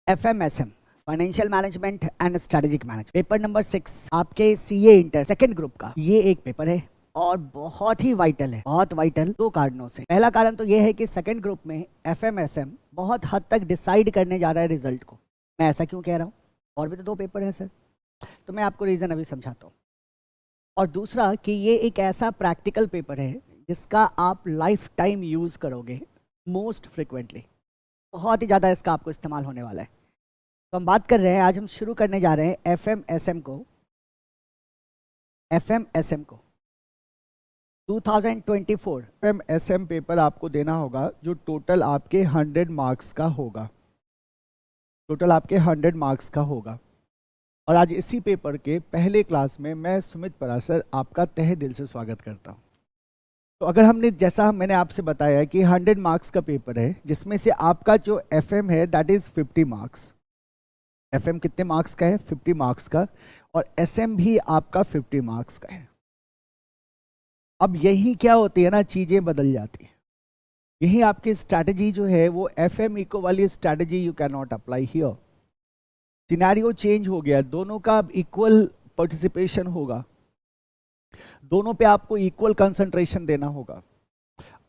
FMSM financial management and strategic management, paper number 6 आपके CA inter second group का ये एक पेपर है और बहुत ही वाइटल है, बहुत वाइटल दो कारणों से। पहला कारण तो ये है कि सेकंड ग्रुप में FMSM बहुत हद तक डिसाइड करने जा रहा है रिजल्ट को। मैं ऐसा क्यों कह रहा हूँ, और भी तो दो पेपर है सर, तो मैं आपको रीज़न अभी समझाता हूँ। और दूसरा कि ये एक ऐसा प्रैक्टिकल पेपर है जिसका आप लाइफ टाइम यूज़ करोगे मोस्ट फ्रिक्वेंटली, बहुत ही ज़्यादा इसका आपको इस्तेमाल होने वाला है। तो हम बात कर रहे हैं, आज हम शुरू करने जा रहे हैं FMSM को 2024 FMSM पेपर आपको देना होगा जो टोटल आपके 100 मार्क्स का होगा, टोटल आपके 100 मार्क्स का होगा। और आज इसी पेपर के पहले क्लास में मैं सुमित पराशर आपका तहे दिल से स्वागत करता हूं। तो अगर हमने जैसा मैंने आपसे बताया कि 100 मार्क्स का पेपर है जिसमें से आपका जो FM है दैट इज़ 50 मार्क्स। FM कितने मार्क्स का है? 50 मार्क्स का। और SM भी आपका 50 मार्क्स का है। अब यही क्या होती है ना, चीज़ें बदल जाती हैं। यही आपकी स्ट्रैटेजी जो है वो FM इको वाली strategy you can not apply here. Scenario change हो गया, दोनों का अब इक्वल पार्टिसिपेशन होगा, दोनों पे आपको इक्वल कंसंट्रेशन देना होगा।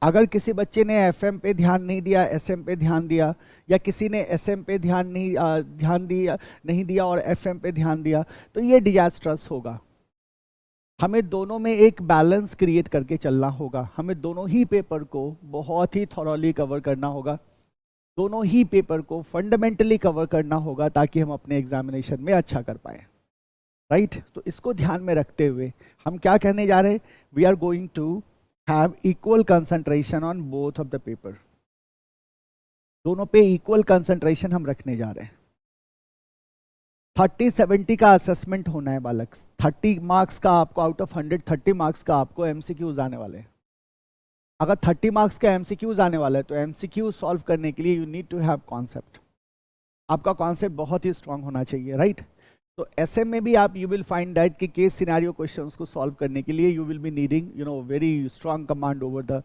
अगर किसी बच्चे ने FM पे ध्यान नहीं दिया, SM पे ध्यान दिया, या किसी ने SM पे ध्यान नहीं दिया और FM पे ध्यान दिया, तो ये डिजास्ट्रस होगा। हमें दोनों में एक बैलेंस क्रिएट करके चलना होगा। हमें दोनों ही पेपर को बहुत ही थॉरोली कवर करना होगा, दोनों ही पेपर को फंडामेंटली कवर करना होगा ताकि हम अपने एग्जामिनेशन में अच्छा कर पाए, राइट? तो इसको ध्यान में रखते हुए हम क्या कहने जा रहे हैं, we are going to have equal concentration on both of the paper. दोनों पे इक्वल कंसंट्रेशन हम रखने जा रहे हैं। 30-70 का असेसमेंट होना है बालक। 30 मार्क्स का आपको आउट ऑफ 100 30 मार्क्स का आपको MCQs आने वाले हैं। अगर 30 मार्क्स का MCQs आने वाला है तो MCQ सॉल्व करने के लिए you need to have concept. आपका कॉन्सेप्ट बहुत ही स्ट्रांग होना चाहिए, राइट? तो SM में भी आप यू विल फाइंड दैट कि केस सिनेरियो क्वेश्चंस को सॉल्व करने के लिए you will be needing very strong command over the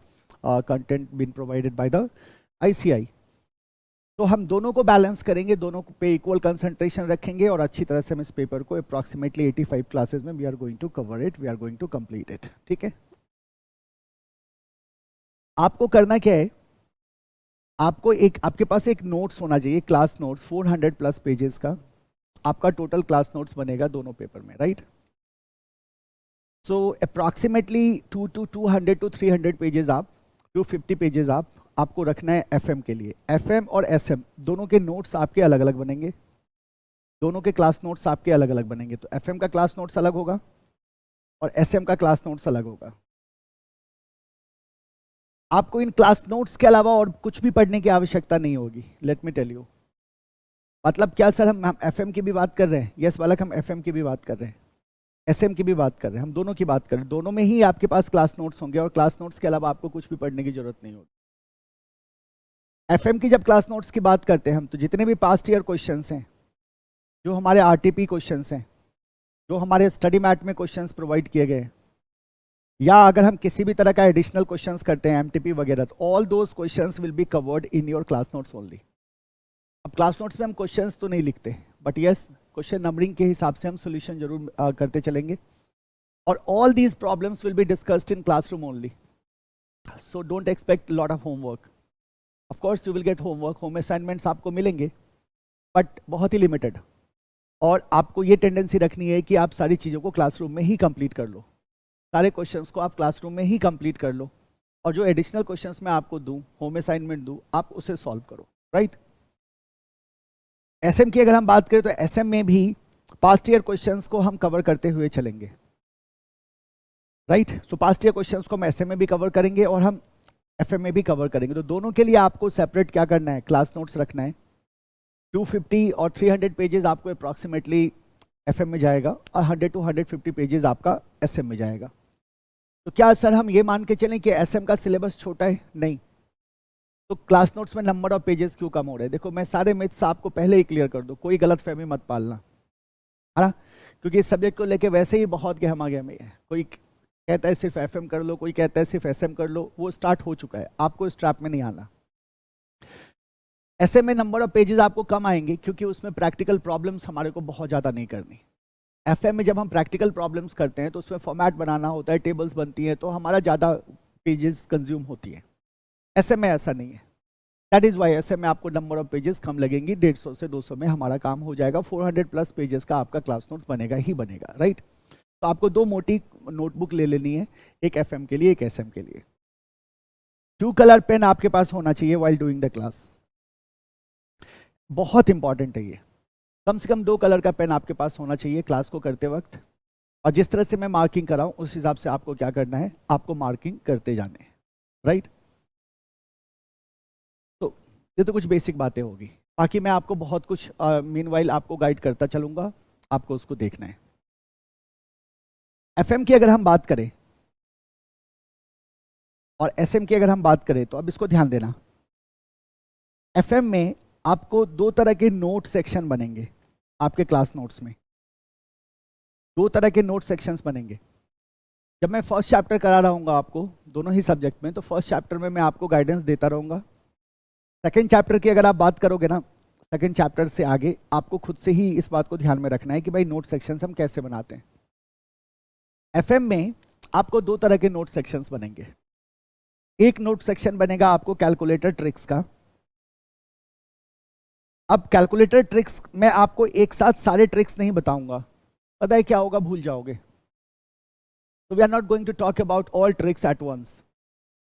content been provided by the ICI। तो हम दोनों को बैलेंस करेंगे, दोनों पे इक्वल कंसंट्रेशन रखेंगे और अच्छी तरह से हम इस पेपर को अप्रॉक्सीमेटली 85 क्लासेस में we are going to cover it, we are going to complete it. ठीक है, आपको करना क्या है, आपके पास एक नोट्स होना चाहिए, क्लास नोट्स 400 प्लस पेजेस का आपका टोटल क्लास नोट्स बनेगा दोनों पेपर में, right? So approximately 200 to 300 pages आप 250 पेजेस आपको रखना है FM के लिए। FM और SM दोनों के नोट्स आपके अलग अलग बनेंगे, दोनों के क्लास नोट्स आपके अलग अलग बनेंगे। तो FM का क्लास नोट्स अलग होगा और SM का क्लास नोट्स अलग होगा। आपको इन क्लास नोट्स के अलावा और कुछ भी पढ़ने की आवश्यकता नहीं होगी। लेट मी टेल यू, मतलब क्या सर, हम FM की भी बात कर रहे हैं? यस बालक, हम FM की भी बात कर रहे हैं, SM की भी बात कर रहे हैं, हम दोनों की बात कर रहे हैं। दोनों में ही आपके पास क्लास नोट्स होंगे और क्लास नोट्स के अलावा आपको कुछ भी पढ़ने की जरूरत नहीं होगी। FM की जब क्लास नोट्स की बात करते हैं हम, तो जितने भी पास्ट ईयर क्वेश्चंस हैं, जो हमारे RTP क्वेश्चंस हैं, जो हमारे स्टडी मैट में क्वेश्चंस प्रोवाइड किए गए, या अगर हम किसी भी तरह का एडिशनल क्वेश्चंस करते हैं MTP वगैरह, तो all those questions will be covered in your class notes only. अब क्लास नोट्स में हम क्वेश्चंस तो नहीं लिखते, बट यस क्वेश्चन नंबरिंग के हिसाब से हम सोल्यूशन जरूर करते चलेंगे। और all these problems will be discussed in classroom only, so don't expect lot of homework. Of course you will get homework, home assignments आपको मिलेंगे, बट बहुत ही लिमिटेड। और आपको ये टेंडेंसी रखनी है कि आप सारी चीज़ों को क्लासरूम में ही कंप्लीट कर लो, सारे क्वेश्चंस को आप क्लासरूम में ही कंप्लीट कर लो, और जो एडिशनल क्वेश्चंस मैं आपको दूं, होम असाइनमेंट दूं, आप उसे सॉल्व करो, राइट? SM की अगर हम बात करें तो SM में भी पास्ट ईयर क्वेश्चंस को हम कवर करते हुए चलेंगे, राइट? सो पास्ट ईयर क्वेश्चंस को हम SM में भी कवर करेंगे और हम FM में भी कवर करेंगे। तो दोनों के लिए आपको सेपरेट क्या करना है, क्लास नोट्स रखना है। 250 और 300 पेजेस आपको अप्रॉक्सीमेटली FM में जाएगा और 100 to 150 पेजेस आपका SM में जाएगा। तो क्या सर हम ये मान के चलें कि SM का सिलेबस छोटा है? नहीं। तो क्लास नोट्स में नंबर ऑफ पेजेस क्यों कम हो रहे हैं? देखो, मैं सारे मिथ्स आपको पहले ही क्लियर कर दूं, कोई गलत फहमी मत पालना, है ना? क्योंकि इस सब्जेक्ट को लेके वैसे ही बहुत गहमा गहमी है। कोई कहता है सिर्फ FM कर लो, कोई कहता है सिर्फ SM कर लो, वो स्टार्ट हो चुका है, आपको इस ट्रैप में नहीं आना। ऐसे में नंबर ऑफ पेजेस आपको कम आएंगे क्योंकि उसमें प्रैक्टिकल प्रॉब्लम्स हमारे को बहुत ज़्यादा नहीं करनी। एफएम में जब हम प्रैक्टिकल प्रॉब्लम्स करते हैं तो उसमें फॉर्मेट बनाना होता है, टेबल्स बनती हैं, तो हमारा ज़्यादा पेजेस कंज्यूम होती है। ऐसे में ऐसा नहीं है। दैट इज़ वाई ऐसे में आपको नंबर ऑफ पेजेस कम लगेंगी, 150 से 200 में हमारा काम हो जाएगा। 400 प्लस पेजेस का आपका क्लास नोट्स बनेगा ही बनेगा, राइट। तो आपको 2 मोटी नोटबुक ले लेनी है, एक एफएम के लिए, एक एसएम के लिए। 2 कलर पेन आपके पास होना चाहिए वाइल डूइंग द क्लास, बहुत इंपॉर्टेंट है ये। कम से कम 2 कलर का पेन आपके पास होना चाहिए क्लास को करते वक्त। और जिस तरह से मैं मार्किंग कर रहा हूं उस हिसाब से आपको क्या करना है, आपको मार्किंग करते जाने हैं, राइट। तो ये तो कुछ बेसिक बातें होगी, बाकी मैं आपको बहुत कुछ मीनवाइल आपको गाइड करता चलूंगा, आपको उसको देखना है। एफएम की अगर हम बात करें और एसएम की अगर हम बात करें तो अब इसको ध्यान देना। एफएम में आपको 2 तरह के नोट सेक्शन बनेंगे आपके क्लास नोट्स में। 2 तरह के नोट सेक्शंस बनेंगे। जब मैं फर्स्ट चैप्टर करा रहूँगा आपको दोनों ही सब्जेक्ट में, तो फर्स्ट चैप्टर में मैं आपको गाइडेंस देता रहूँगा। सेकेंड चैप्टर की अगर आप बात करोगे ना, सेकेंड चैप्टर से आगे आपको खुद से ही इस बात को ध्यान में रखना है कि भाई नोट सेक्शंस हम कैसे बनाते हैं। एफएम में आपको 2 तरह के नोट सेक्शंस बनेंगे। एक नोट सेक्शन बनेगा आपको कैलकुलेटर ट्रिक्स का। अब कैलकुलेटर ट्रिक्स मैं आपको एक साथ सारे ट्रिक्स नहीं बताऊंगा, पता है क्या होगा, भूल जाओगे। तो we are not going to talk about all tricks at once.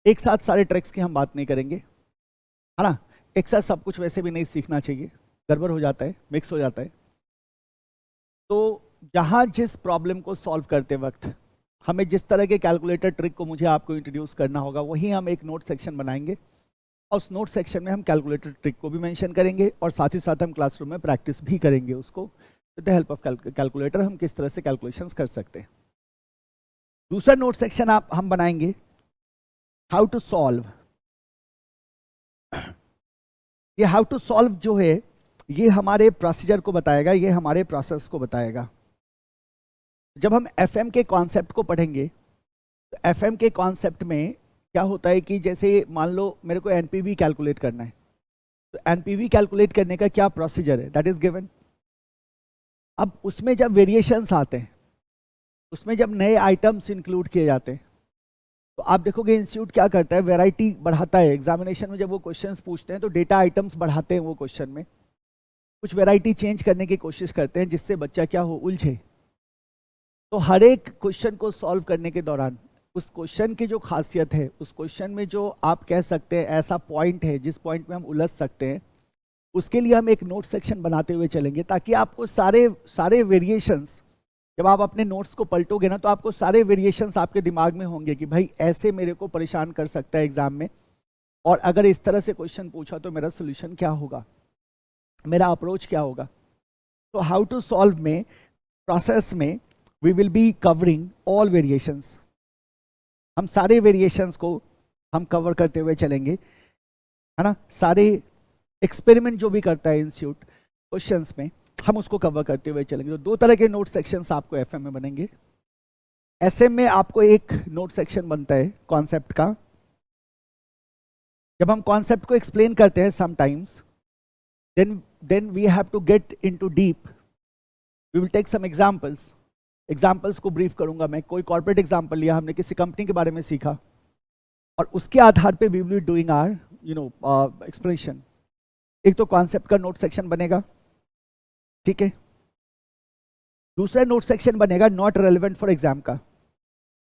एक साथ सारे ट्रिक्स की हम बात नहीं करेंगे, है ना। एक साथ सब कुछ वैसे भी नहीं सीखना चाहिए, गड़बड़ हो जाता है, मिक्स हो जाता है। तो जहां जिस प्रॉब्लम को सॉल्व करते वक्त हमें जिस तरह के कैलकुलेटर ट्रिक को मुझे आपको इंट्रोड्यूस करना होगा, वही हम एक नोट सेक्शन बनाएंगे। और उस नोट सेक्शन में हम कैलकुलेटर ट्रिक को भी मेंशन करेंगे और साथ ही साथ हम क्लासरूम में प्रैक्टिस भी करेंगे उसको, with the help of calculator हम किस तरह से कैलकुलेशंस कर सकते हैं। दूसरा नोट सेक्शन हम बनाएंगे हाउ टू सॉल्व। ये हाउ टू सॉल्व जो है ये हमारे प्रोसीजर को बताएगा, ये हमारे प्रोसेस को बताएगा। जब हम एफएम के कॉन्सेप्ट को पढ़ेंगे तो एफएम के कॉन्सेप्ट में क्या होता है कि जैसे मान लो मेरे को एनपीवी कैलकुलेट करना है, तो एनपीवी कैलकुलेट करने का क्या प्रोसीजर है, दैट इज गिवन। अब उसमें जब वेरिएशंस आते हैं, उसमें जब नए आइटम्स इंक्लूड किए जाते हैं, तो आप देखोगे इंस्टीट्यूट क्या करता है, वैरायटी बढ़ाता है। एग्जामिनेशन में जब वो क्वेश्चंस पूछते हैं तो डेटा आइटम्स बढ़ाते हैं, वो क्वेश्चन में कुछ वैरायटी चेंज करने की कोशिश करते हैं जिससे बच्चा क्या हो, उलझे। तो हर एक क्वेश्चन को सॉल्व करने के दौरान उस क्वेश्चन की जो खासियत है, उस क्वेश्चन में जो आप कह सकते हैं ऐसा पॉइंट है जिस पॉइंट में हम उलझ सकते हैं, उसके लिए हम एक नोट सेक्शन बनाते हुए चलेंगे, ताकि आपको सारे वेरिएशंस, जब आप अपने नोट्स को पलटोगे ना, तो आपको सारे वेरिएशंस आपके दिमाग में होंगे कि भाई ऐसे मेरे को परेशान कर सकता है एग्जाम में, और अगर इस तरह से क्वेश्चन पूछा तो मेरा सोल्यूशन क्या होगा, मेरा अप्रोच क्या होगा। तो हाउ टू सॉल्व में प्रोसेस में we will be covering all variations. हम सारे वेरिएशंस को हम कवर करते हुए चलेंगे, है ना। सारे एक्सपेरिमेंट जो भी करता है इंस्टीट्यूट क्वेश्चंस में, हम उसको कवर करते हुए चलेंगे। तो 2 तरह के नोट सेक्शंस आपको एफएम में बनेंगे। एसएम में आपको एक नोट सेक्शन बनता है कॉन्सेप्ट का। जब हम कॉन्सेप्ट को एक्सप्लेन करते हैं sometimes, then we have to get into deep. We will take some examples को ब्रीफ करूंगा मैं। कोई कॉर्पोरेट एग्जाम्पल लिया, हमने किसी कंपनी के बारे में सीखा, और उसके आधार पे we will be doing our explanation. एक तो कॉन्सेप्ट का नोट सेक्शन बनेगा, ठीक है। दूसरा नोट सेक्शन बनेगा नॉट रेलेवेंट फॉर एग्जाम का,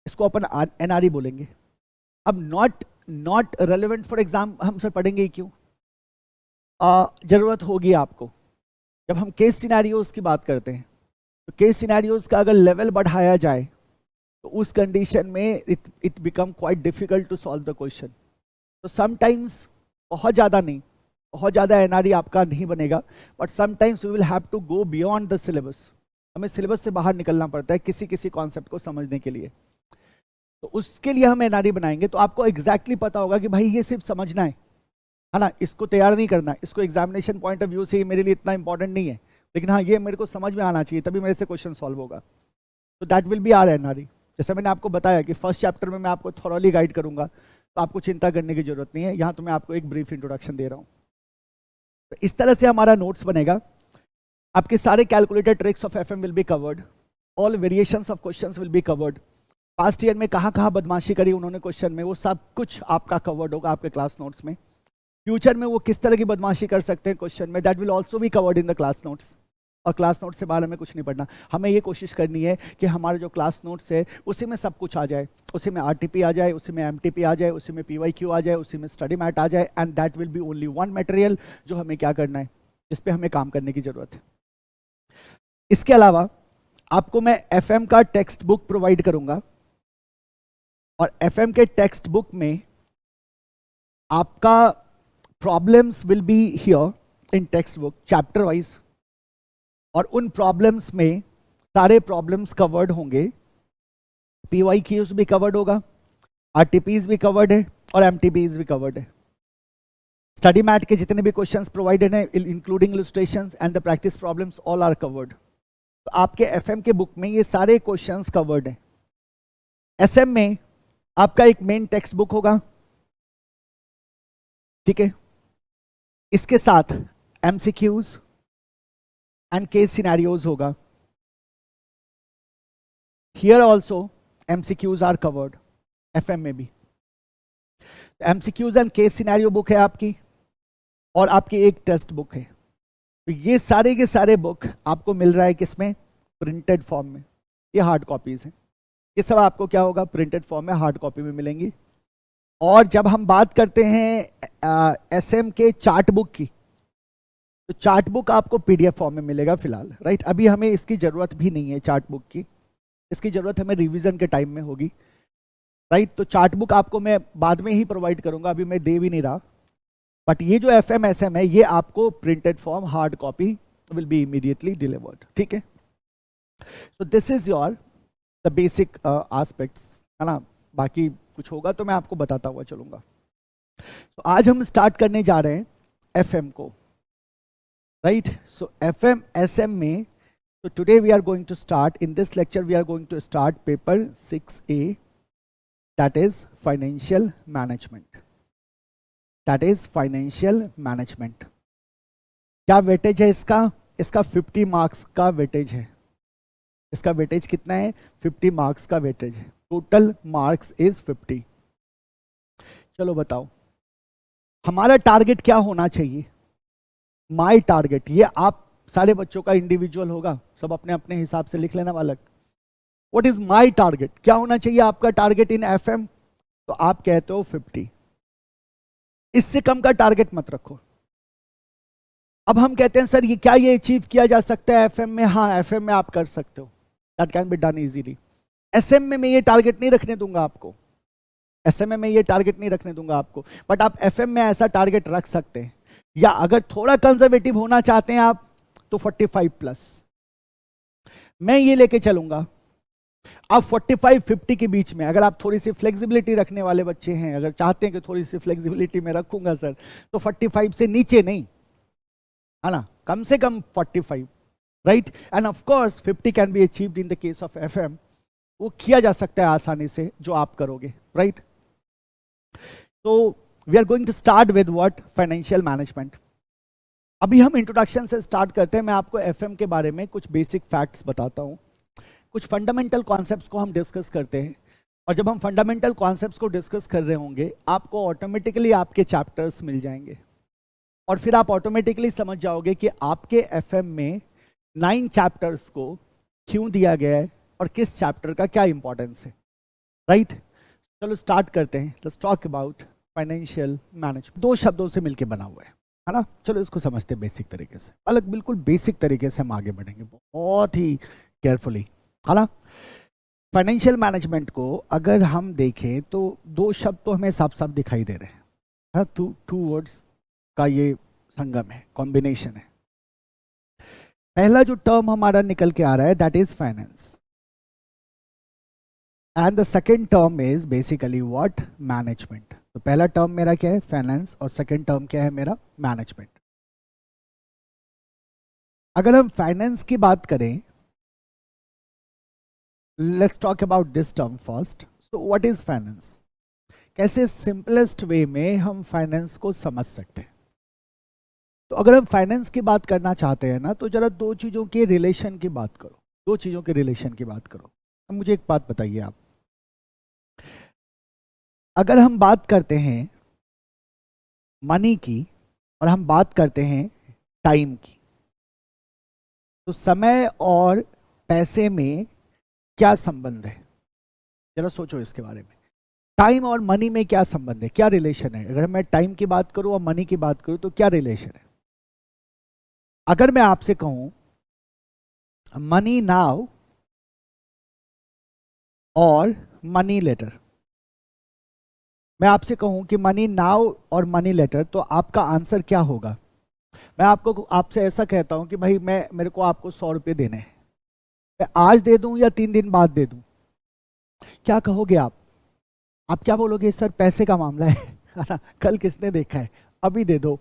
इसको अपन एनआरई बोलेंगे। अब नॉट रेलेवेंट फॉर एग्जाम हम सर पढ़ेंगे ही क्यों, जरूरत होगी आपको। जब हम केस सिनेरियोज की बात करते हैं, तो केस सिनेरियोज का अगर लेवल बढ़ाया जाए तो उस कंडीशन में it become quite difficult to solve the question. तो समटाइम्स, बहुत ज़्यादा नहीं, बहुत ज़्यादा एनआरई आपका नहीं बनेगा, but sometimes we will have to go beyond the syllabus. हमें सिलेबस से बाहर निकलना पड़ता है किसी कॉन्सेप्ट को समझने के लिए। तो उसके लिए हम एनआरई बनाएंगे, तो आपको एग्जैक्टली पता होगा कि भाई ये सिर्फ समझना है ना, इसको तैयार नहीं करना, इसको एग्जामिनेशन पॉइंट ऑफ व्यू से मेरे लिए इतना इंपॉर्टेंट नहीं है, लेकिन हाँ ये मेरे को समझ में आना चाहिए, तभी मेरे से क्वेश्चन सॉल्व होगा। तो that will be our NRE. जैसे मैंने आपको बताया कि फर्स्ट चैप्टर में मैं आपको थॉरली गाइड करूंगा, तो आपको चिंता करने की जरूरत नहीं है। यहाँ तो मैं आपको एक ब्रीफ इंट्रोडक्शन दे रहा हूँ। तो इस तरह से हमारा नोट्स बनेगा। आपके सारे calculated tricks of FM will be covered, all variations of questions will be covered. Past year में कहाँ कहाँ बदमाशी करी उन्होंने क्वेश्चन में, वो सब कुछ आपका कवर्ड होगा आपके क्लास नोट्स में। फ्यूचर में वो किस तरह की बदमाशी कर सकते हैं क्वेश्चन में, that will also be covered in the class notes. और क्लास नोट्स से बाहर हमें कुछ नहीं पढ़ना, हमें ये कोशिश करनी है कि हमारे जो क्लास नोट्स है उसी में सब कुछ आ जाए, उसी में आरटीपी आ जाए, उसी में एमटीपी आ जाए, उसी में पीवाईक्यू आ जाए, उसी में स्टडी मैट आ जाए, and that will B only one material जो हमें क्या करना है, जिस पे हमें काम करने की जरूरत है। इसके अलावा आपको मैं एफएम का टेक्स्ट बुक प्रोवाइड करूंगा, और एफएम के टेक्स्ट बुक में आपका problems will be here in text book chapter wise, और उन प्रॉब्लम्स में सारे प्रॉब्लम्स कवर्ड होंगे, पीवाईक्यूज भी कवर्ड होगा, आरटीपीज भी कवर्ड है और एमटीपीज भी कवर्ड है। स्टडी मैट के जितने भी क्वेश्चंस प्रोवाइडेड हैं including illustrations and the practice problems all are covered. तो आपके एफएम के बुक में ये सारे क्वेश्चंस कवर्ड हैं। एसएम में आपका एक मेन टेक्स्ट बुक होगा, ठीक है, इसके साथ एमसीक्यूज एंड केस सिनेरियोज होगा। Here also MCQs are covered, FM में भी। MCQs and case scenario book है आपकी, और आपकी एक टेस्ट बुक है। तो ये सारे के सारे बुक आपको मिल रहा है किसमें, प्रिंटेड फॉर्म में। ये हार्ड कॉपीज हैं, ये सब आपको क्या होगा, प्रिंटेड फॉर्म में हार्ड कॉपी में मिलेंगी। और जब हम बात करते हैं एसएम के चार्ट बुक की, तो चार्ट बुक आपको पीडीएफ फॉर्म में मिलेगा फिलहाल, राइट। अभी हमें इसकी जरूरत भी नहीं है चार्ट बुक की, इसकी जरूरत हमें रिवीजन के टाइम में होगी, राइट। तो चार्ट बुक आपको मैं बाद में ही प्रोवाइड करूंगा, अभी मैं दे भी नहीं रहा। बट ये जो एफएम एसएम है ये आपको printed form hard copy will be immediately delivered, ठीक है। सो this is your the basic aspects, है ना। बाकी कुछ होगा तो मैं आपको बताता हुआ चलूंगा। तो आज हम स्टार्ट करने जा रहे हैं एफएम को, राइट। सो एफएम एसएम में, so today we are going to start, in this lecture we are going to start paper 6A, that is financial management, that is financial management। क्या वेटेज है इसका, इसका 50 मार्क्स का weightage है। इसका weightage कितना है, 50 मार्क्स का वेटेज है, टोटल मार्क्स इज 50। चलो बताओ हमारा टारगेट क्या होना चाहिए। माई टारगेट, ये आप सारे बच्चों का इंडिविजुअल होगा, सब अपने अपने हिसाब से लिख लेना बालक। व्हाट इज माई टारगेट, क्या होना चाहिए आपका टारगेट इन एफएम, तो आप कहते हो 50, इससे कम का टारगेट मत रखो। अब हम कहते हैं सर ये क्या ये अचीव किया जा सकता है एफएम में, हाँ एफएम में आप कर सकते हो, that can be done easily. SM में मैं ये टारगेट नहीं रखने दूंगा आपको, एसएम में ये टारगेट नहीं रखने दूंगा आपको, बट आप एफएम में ऐसा टारगेट रख सकते हैं। या अगर थोड़ा कंजर्वेटिव होना चाहते हैं आप तो 45 प्लस मैं ये लेके चलूंगा। आप 45-50 के बीच में, अगर आप थोड़ी सी फ्लेक्सिबिलिटी रखने वाले बच्चे हैं, अगर चाहते हैं कि थोड़ी सी फ्लेक्सिबिलिटी में रखूंगा सर, तो 45 से नीचे नहीं, है ना, कम से कम 45, right. End of course 50 can be achieved in the case of FM, वो किया जा सकता है आसानी से जो आप करोगे, राइट। तो we are going to start with what, financial management. अभी हम इंट्रोडक्शन से स्टार्ट करते हैं। मैं आपको एफएम के बारे में कुछ बेसिक फैक्ट्स बताता हूँ, कुछ फंडामेंटल कॉन्सेप्ट्स को हम डिस्कस करते हैं। और जब हम फंडामेंटल कॉन्सेप्ट्स को डिस्कस कर रहे होंगे, आपको ऑटोमेटिकली आपके चैप्टर्स मिल जाएंगे, और फिर आप ऑटोमेटिकली समझ जाओगे कि आपके एफएम में 9 चैप्टर्स को क्यों दिया गया है और किस चैप्टर का क्या इंपॉर्टेंस है, राइट। चलो स्टार्ट करते हैं। Let's talk about financial management. 2 शब्दों से मिलकर बना हुआ है ना। चलो इसको समझते हैं बेसिक तरीके से, अलग बिल्कुल बेसिक तरीके से हम आगे बढ़ेंगे बहुत ही केयरफुली, है ना। फाइनेंशियल मैनेजमेंट को अगर हम देखें तो 2 शब्द तो हमें साफ साफ दिखाई दे रहे हैं, टू वर्ड्स का ये संगम है, कॉम्बिनेशन है। पहला जो टर्म हमारा निकल के आ रहा है that is finance, and the second term is basically what, management. तो पहला टर्म मेरा क्या है, फाइनेंस, और सेकेंड टर्म क्या है मेरा, मैनेजमेंट। अगर हम फाइनेंस की बात करें, let's talk about this term first. So what is finance, कैसे सिंपलेस्ट वे में हम फाइनेंस को समझ सकते हैं। तो अगर हम फाइनेंस की बात करना चाहते हैं ना, तो जरा दो चीज़ों के रिलेशन की बात करो, दो चीज़ों के रिलेशन की बात करो। अब मुझे एक बात बताइए आप, अगर हम बात करते हैं मनी की और हम बात करते हैं टाइम की, तो समय और पैसे में क्या संबंध है? जरा सोचो इसके बारे में। टाइम और मनी में क्या संबंध है, क्या रिलेशन है? अगर मैं टाइम की बात करूं और मनी की बात करूं तो क्या रिलेशन है? अगर मैं आपसे कहूं मनी नाउ और मनी लेटर, मैं आपसे कहूं कि मनी नाउ और मनी लेटर, तो आपका आंसर क्या होगा? मैं आपको आपसे ऐसा कहता हूं कि भाई मेरे को आपको 100 रुपये देने हैं, मैं आज दे दूं या 3 दिन बाद दे दूं, क्या कहोगे आप क्या बोलोगे? सर पैसे का मामला है ना, कल किसने देखा है, अभी दे दो,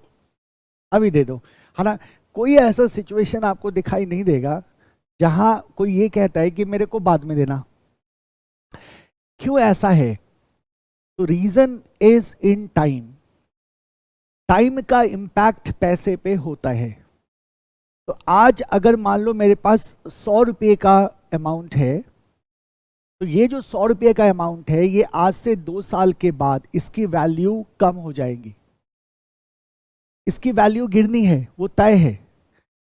अभी दे दो, है ना। कोई ऐसा सिचुएशन आपको दिखाई नहीं देगा जहां कोई ये कहता है कि मेरे को बाद में देना। क्यों ऐसा है? तो reason is in time. Time का इम्पैक्ट पैसे पे होता है। तो आज अगर मान लो मेरे पास 100 रुपये का अमाउंट है, तो ये जो 100 रुपये का अमाउंट है, ये आज से 2 साल के बाद इसकी वैल्यू कम हो जाएगी, इसकी वैल्यू गिरनी है, वो तय है।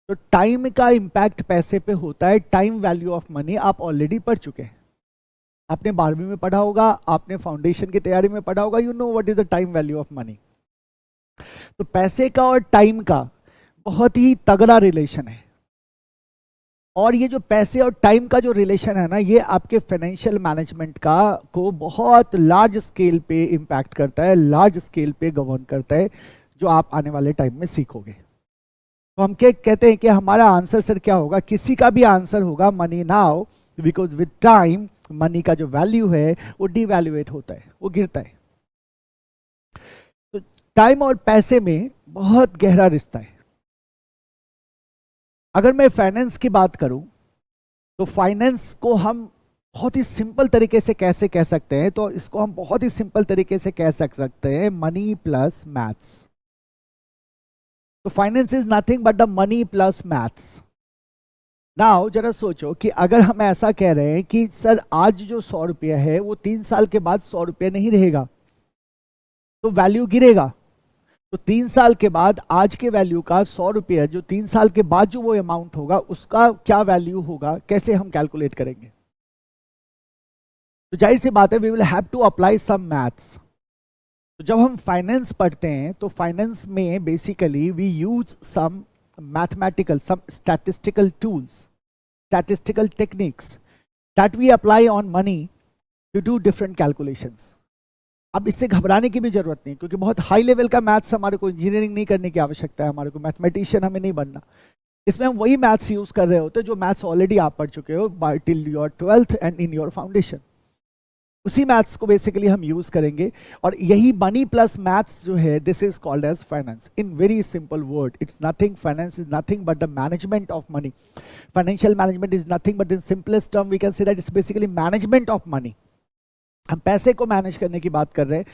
तो टाइम का इम्पैक्ट पैसे पे होता है। टाइम वैल्यू ऑफ मनी आप ऑलरेडी पढ़ चुके हैं, आपने 12वीं में पढ़ा होगा, आपने फाउंडेशन की तैयारी में पढ़ा होगा, you know what is the time value of money. तो पैसे का और टाइम का बहुत ही तगड़ा रिलेशन है। और ये जो पैसे और टाइम का जो रिलेशन है ना, ये आपके फाइनेंशियल मैनेजमेंट का को बहुत लार्ज स्केल पे इम्पैक्ट करता है, लार्ज स्केल पे गवर्न करता है, जो आप आने वाले टाइम में सीखोगे। तो हम क्या कहते हैं कि हमारा आंसर सर क्या होगा? किसी का भी आंसर होगा money now, because with time money का जो वैल्यू है वो डिवैल्यूएट होता है, वो गिरता है। तो टाइम और पैसे में बहुत गहरा रिश्ता है। अगर मैं फाइनेंस की बात करूं, तो फाइनेंस को हम बहुत ही सिंपल तरीके से कैसे कह सकते हैं? तो इसको हम बहुत ही सिंपल तरीके से कह सकते हैं मनी प्लस मैथ्स। तो finance is nothing but the money plus maths. Now जरा सोचो कि अगर हम ऐसा कह रहे हैं कि सर आज जो 100 रुपया है वो 3 साल के बाद 100 रुपया नहीं रहेगा, तो वैल्यू गिरेगा। तो 3 साल के बाद आज के वैल्यू का 100 रुपया, जो 3 साल के बाद जो वो अमाउंट होगा उसका क्या वैल्यू होगा, कैसे हम कैलकुलेट करेंगे? तो जाहिर सी बात है, we will have to apply some maths. तो जब हम फाइनेंस पढ़ते हैं तो फाइनेंस में basically we use some mathematical, some statistical tools, statistical techniques that we apply on money to do different calculations. अब इससे घबराने की भी जरूरत नहीं, क्योंकि बहुत हाई लेवल का मैथ्स हमारे को इंजीनियरिंग नहीं करने की आवश्यकता है, हमारे को मैथमेटिशियन हमें नहीं बनना। इसमें हम वही मैथ्स यूज कर रहे होते हैं जो मैथ्स ऑलरेडी आप पढ़ चुके हो by till your 12th and in your foundation. उसी मैथ्स को बेसिकली हम यूज करेंगे। और यही मनी प्लस मैथ्स जो है, this is called as finance. In very simple word, it's nothing, finance is nothing but the management of money. Financial management is nothing but in simplest term we can say that it's basically management of money. हम पैसे को manage करने की बात कर रहे हैं,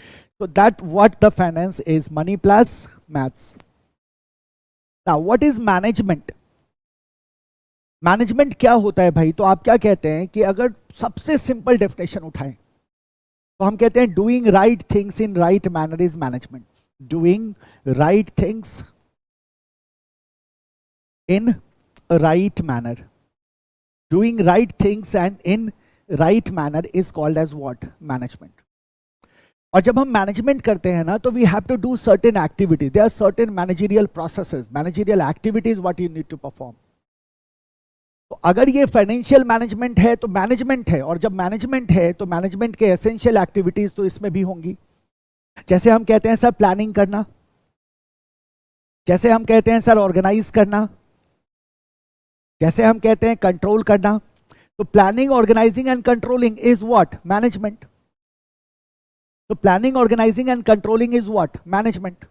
तो that what the finance is, money plus maths. Now what is management? Management क्या होता है भाई? तो आप क्या कहते हैं कि अगर सबसे सिंपल डेफिनेशन उठाएं तो हम कहते हैं doing right things in right manner is management. Doing right things in right manner, doing right things and in right manner is called as what? Management. और जब हम मैनेजमेंट करते हैं ना, तो we have to do certain activities, there are certain managerial processes, managerial activities what you need to perform. तो अगर ये फाइनेंशियल मैनेजमेंट है तो मैनेजमेंट है, और जब मैनेजमेंट है तो मैनेजमेंट के एसेंशियल एक्टिविटीज तो इसमें भी होंगी। जैसे हम कहते हैं सर प्लानिंग करना, जैसे हम कहते हैं सर ऑर्गेनाइज करना, जैसे हम कहते हैं कंट्रोल करना। तो planning, organizing and controlling is what? Management. तो planning, organizing and controlling is what? Management.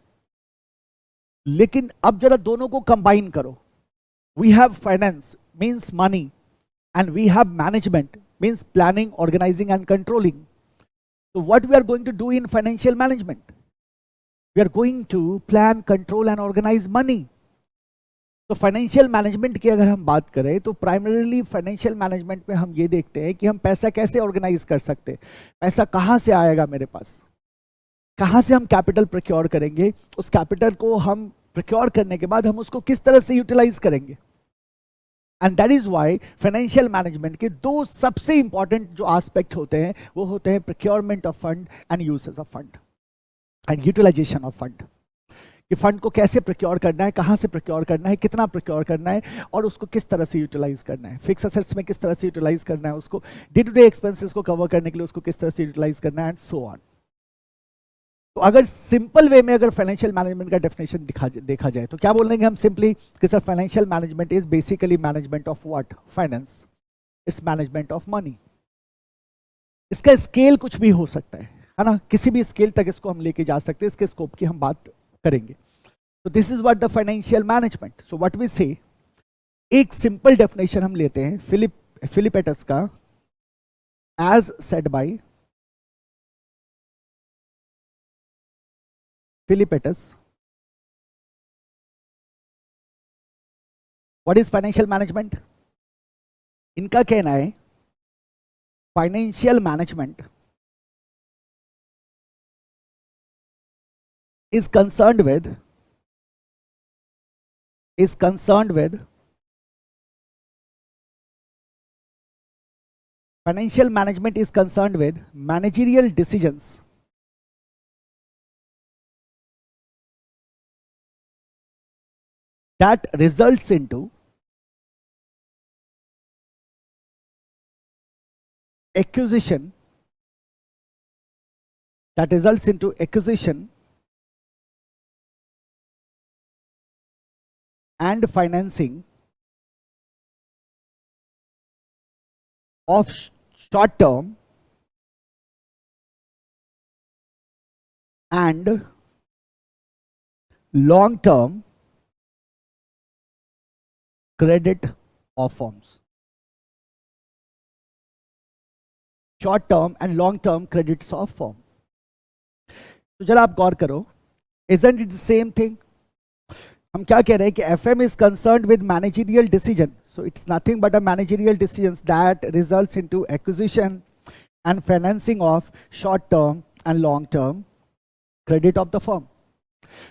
लेकिन अब जरा दोनों को कंबाइन करो। We have finance means money and we have management means planning, organizing and controlling. So what we are going to do in financial management? We are going to plan, control and organize money. तो financial management की अगर हम बात करें तो primarily financial management में हम ये देखते हैं कि हम पैसा कैसे ऑर्गेनाइज कर सकते हैं, पैसा कहाँ से आएगा मेरे पास, कहाँ से हम कैपिटल प्रोक्योर करेंगे, उस कैपिटल को हम प्रोक्योर करने के बाद हम उसको किस तरह से यूटिलाइज करेंगे। And that is why financial management के दो सबसे इंपॉर्टेंट जो एस्पेक्ट होते हैं वो होते हैं procurement of fund and usage of fund and utilisation of fund. कि फंड को कैसे प्रोक्योर करना है, कहाँ से प्रोक्योर करना है, कितना प्रोक्योर करना है और उसको किस तरह से यूटिलाइज करना है, फिक्स असेट्स में किस तरह से यूटिलाइज करना है, उसको डे टू डे एक्सपेंसेस को कवर करने के लिए उसको किस तरह से यूटिलाइज करना है एंड सो ऑन। तो अगर सिंपल वे में अगर फाइनेंशियल मैनेजमेंट का डेफिनेशन देखा जाए तो क्या बोलेंगे हम सिंपली कि sir financial management is basically management of what, finance, it's management of money. इसका स्केल कुछ भी हो सकता है ना, किसी भी स्केल तक इसको हम लेके जा सकते हैं, इसके स्कोप की हम बात करेंगे। तो this is what the financial management. So what we say, एक सिंपल डेफिनेशन हम लेते हैं फिलिपेटस का, as said by Phillippatus. What is financial management? इनका कहना है financial management is concerned with financial management is concerned with managerial decisions that results into acquisition and financing of short term and long term credit of firms. Short term and long term credits of firm. तो जरा आप गौर करो, isn't it the same thing? हम क्या कह रहे हैं कि FM is concerned with managerial decision, so it's nothing but a managerial decisions that results into acquisition and financing of short term and long term credit of the firm.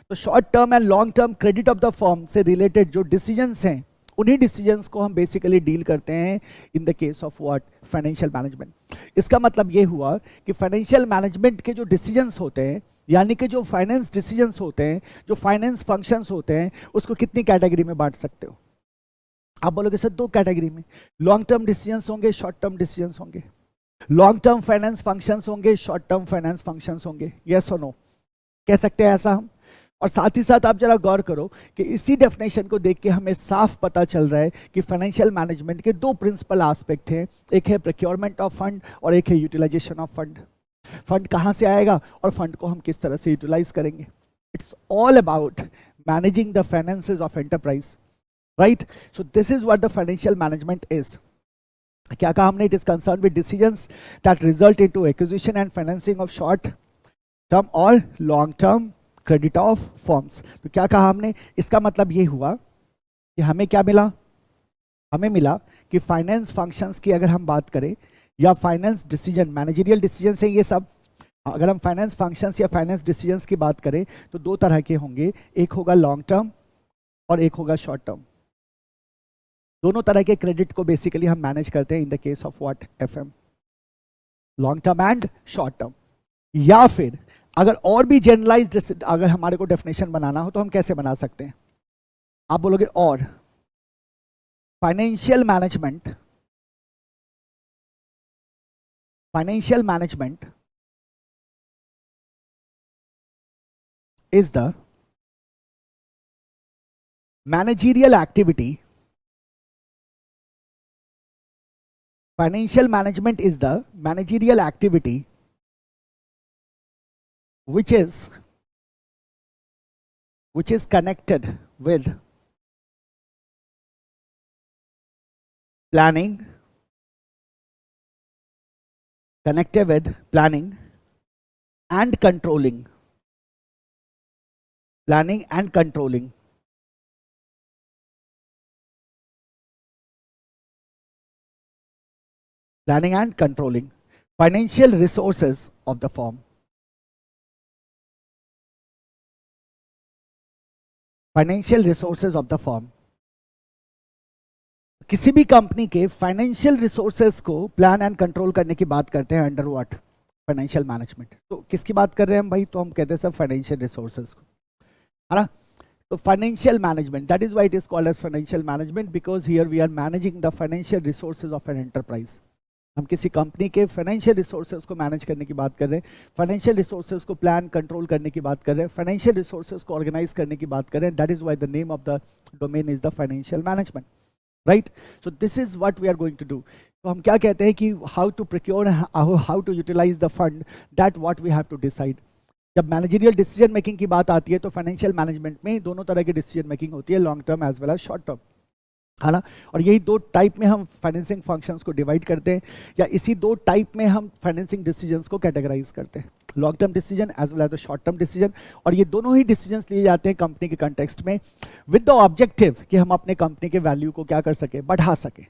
तो short term and long term credit of the firm से related जो decisions हैं उन्हीं decisions को हम basically deal करते हैं in the case of what, financial management. इसका मतलब ये हुआ कि फाइनेंशियल मैनेजमेंट के जो डिसीजंस होते हैं, यानी कि जो फाइनेंस डिसीजंस होते हैं, जो फाइनेंस फंक्शंस होते हैं, उसको कितनी कैटेगरी में बांट सकते हो? आप बोलोगे सर दो कैटेगरी में, लॉन्ग टर्म डिसीजंस होंगे, शॉर्ट टर्म डिसीजंस होंगे, लॉन्ग टर्म फाइनेंस फंक्शंस होंगे, शॉर्ट टर्म फाइनेंस फंक्शंस होंगे, यस और नो? कह सकते हैं ऐसा हम। और साथ ही साथ आप जरा गौर करो कि इसी डेफिनेशन को देख के हमें साफ पता चल रहा है कि फाइनेंशियल मैनेजमेंट के दो प्रिंसिपल एस्पेक्ट हैं, एक है प्रोक्योरमेंट ऑफ फंड और एक है यूटिलाइजेशन ऑफ फंड। फंड कहाँ से आएगा और फंड को हम किस तरह से यूटिलाइज करेंगे। It's all about managing the finances of enterprise, right? So this is what the financial management is. क्या कहा हमने? It is concern with decisions that result into acquisition and financing of short term और long term credit of firms. तो क्या कहा हमने? इसका मतलब ये हुआ कि हमें क्या मिला? हमें मिला कि फाइनेंस फंक्शंस की अगर हम बात करें या फाइनेंस डिसीजन, मैनेजरियल डिसीजन है ये सब, अगर हम फाइनेंस फंक्शंस या फाइनेंस डिसीजंस की बात करें तो दो तरह के होंगे, एक होगा लॉन्ग टर्म और एक होगा शॉर्ट टर्म। दोनों तरह के क्रेडिट को बेसिकली हम मैनेज करते हैं in the case of what, FM, long term and short term. या फिर अगर और भी जनरलाइज्ड अगर हमारे को डेफिनेशन बनाना हो तो हम कैसे बना सकते हैं? आप बोलोगे और financial management is the managerial activity. Financial management is the managerial activity which is connected with planning, and controlling. planning and controlling financial resources of the firm. Financial resources of the firm. किसी भी company के financial resources को plan and control करने की बात करते हैं under what? Financial management. तो किसकी बात कर रहे हैं हम भाई? तो हम कहते हैं सब फाइनेंशियल रिसोर्सेज को, है ना? तो financial management, that is why it is called as financial management, because here we are managing the financial resources of an enterprise. हम किसी कंपनी के फाइनेंशियल रिसोर्सेज को मैनेज करने की बात कर रहे हैं, फाइनेंशियल रिसोर्सेज को प्लान कंट्रोल करने की बात कर रहे हैं, फाइनेंशियल रिसोर्सेज को ऑर्गेनाइज करने की बात कर रहे हैं. That is why the name of the domain is the financial management, right? So this is what we are going to do. तो हम क्या कहते हैं कि how to procure, how to utilize the fund, that what we have to decide. जब managerial decision making की बात आती है तो फाइनेंशियल मैनेजमेंट में दोनों तरह की डिसीजन मेकिंग होती है, long term as well as short term, है ना? और यही दो टाइप में हम फाइनेंसिंग फंक्शंस को डिवाइड करते हैं, या इसी दो टाइप में हम फाइनेंसिंग डिसीजंस को कैटेगराइज करते हैं, long term decision as well as the short term decision. और ये दोनों ही डिसीजंस लिए जाते हैं कंपनी के कंटेक्स्ट में विद द ऑब्जेक्टिव कि हम अपने कंपनी के वैल्यू को क्या कर सके, बढ़ा सके.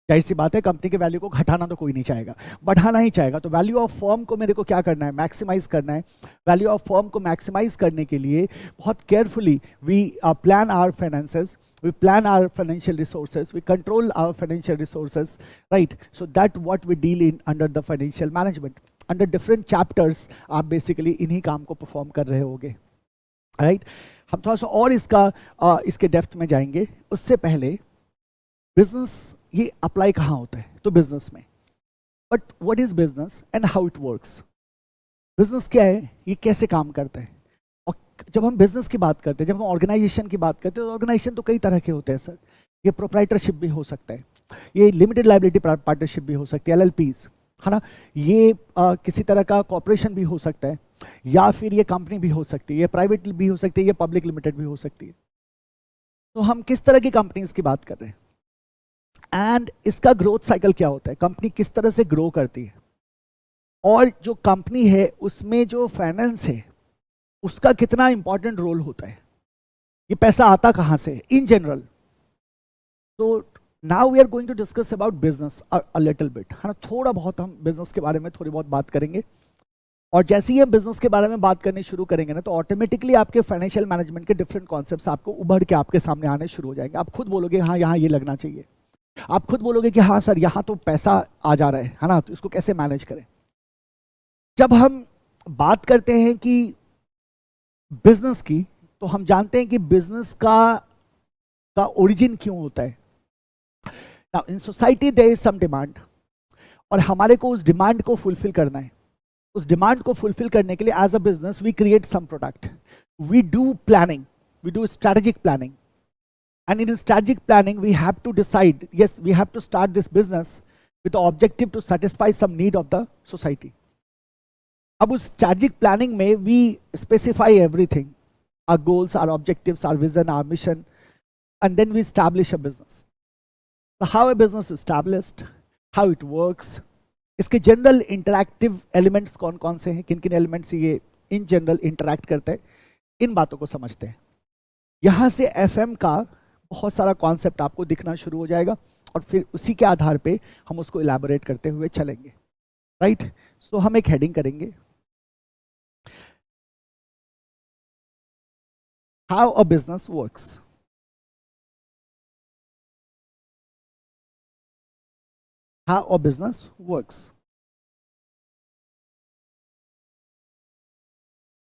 जाहिर सी बात है, कंपनी के वैल्यू को घटाना तो कोई नहीं चाहेगा, बढ़ाना ही चाहेगा. तो वैल्यू ऑफ फर्म को मेरे को क्या करना है? मैक्सिमाइज करना है. वैल्यू ऑफ फर्म को मैक्सिमाइज करने के लिए बहुत carefully we plan our finances, we plan our financial resources, we control our financial resources, right? So that what we deal in under the financial management. Under different chapters आप basically इन्हीं काम को perform कर रहे होगे, right? हम थोड़ा सा और इसके डेप्थ में जाएंगे. उससे पहले बिजनेस ये अप्लाई कहाँ होता है? तो बिजनेस में. But what is business and how it works? Business क्या है, ये कैसे काम करता है? और जब हम बिजनेस की बात करते हैं, जब हम ऑर्गेनाइजेशन की बात करते हैं, तो ऑर्गेनाइजेशन तो कई तरह के होते हैं सर. ये प्रोप्राइटरशिप भी हो सकता है, ये लिमिटेड लाइबिलिटी पार्टनरशिप भी हो सकती है, LLPs, है ना? ये किसी तरह का कॉर्पोरेशन भी हो सकता है, या फिर ये कंपनी भी हो सकती है, ये प्राइवेट भी हो सकती है, ये पब्लिक लिमिटेड भी हो सकती है. तो हम किस तरह की कंपनीज की बात कर रहे हैं एंड इसका ग्रोथ साइकिल क्या होता है, कंपनी किस तरह से ग्रो करती है, और जो कंपनी है उसमें जो फाइनेंस है उसका कितना इंपॉर्टेंट रोल होता है, ये पैसा आता कहां से इन जनरल. तो now we are going to discuss about business a little bit, है ना? थोड़ा बहुत हम बिजनेस के बारे में थोड़ी बहुत बात करेंगे. और जैसे ही हम बिजनेस के बारे में बात करनी शुरू करेंगे ना, तो ऑटोमेटिकली आपके फाइनेंशियल मैनेजमेंट के डिफरेंट कॉन्सेप्ट्स आपको उभर के आपके सामने आने शुरू हो जाएंगे. आप खुद बोलोगे हाँ यहाँ ये लगना चाहिए, आप खुद बोलोगे कि हाँ सर यहाँ तो पैसा आ जा रहा है ना? तो इसको कैसे मैनेज करें. जब हम बात करते हैं कि बिजनेस की, तो हम जानते हैं कि बिजनेस का ओरिजिन क्यों होता है. Now in society there is some demand, और हमारे को उस डिमांड को फुलफिल करना है. उस डिमांड को फुलफिल करने के लिए as a business we create some product, we do planning, we do strategic planning. And in strategic planning, we have to decide, yes, we have to start this business with the objective to satisfy some need of the society. अब उस strategic planning में we specify everything, our goals, our objectives, our vision, our mission, and then we establish a business. So how a business is established, how it works, इसके general interactive elements कौन कौन से हैं, किन किन elements ये in general interact करते हैं, इन बातों को समझते हैं. यहाँ से FM का बहुत सारा कॉन्सेप्ट आपको दिखना शुरू हो जाएगा, और फिर उसी के आधार पे हम उसको इलैबोरेट करते हुए चलेंगे, राइट? सो हम एक हेडिंग करेंगे, how a business works. How a business works,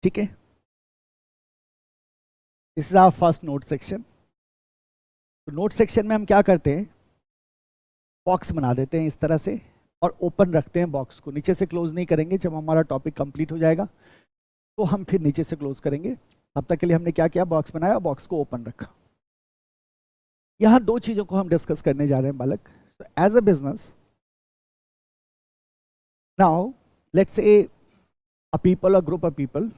ठीक है? This is our first note section. तो नोट सेक्शन में हम क्या करते हैं, बॉक्स बना देते हैं इस तरह से, और ओपन रखते हैं बॉक्स को, नीचे से क्लोज नहीं करेंगे. जब हमारा टॉपिक कंप्लीट हो जाएगा तो हम फिर नीचे से क्लोज करेंगे. तब तक के लिए हमने क्या किया, बॉक्स बनाया, बॉक्स को ओपन रखा. यहाँ दो चीज़ों को हम डिस्कस करने जा रहे हैं बालक. As a business, now let's say a people, a group of people,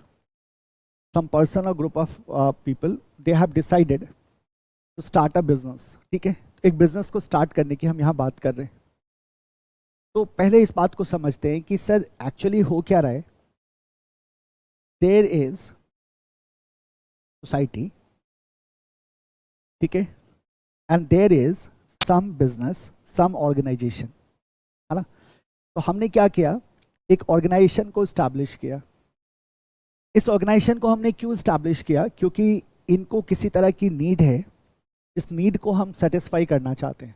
some person or group of people, they have decided to start a business. ठीक है, एक बिजनेस को स्टार्ट करने की हम यहाँ बात कर रहे हैं. तो पहले इस बात को समझते हैं कि सर एक्चुअली हो क्या रहा है. देयर इज सोसाइटी, ठीक है, and there is some business, some organization, है ना? तो हमने क्या किया, एक ऑर्गेनाइजेशन को स्टैब्लिश किया। इस ऑर्गेनाइजेशन को हमने क्यों स्टैब्लिश किया, क्योंकि इनको किसी तरह की नीड है, इस नीड को हम सेटिस्फाई करना चाहते हैं।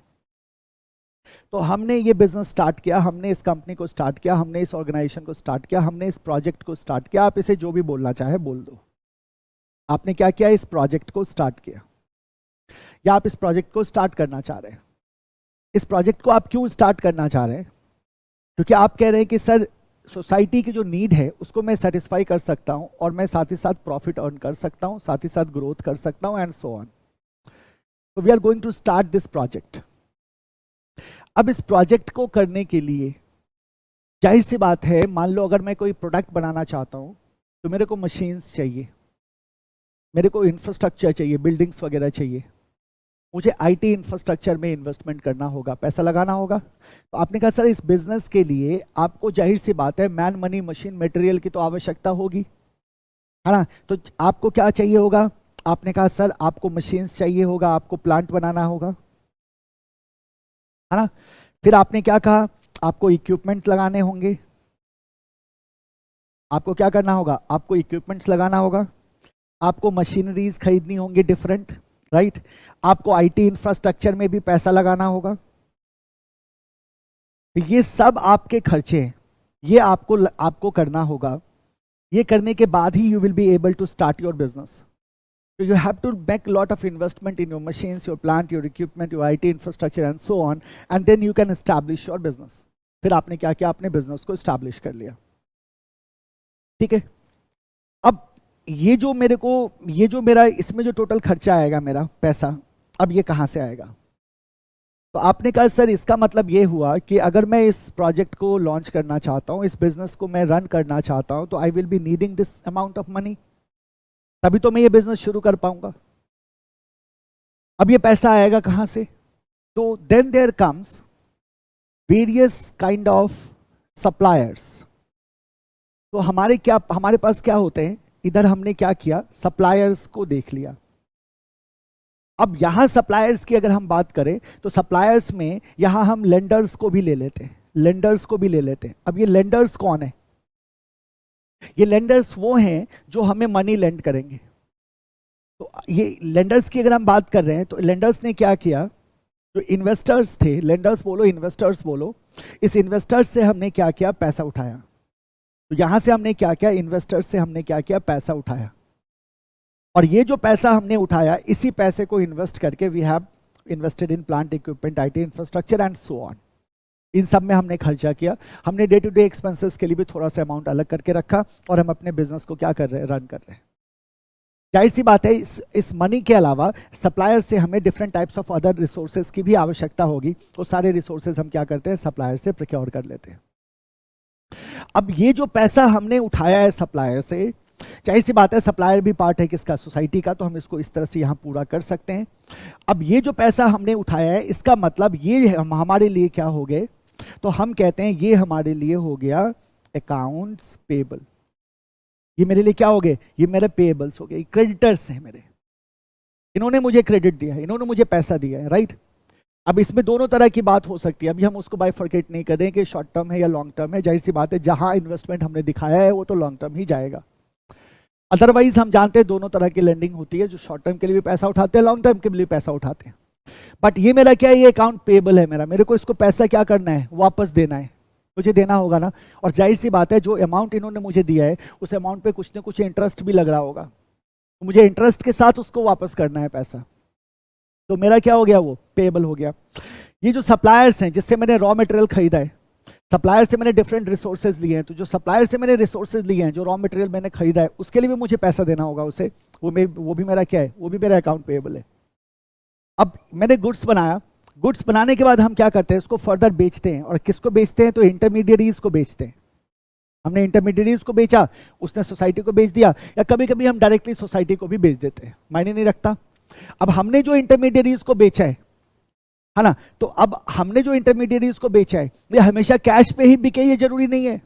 तो हमने ये बिजनेस स्टार्ट किया, हमने इस कंपनी को स्टार्ट किया, हमने इस ऑर्गेनाइजेशन को स्टार्ट किया, हमने इस प्रोजेक्ट को स्टार्ट किया। आप इसे जो भी बोलना चाहे बोल दो। आपने क्या किया, इस प्रोजेक्ट को स्टार्ट किया, या आप इस प्रोजेक्ट को स्टार्ट करना चाह रहे हैं। इस प्रोजेक्ट को आप क्यों स्टार्ट करना चाह रहे हैं, क्योंकि आप कह रहे हैं कि सर सोसाइटी की जो नीड है उसको मैं सेटिस्फाई कर सकता हूं और मैं साथ ही साथ प्रॉफिट अर्न कर सकता हूं, साथ ही साथ ग्रोथ कर सकता हूं, एंड सो ऑन। तो we are going to start this project. अब इस प्रोजेक्ट को करने के लिए जाहिर सी बात है, मान लो अगर मैं कोई प्रोडक्ट बनाना चाहता हूं तो मेरे को मशीन्स चाहिए, मेरे को इंफ्रास्ट्रक्चर चाहिए, बिल्डिंग्स वगैरह चाहिए, मुझे आईटी इंफ्रास्ट्रक्चर में इन्वेस्टमेंट करना होगा, पैसा लगाना होगा। तो आपने कहा सर इस बिजनेस के लिए आपको जाहिर सी बात है मैन मनी मशीन मटेरियल की तो आवश्यकता होगी, है ना। तो आपको क्या चाहिए होगा, आपने कहा सर आपको मशीन्स चाहिए होगा, आपको प्लांट बनाना होगा, है ना। फिर आपने क्या कहा, आपको इक्विपमेंट लगाने होंगे, आपको क्या करना होगा, आपको इक्विपमेंट्स लगाना होगा, आपको मशीनरीज खरीदनी होंगी डिफरेंट, राइट। आपको आईटी इंफ्रास्ट्रक्चर में भी पैसा लगाना होगा। ये सब आपके खर्चे हैं, ये आपको करना होगा। ये करने के बाद ही you will be able to start your business. So you have to make a lot of investment in your machines, your plant, your equipment, your IT infrastructure and so on, and then you can establish your business. फिर आपने क्या किया, आपने business को establish कर लिया, ठीक है। अब ये जो मेरा इसमें जो टोटल खर्चा आएगा, मेरा पैसा, अब ये कहाँ से आएगा। तो आपने कहा सर इसका मतलब ये हुआ कि अगर मैं इस प्रोजेक्ट को लॉन्च करना चाहता हूँ, इस बिजनेस को मैं रन करना चाहता हूँ, तो I will be needing this amount of money, तभी तो मैं ये बिजनेस शुरू कर पाऊंगा। अब ये पैसा आएगा कहां से, तो then there comes various kind of suppliers. तो हमारे पास क्या होते हैं, इधर हमने क्या किया, सप्लायर्स को देख लिया। अब यहां सप्लायर्स की अगर हम बात करें तो सप्लायर्स में यहां हम लेंडर्स को भी ले लेते हैं, अब ये लेंडर्स कौन है, ये लेंडर्स वो हैं जो हमें मनी लेंड करेंगे। तो ये लेंडर्स की अगर हम बात कर रहे हैं तो लेंडर्स ने क्या किया, जो इन्वेस्टर्स थे, लेंडर्स बोलो इन्वेस्टर्स बोलो, इस इन्वेस्टर्स से हमने क्या किया, पैसा उठाया। तो यहां से हमने क्या किया, इन्वेस्टर्स से हमने क्या किया, पैसा उठाया। और ये जो पैसा हमने उठाया, इसी पैसे को इन्वेस्ट करके we have invested in plant equipment, IT infrastructure and so on. इन सब में हमने खर्चा किया। हमने डे टू डे एक्सपेंसेस के लिए भी थोड़ा सा अमाउंट अलग करके रखा और हम अपने बिजनेस को क्या कर रहे हैं, रन कर रहे हैं। जाहिर सी बात है इस मनी के अलावा सप्लायर से हमें different types of other resources की भी आवश्यकता होगी। तो सारे रिसोर्सेज हम क्या करते हैं, सप्लायर से प्रोक्योर कर लेते हैं। अब ये जो पैसा हमने उठाया है सप्लायर से, जाहिर सी बात है सप्लायर भी पार्ट है किसका, सोसाइटी का, तो हम इसको इस तरह से यहाँ पूरा कर सकते हैं। अब ये जो पैसा हमने उठाया है, इसका मतलब ये हमारे लिए क्या हो गए, तो हम कहते हैं ये हमारे लिए हो गया अकाउंट्स पेबल। ये मेरे लिए क्या हो गए, ये मेरे पेबल्स हो गए, क्रेडिटर्स हैं मेरे, इन्होंने मुझे क्रेडिट दिया है, इन्होंने मुझे पैसा दिया है, राइट। अब इसमें दोनों तरह की बात हो सकती है, अभी हम उसको बाइफरकेट नहीं कर रहे हैं कि शॉर्ट टर्म है या लॉन्ग टर्म है। जाहिर सी बात है जहां इन्वेस्टमेंट हमने दिखाया है वो तो लॉन्ग टर्म ही जाएगा। अदरवाइज हम जानते हैं दोनों तरह की लेंडिंग होती है, जो शॉर्ट टर्म के लिए भी पैसा उठाते हैं, लॉन्ग टर्म के लिए भी पैसा उठाते हैं। बट ये मेरा क्या है, ये अकाउंट पेबल है मेरा, मेरे को इसको पैसा क्या करना है, वापस देना है, मुझे देना होगा ना। और जाहिर सी बात है जो अमाउंट इन्होंने मुझे दिया है उस अमाउंट पे कुछ ना कुछ इंटरेस्ट भी लग रहा होगा, तो मुझे इंटरेस्ट के साथ उसको वापस करना है पैसा। तो मेरा क्या हो गया, वो पेबल हो गया। ये जो सप्लायर्स हैं जिससे मैंने रॉ मटेरियल खरीदा है, सप्लायर से मैंने डिफरेंट रिसोर्सेज लिए हैं, तो जो सप्लायर से मैंने रिसोर्सेज लिए हैं, जो रॉ मटेरियल मैंने खरीदा है, उसके लिए भी मुझे पैसा देना होगा उसे, वो भी मेरा क्या है, वो भी मेरा अकाउंट पेबल है। अब मैंने गुड्स बनाया, गुड्स बनाने के बाद हम क्या करते हैं, उसको फर्दर बेचते हैं। और किसको बेचते हैं, तो इंटरमीडियरीज को बेचते हैं। हमने इंटरमीडियरीज को बेचा, उसने सोसाइटी को बेच दिया, या कभी कभी हम डायरेक्टली सोसाइटी को भी बेच देते हैं, मायने नहीं रखता। अब हमने जो इंटरमीडियरीज को बेचा है ना, तो अब हमने जो इंटरमीडियरीज को बेचा है ये हमेशा कैश पे ही बिके, ये जरूरी नहीं है।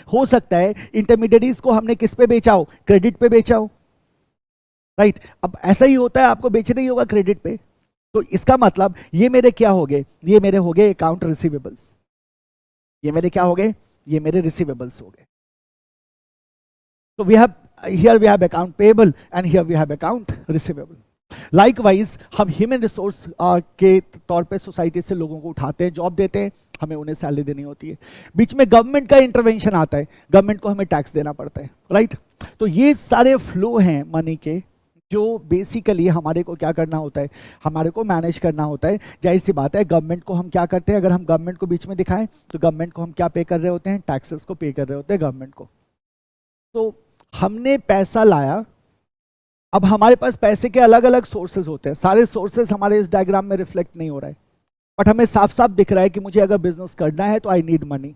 हो सकता है इंटरमीडियरीज को हमने किस पे बेचा हो, क्रेडिट पे बेचा हो, राइट। अब ऐसा ही होता है, आपको बेचना ही होगा क्रेडिट पे। तो इसका मतलब ये मेरे क्या हो गए, ये मेरे हो गए अकाउंट रिसीवेबल्स। ये मेरे क्या हो गए, ये मेरे रिसीवेबल्स हो गए। तो we have, here we have account payable and here we have account receivable. Likewise हम ह्यूमन रिसोर्स के तौर पे सोसाइटी से लोगों को उठाते हैं, जॉब देते हैं, हमें उन्हें सैलरी देनी होती है। बीच में गवर्नमेंट का इंटरवेंशन आता है, गवर्नमेंट को हमें टैक्स देना पड़ता है, राइट। तो ये सारे फ्लो हैं मनी के, जो बेसिकली हमारे को क्या करना होता है, हमारे को मैनेज करना होता है। जाहिर सी बात है, गवर्नमेंट को हम क्या करते हैं, अगर हम गवर्नमेंट को बीच में दिखाएं तो गवर्नमेंट को हम क्या पे कर रहे होते हैं, टैक्सेस को पे कर रहे होते हैं गवर्नमेंट को। तो हमने पैसा लाया, अब हमारे पास पैसे के अलग अलग सोर्सेज होते हैं, सारे सोर्सेज हमारे इस डायग्राम में रिफ्लेक्ट नहीं हो रहा है, बट हमें साफ साफ दिख रहा है कि मुझे अगर बिजनेस करना है तो आई नीड मनी।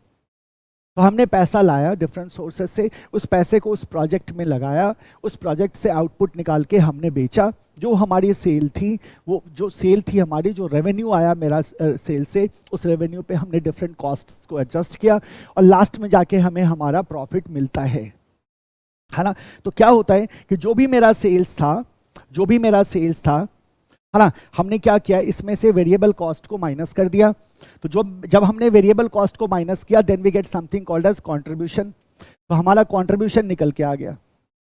तो हमने पैसा लाया डिफरेंट सोर्सेज से, उस पैसे को उस प्रोजेक्ट में लगाया, उस प्रोजेक्ट से आउटपुट निकाल के हमने बेचा, जो हमारी सेल थी, वो जो सेल थी हमारी, जो रेवेन्यू आया मेरा सेल से, उस रेवेन्यू पे हमने डिफरेंट कॉस्ट्स को एडजस्ट किया और लास्ट में जाके हमें हमारा प्रॉफिट मिलता है ना। तो क्या होता है कि जो भी मेरा सेल्स था, है ना, हमने क्या किया, इसमें से वेरिएबल कॉस्ट को माइनस कर दिया। तो जब हमने वेरिएबल कॉस्ट को माइनस किया, then we get something called as contribution. तो हमारा कंट्रीब्यूशन निकल के आ गया।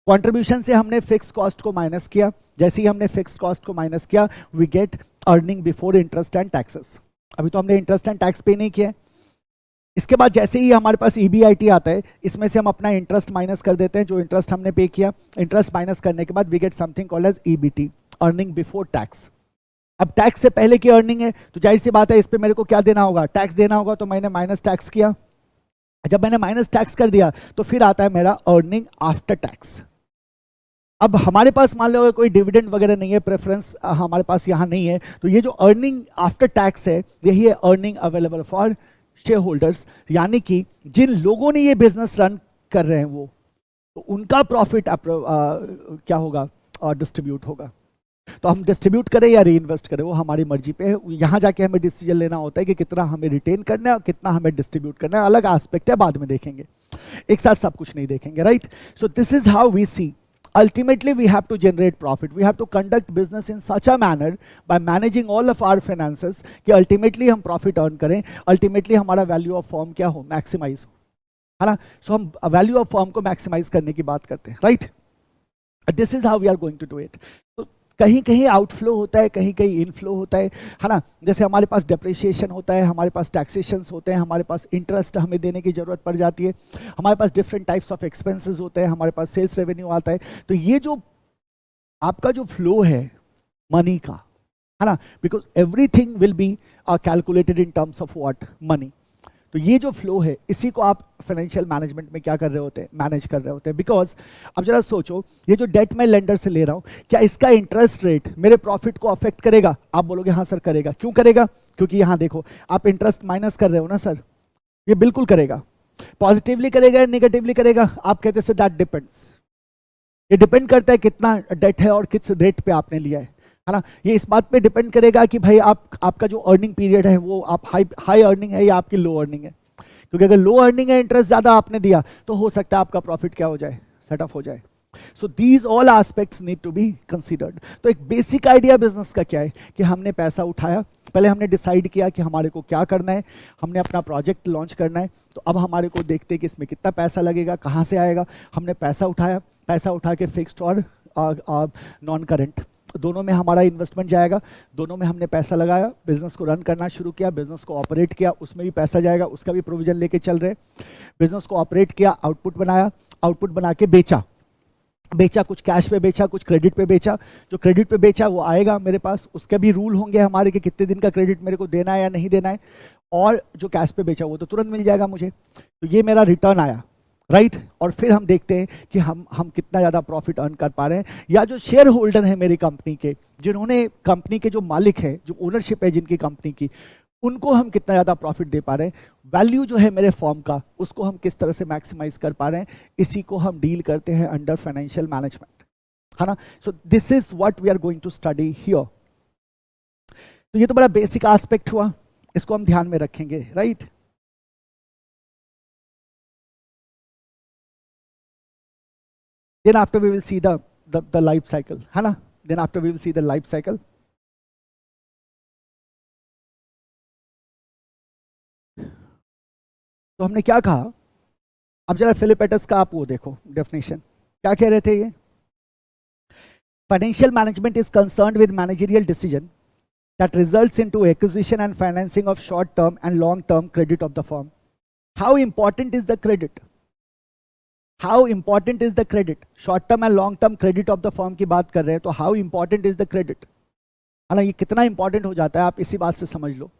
कंट्रीब्यूशन से हमने फिक्स कॉस्ट को माइनस किया, जैसे ही हमने फिक्स कॉस्ट को माइनस किया, we get earning before interest and taxes. अभी तो हमने इंटरेस्ट एंड टैक्स पे नहीं किया। इसके बाद जैसे ही हमारे पास EBIT आता है, इसमें से हम अपना इंटरेस्ट माइनस कर देते हैं, जो इंटरेस्ट हमने पे किया। इंटरेस्ट माइनस करने के बाद we get something called as EBT, earning before tax. अब टैक्स से पहले की अर्निंग है, तो जाहिर सी बात है इस पे मेरे को क्या देना होगा, टैक्स देना होगा। तो मैंने माइनस टैक्स किया। जब मैंने माइनस टैक्स कर दिया तो फिर आता है मेरा अर्निंग आफ्टर टैक्स। अब हमारे पास मान लो कोई डिविडेंड वगैरह नहीं है, प्रेफरेंस हमारे पास यहाँ नहीं है, तो ये जो अर्निंग आफ्टर टैक्स है, यही है earning available for share holders. यानी कि जिन लोगों ने ये बिजनेस रन कर रहे हैं वो, तो उनका प्रॉफिट क्या होगा, डिस्ट्रीब्यूट होगा। तो हम डिस्ट्रीब्यूट करें या री इन्वेस्ट करें, वो हमारी मर्जी पे है। यहाँ जाके हमें डिसीजन लेना होता है कि कितना हमें रिटेन करना है और कितना हमें डिस्ट्रीब्यूट करना है। अलग एस्पेक्ट है, बाद में देखेंगे, एक साथ सब कुछ नहीं देखेंगे, right. So this is how we see ultimately we have to generate profit, we have to conduct business in such a manner by managing all of our finances कि ultimately हम profit earn करें, ultimately हमारा value of firm क्या हो, maximize हो, है ना। सो हम value of firm को maximize करने की बात करते हैं, right। This is how we are going to do it। तो कहीं कहीं आउटफ्लो होता है, कहीं कहीं इनफ्लो होता है ना। जैसे हमारे पास डेप्रिसिएशन होता है, हमारे पास टैक्सेशंस होते हैं, हमारे पास इंटरेस्ट हमें देने की जरूरत पड़ जाती है, हमारे पास डिफरेंट टाइप्स ऑफ एक्सपेंसेस होते हैं, हमारे पास सेल्स रेवेन्यू आता है। तो ये जो आपका जो फ्लो है मनी का, है ना, because everything will be calculated in terms of what, money. तो ये जो फ्लो है, इसी को आप फाइनेंशियल मैनेजमेंट में क्या कर रहे होते हैं, मैनेज कर रहे होते हैं। बिकॉज अब जरा सोचो, ये जो डेट मैं लेंडर से ले रहा हूं, क्या इसका इंटरेस्ट रेट मेरे प्रॉफिट को अफेक्ट करेगा? आप बोलोगे हाँ सर करेगा। क्यों करेगा? क्योंकि यहां देखो, आप इंटरेस्ट माइनस कर रहे हो ना सर, ये बिल्कुल करेगा। पॉजिटिवली करेगा या नेगेटिवली करेगा? आप कहते हैं दैट डिपेंड्स, ये डिपेंड करता है कितना डेट है और किस रेट पे आपने लिया है ना। ये इस बात पे डिपेंड करेगा कि भाई आपका जो अर्निंग पीरियड है वो आप हाई अर्निंग है या आपकी लो अर्निंग है। क्योंकि अगर लो अर्निंग है, इंटरेस्ट ज्यादा आपने दिया, तो हो सकता है आपका प्रॉफिट क्या हो जाए, सेटअप हो जाए। So these all aspects need to be considered. तो एक बेसिक आइडिया बिजनेस का क्या है कि हमने पैसा उठाया, पहले हमने डिसाइड किया कि हमारे को क्या करना है, हमने अपना प्रोजेक्ट लॉन्च करना है। तो अब हमारे को देखते हैं कि इसमें कितना पैसा लगेगा, कहाँ से आएगा। हमने पैसा उठाया, पैसा उठा के फिक्स्ड और नॉन करेंट दोनों में हमारा इन्वेस्टमेंट जाएगा, दोनों में हमने पैसा लगाया, बिजनेस को रन करना शुरू किया, बिजनेस को ऑपरेट किया, उसमें भी पैसा जाएगा, उसका भी प्रोविजन लेके चल रहे। बिजनेस को ऑपरेट किया, आउटपुट बनाया, आउटपुट बना के बेचा, कुछ कैश पे बेचा, कुछ क्रेडिट पे बेचा। जो क्रेडिट पे बेचा वो आएगा मेरे पास, उसके भी रूल होंगे हमारे कि कितने दिन का क्रेडिट मेरे को देना है या नहीं देना है। और जो कैश पे बेचा वो तो तुरंत मिल जाएगा मुझे। तो ये मेरा रिटर्न आया, राइट। और फिर हम देखते हैं कि हम कितना ज़्यादा प्रॉफिट अर्न कर पा रहे हैं, या जो शेयर होल्डर है मेरी कंपनी के, जिन्होंने कंपनी के जो मालिक है, जो ओनरशिप है जिनकी कंपनी की, उनको हम कितना ज़्यादा प्रॉफिट दे पा रहे हैं। वैल्यू जो है मेरे फॉर्म का, उसको हम किस तरह से मैक्सिमाइज कर पा रहे हैं, इसी को हम डील करते हैं अंडर फाइनेंशियल मैनेजमेंट, है ना। So this is what we are going to study here. तो ये तो बड़ा बेसिक एस्पेक्ट हुआ, इसको हम ध्यान में रखेंगे, right. Then after we will see the life cycle, है ना। Then after we will see the life cycle. तो हमने क्या कहा, अब जरा फिलिपेटस का आप वो देखो डेफिनेशन, क्या कह रहे थे ये, financial management is concerned with managerial decision that results into acquisition and financing of short term and long term credit of the firm. How important is the credit? How important is the credit? Short term and long term credit of the firm की बात कर रहे हैं, तो how important is the credit? है ना, ये कितना इंपॉर्टेंट हो जाता है आप इसी बात से समझ लो।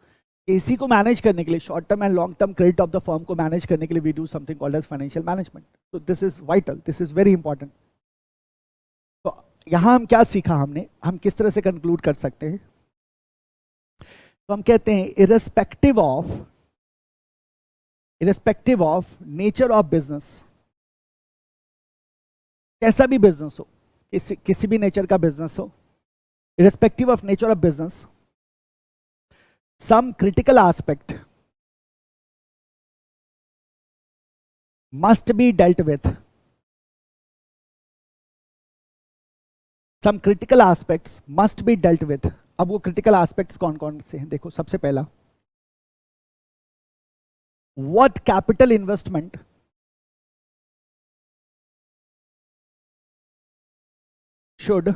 इसी को मैनेज करने के लिए, short term and long term credit of the firm को मैनेज करने के लिए we do something called as financial management. तो this is vital, this is very important. तो यहां हम क्या सीखा हमने, हम किस तरह से कंक्लूड कर सकते हैं, तो हम कहते हैं irrespective of nature of business, कैसा भी बिजनेस हो, किसी भी नेचर का बिजनेस हो, irrespective of nature of business, some critical aspect must be dealt with. Some critical aspects must be dealt with. अब वो critical aspects कौन कौन से हैं, देखो सबसे पहला, what capital investment should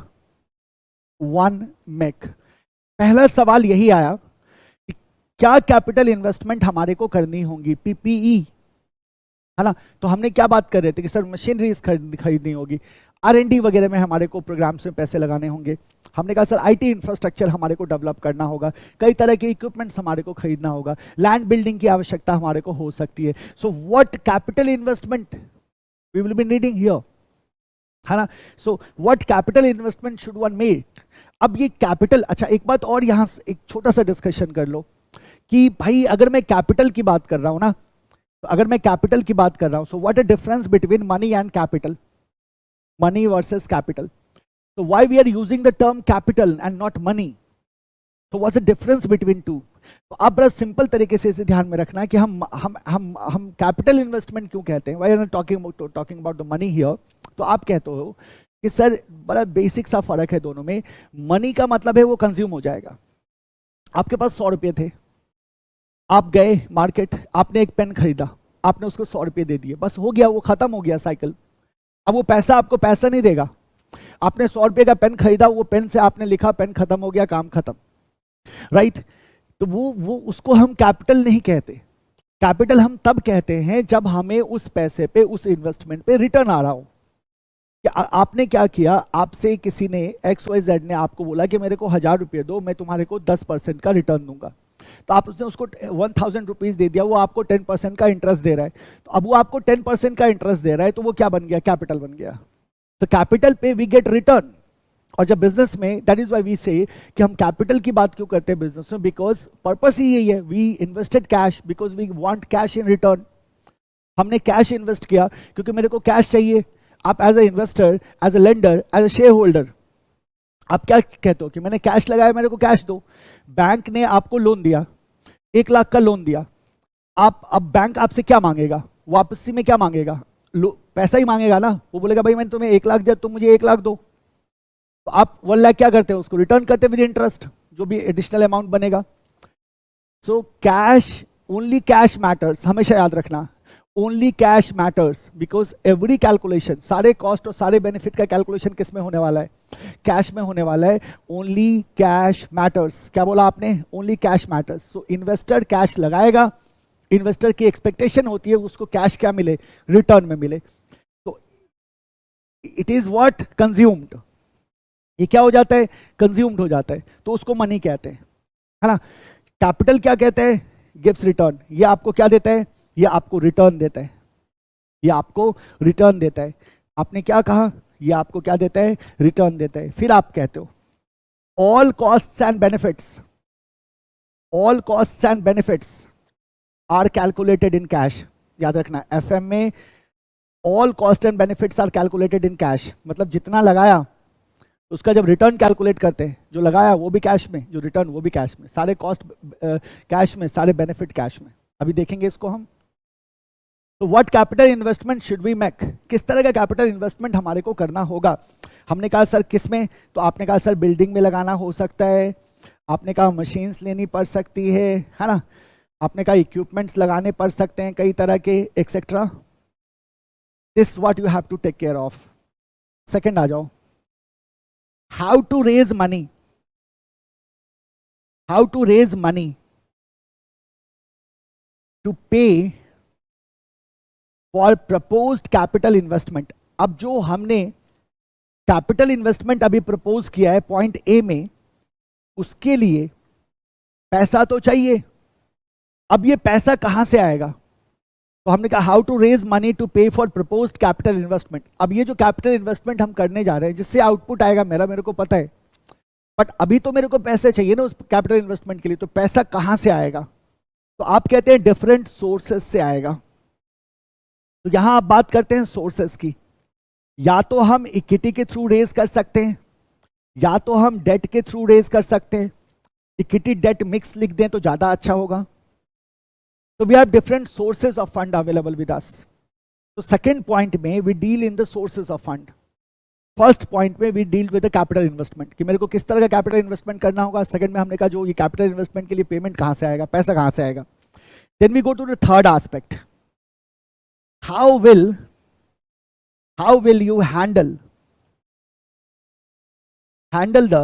one make? पहला सवाल यही आया, क्या कैपिटल इन्वेस्टमेंट हमारे को करनी होगी, पीपीई, है ना। तो हमने क्या बात कर रहे थे कि सर मशीनरीज खरीदनी होगी, आरएनडी वगैरह में हमारे को प्रोग्राम्स में पैसे लगाने होंगे। हमने कहा सर आईटी इंफ्रास्ट्रक्चर हमारे को डेवलप करना होगा, कई तरह के इक्विपमेंट्स हमारे को खरीदना होगा, लैंड बिल्डिंग की आवश्यकता हमारे को हो सकती है। So what capital investment we will be needing here, है ना। So what capital investment should one make. अब ये कैपिटल, अच्छा एक बात और यहाँ एक छोटा सा डिस्कशन कर लो कि भाई अगर मैं कैपिटल की बात कर रहा हूं ना, तो अगर मैं कैपिटल की बात कर रहा हूं, so what a difference between money and capital, money versus capital. तो why we are using the term capital and not money, तो what's the difference between two. तो आप बड़ा सिंपल तरीके से इसे ध्यान में रखना है कि हम कैपिटल इन्वेस्टमेंट क्यों कहते हैं, why are talking about the money here. तो आप कहते हो कि सर बड़ा बेसिक सा फर्क है दोनों में। मनी का मतलब है वो कंज्यूम हो जाएगा। आपके पास 100 रुपये थे, आप गए मार्केट, आपने एक पेन खरीदा, आपने उसको 100 रुपये दे दिए, बस हो गया, वो खत्म हो गया साइकिल। अब वो पैसा आपको पैसा नहीं देगा। आपने 100 रुपये का पेन खरीदा, वो पेन से आपने लिखा, पेन खत्म हो गया, काम खत्म, राइट। तो वो उसको हम कैपिटल नहीं कहते। कैपिटल हम तब कहते हैं जब हमें उस पैसे पे, उस इन्वेस्टमेंट पे रिटर्न आ रहा हो। कि आपने क्या किया, आपसे किसी ने XYZ ने आपको बोला कि मेरे को 1000 रुपये दो, मैं तुम्हारे को 10% का रिटर्न दूंगा। तो आप उसने उसको 1000 रुपीज दे दिया, वो आपको 10% का इंटरेस्ट दे रहा है। तो अब वो आपको 10% का इंटरेस्ट दे रहा है, तो वो क्या बन गया, कैपिटल बन गया। तो कैपिटल पे वी गेट रिटर्न। और जब बिजनेस में, दैट इज व्हाई वी से कि हम कैपिटल की बात क्यों करते हैं बिजनेस में, बिकॉज पर्पस ही यही है, we invested cash because we want cash in return. हमने कैश इन्वेस्ट किया क्योंकि मेरे को कैश चाहिए। आप as a investor, as a lender, as a shareholder, आप क्या कहते हो कि मैंने कैश लगाया, मेरे को कैश दो। बैंक ने आपको लोन दिया, 1 लाख का लोन दिया, आप अब बैंक आपसे क्या मांगेगा, वापसी में क्या मांगेगा, पैसा ही मांगेगा ना। वो बोलेगा भाई मैंने तुम्हें 1 लाख दिया, तुम मुझे 1 लाख दो। तो आप 1 लाख क्या करते हो, उसको रिटर्न करते विद इंटरेस्ट, जो भी एडिशनल अमाउंट बनेगा। So cash, only cash matters, हमेशा याद रखना, only cash matters, because every calculation, सारे कॉस्ट और सारे बेनिफिट का कैलकुलेशन किस में होने वाला है, कैश में होने वाला है। ओनली कैश मैटर्स, क्या बोला आपने, ओनली कैश मैटर्स। सो इन्वेस्टर कैश लगाएगा, इन्वेस्टर की एक्सपेक्टेशन होती है उसको कैश क्या मिले, रिटर्न में मिले। तो इट इज व्हाट कंज्यूम्ड, ये क्या हो जाता है, कंज्यूम्ड हो जाता है, तो उसको मनी कहते हैं, है ना। कैपिटल क्या कहते हैं, गिव्स रिटर्न। ये आपको क्या देता है, ये आपको रिटर्न देता है, ये आपको रिटर्न देता है। आपने क्या कहा, ये आपको क्या देता है, रिटर्न देता है। फिर आप कहते हो all costs and benefits, all costs and benefits are calculated in cash. याद रखना, FM में all cost and benefits are calculated in cash, मतलब जितना लगाया उसका जब रिटर्न कैलकुलेट करते हैं, जो लगाया वो भी कैश में, जो रिटर्न वो भी कैश में, सारे कॉस्ट कैश में, सारे बेनिफिट कैश में। अभी देखेंगे इसको हम। तो what capital investment should we make, किस तरह का कैपिटल इन्वेस्टमेंट हमारे को करना होगा। हमने कहा सर किस में, तो आपने कहा सर बिल्डिंग में लगाना हो सकता है, आपने कहा मशीन्स लेनी पड़ सकती है ना, आपने कहा इक्विपमेंट्स लगाने पड़ सकते हैं कई तरह के etcetera, this what you have to take care of. Second आ जाओ, how to raise money, how to raise money to pay for proposed capital investment. अब जो हमने कैपिटल इन्वेस्टमेंट अभी प्रपोज किया है पॉइंट ए में, उसके लिए पैसा तो चाहिए। अब ये पैसा कहां से आएगा? तो हमने कहा how to raise money to pay for proposed capital investment. अब ये जो कैपिटल इन्वेस्टमेंट हम करने जा रहे हैं, जिससे आउटपुट आएगा मेरे को पता है, बट अभी तो मेरे को पैसे चाहिए ना उस कैपिटल इन्वेस्टमेंट के लिए, तो पैसा कहां से आएगा? तो आप कहते हैं डिफरेंट सोर्सेस से आएगा। तो यहां आप बात करते हैं सोर्सेस की, या तो हम इक्विटी के थ्रू रेज कर सकते हैं, या तो हम डेट के थ्रू रेज कर सकते हैं। इक्विटी डेट मिक्स लिख दें तो ज्यादा अच्छा होगा। तो we have different sources of fund available with us. तो सेकंड पॉइंट में we deal in the sources of fund. First point में we deal with the capital investment, कि मेरे को किस तरह का कैपिटल इन्वेस्टमेंट करना होगा। सेकंड में हमने कहा जो ये कैपिटल इन्वेस्टमेंट के लिए पेमेंट कहां से आएगा, पैसा कहां से आएगा। Then we go to the third aspect, how will you handle the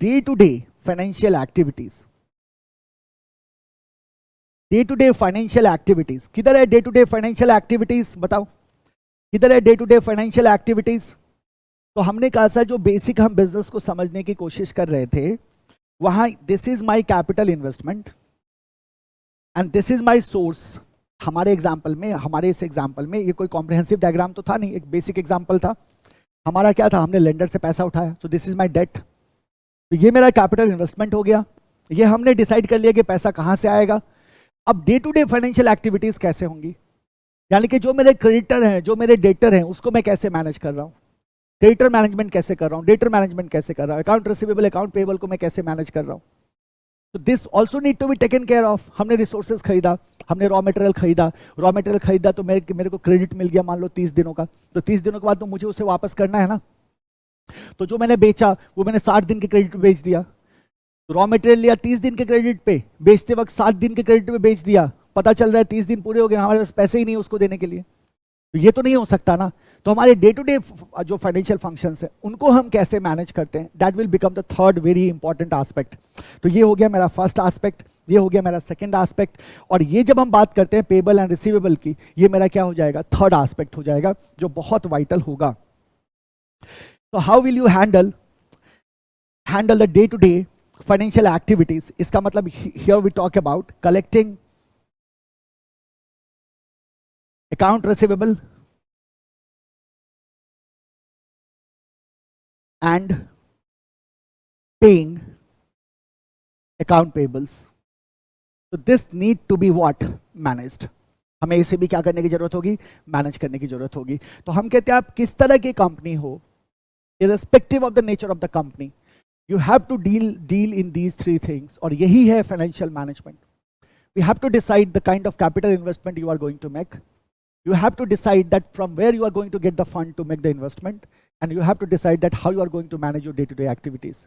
day-to-day financial activities। day-to-day financial activities, किधर है day-to-day financial activities? बताओ किधर है day-to-day financial activities? तो हमने कहा सर जो बेसिक हम बिजनेस को समझने की कोशिश कर रहे थे, वहां this is my capital investment and this is my source. हमारे एग्जाम्पल में, हमारे इस एग्जाम्पल में ये कोई कॉम्प्रिहेंसिव डायग्राम तो था नहीं, एक बेसिक एग्जाम्पल था। हमारा क्या था, हमने लेंडर से पैसा उठाया, तो दिस इज माय डेट। तो ये मेरा कैपिटल इन्वेस्टमेंट हो गया। ये हमने डिसाइड कर लिया कि पैसा कहां से आएगा। अब day to day financial activities कैसे होंगी, यानी कि जो मेरे क्रेडिटर हैं, जो मेरे डेटर हैं, उसको मैं कैसे मैनेज कर रहा हूँ, क्रेडिटर मैनेजमेंट कैसे कर रहा हूँ, डेटर मैनेजमेंट कैसे कर रहा हूँ, अकाउंट रिसीवेबल अकाउंट पेबल को मैं कैसे मैनेज कर रहा हूँ। तो this also need to be taken care of. हमने रिसोर्सेज खरीदा, हमने रॉ मटेरियल खरीदा, तो मेरे को क्रेडिट मिल गया मान लो 30 दिनों का। तो 30 दिनों के बाद तो मुझे उसे वापस करना है ना। तो जो मैंने बेचा वो मैंने 60 दिन के क्रेडिट पे बेच दिया। रॉ मटेरियल लिया 30 दिन के क्रेडिट पे, बेचते वक्त 7 दिन के क्रेडिट पे बेच दिया। पता चल रहा है 30 दिन पूरे हो गए, हमारे पास पैसे ही नहीं उसको देने के लिए। तो ये तो नहीं हो सकता ना। तो हमारे डे टू डे जो फाइनेंशियल फंक्शंस है उनको हम कैसे मैनेज करते हैं, that will become the third very important aspect. तो ये हो गया मेरा फर्स्ट एस्पेक्ट, ये हो गया मेरा सेकंड एस्पेक्ट, और ये जब हम बात करते हैं पेबल एंड रिसीवेबल की, ये मेरा क्या हो जाएगा, थर्ड एस्पेक्ट हो जाएगा, जो बहुत वाइटल होगा। तो how will you handle the day to day financial activities. इसका मतलब here we talk about collecting account receivable and paying account payables. So this need to be what? Managed. हमें इसे भी क्या करने की जरूरत होगी, मैनेज करने की जरूरत होगी। तो हम कहते हैं आप किस तरह की कंपनी हो, irrespective of the nature of the company, you have to deal in these three things, और यही है financial management. We have to decide the kind of capital investment you are going to make. You have to decide that from where you are going to get the fund to make the investment, and you have to decide that how you are going to manage your day-to-day activities,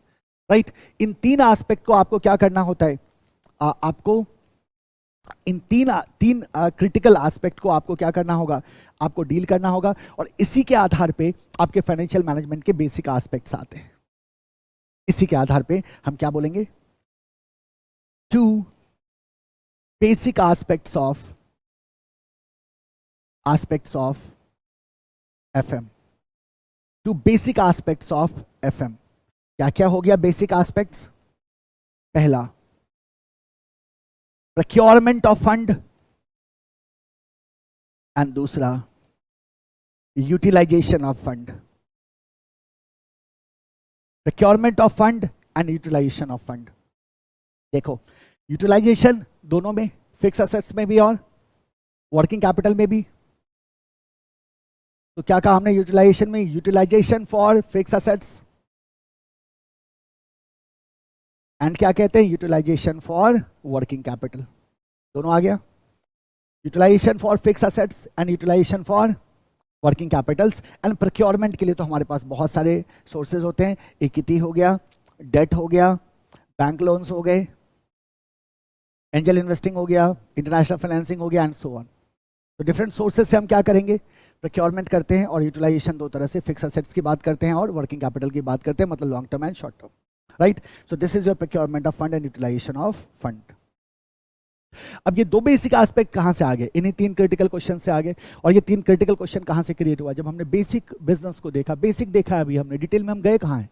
right? इन तीन aspect को आपको क्या करना होता है, आपको इन तीन critical aspect को आपको क्या करना होगा, आपको डील करना होगा, और इसी के आधार पे आपके फाइनेंशियल मैनेजमेंट के बेसिक एस्पेक्ट्स आते हैं। इसी के आधार पे हम क्या बोलेंगे, 2 basic aspects of FM। 2 basic aspects of FM। क्या क्या हो गया बेसिक एस्पेक्ट्स? पहला, प्रोक्योरमेंट ऑफ फंड, एंड दूसरा utilization of fund. Procurement of fund and utilisation of fund. देखो, यूटिलाइजेशन दोनों में, फिक्स असेट्स में भी और वर्किंग कैपिटल में भी। तो क्या कहा हमने यूटिलाइजेशन में, utilization for fix assets, and क्या कहते हैं, यूटिलाइजेशन फॉर वर्किंग कैपिटल। दोनों आ गया, utilization for fix assets and utilization for working capitals. And procurement के लिए तो हमारे पास बहुत सारे सोर्सेज होते हैं, इक्विटी हो गया, डेट हो गया, बैंक लोन्स हो गए, एंजल इन्वेस्टिंग हो गया, इंटरनेशनल फाइनेंसिंग हो गया एंड सो ऑन। तो डिफरेंट सोर्सेज से हम क्या करेंगे, प्रोक्योरमेंट करते हैं, और यूटिलाइजेशन दो तरह से, फिक्स असेट्स की बात करते हैं और वर्किंग कैपिटल की बात करते हैं, मतलब long term and short term, right. So this is your procurement of fund and utilisation of fund. अब ये दो बेसिक एस्पेक्ट कहां से आ गए, इन्हीं तीन क्रिटिकल क्वेश्चन से आ गए। और ये तीन क्रिटिकल क्वेश्चन कहां से क्रिएट हुआ, जब हमने बेसिक बिजनेस को देखा, बेसिक देखा है, अभी हमने डिटेल में हम गए कहां हैं,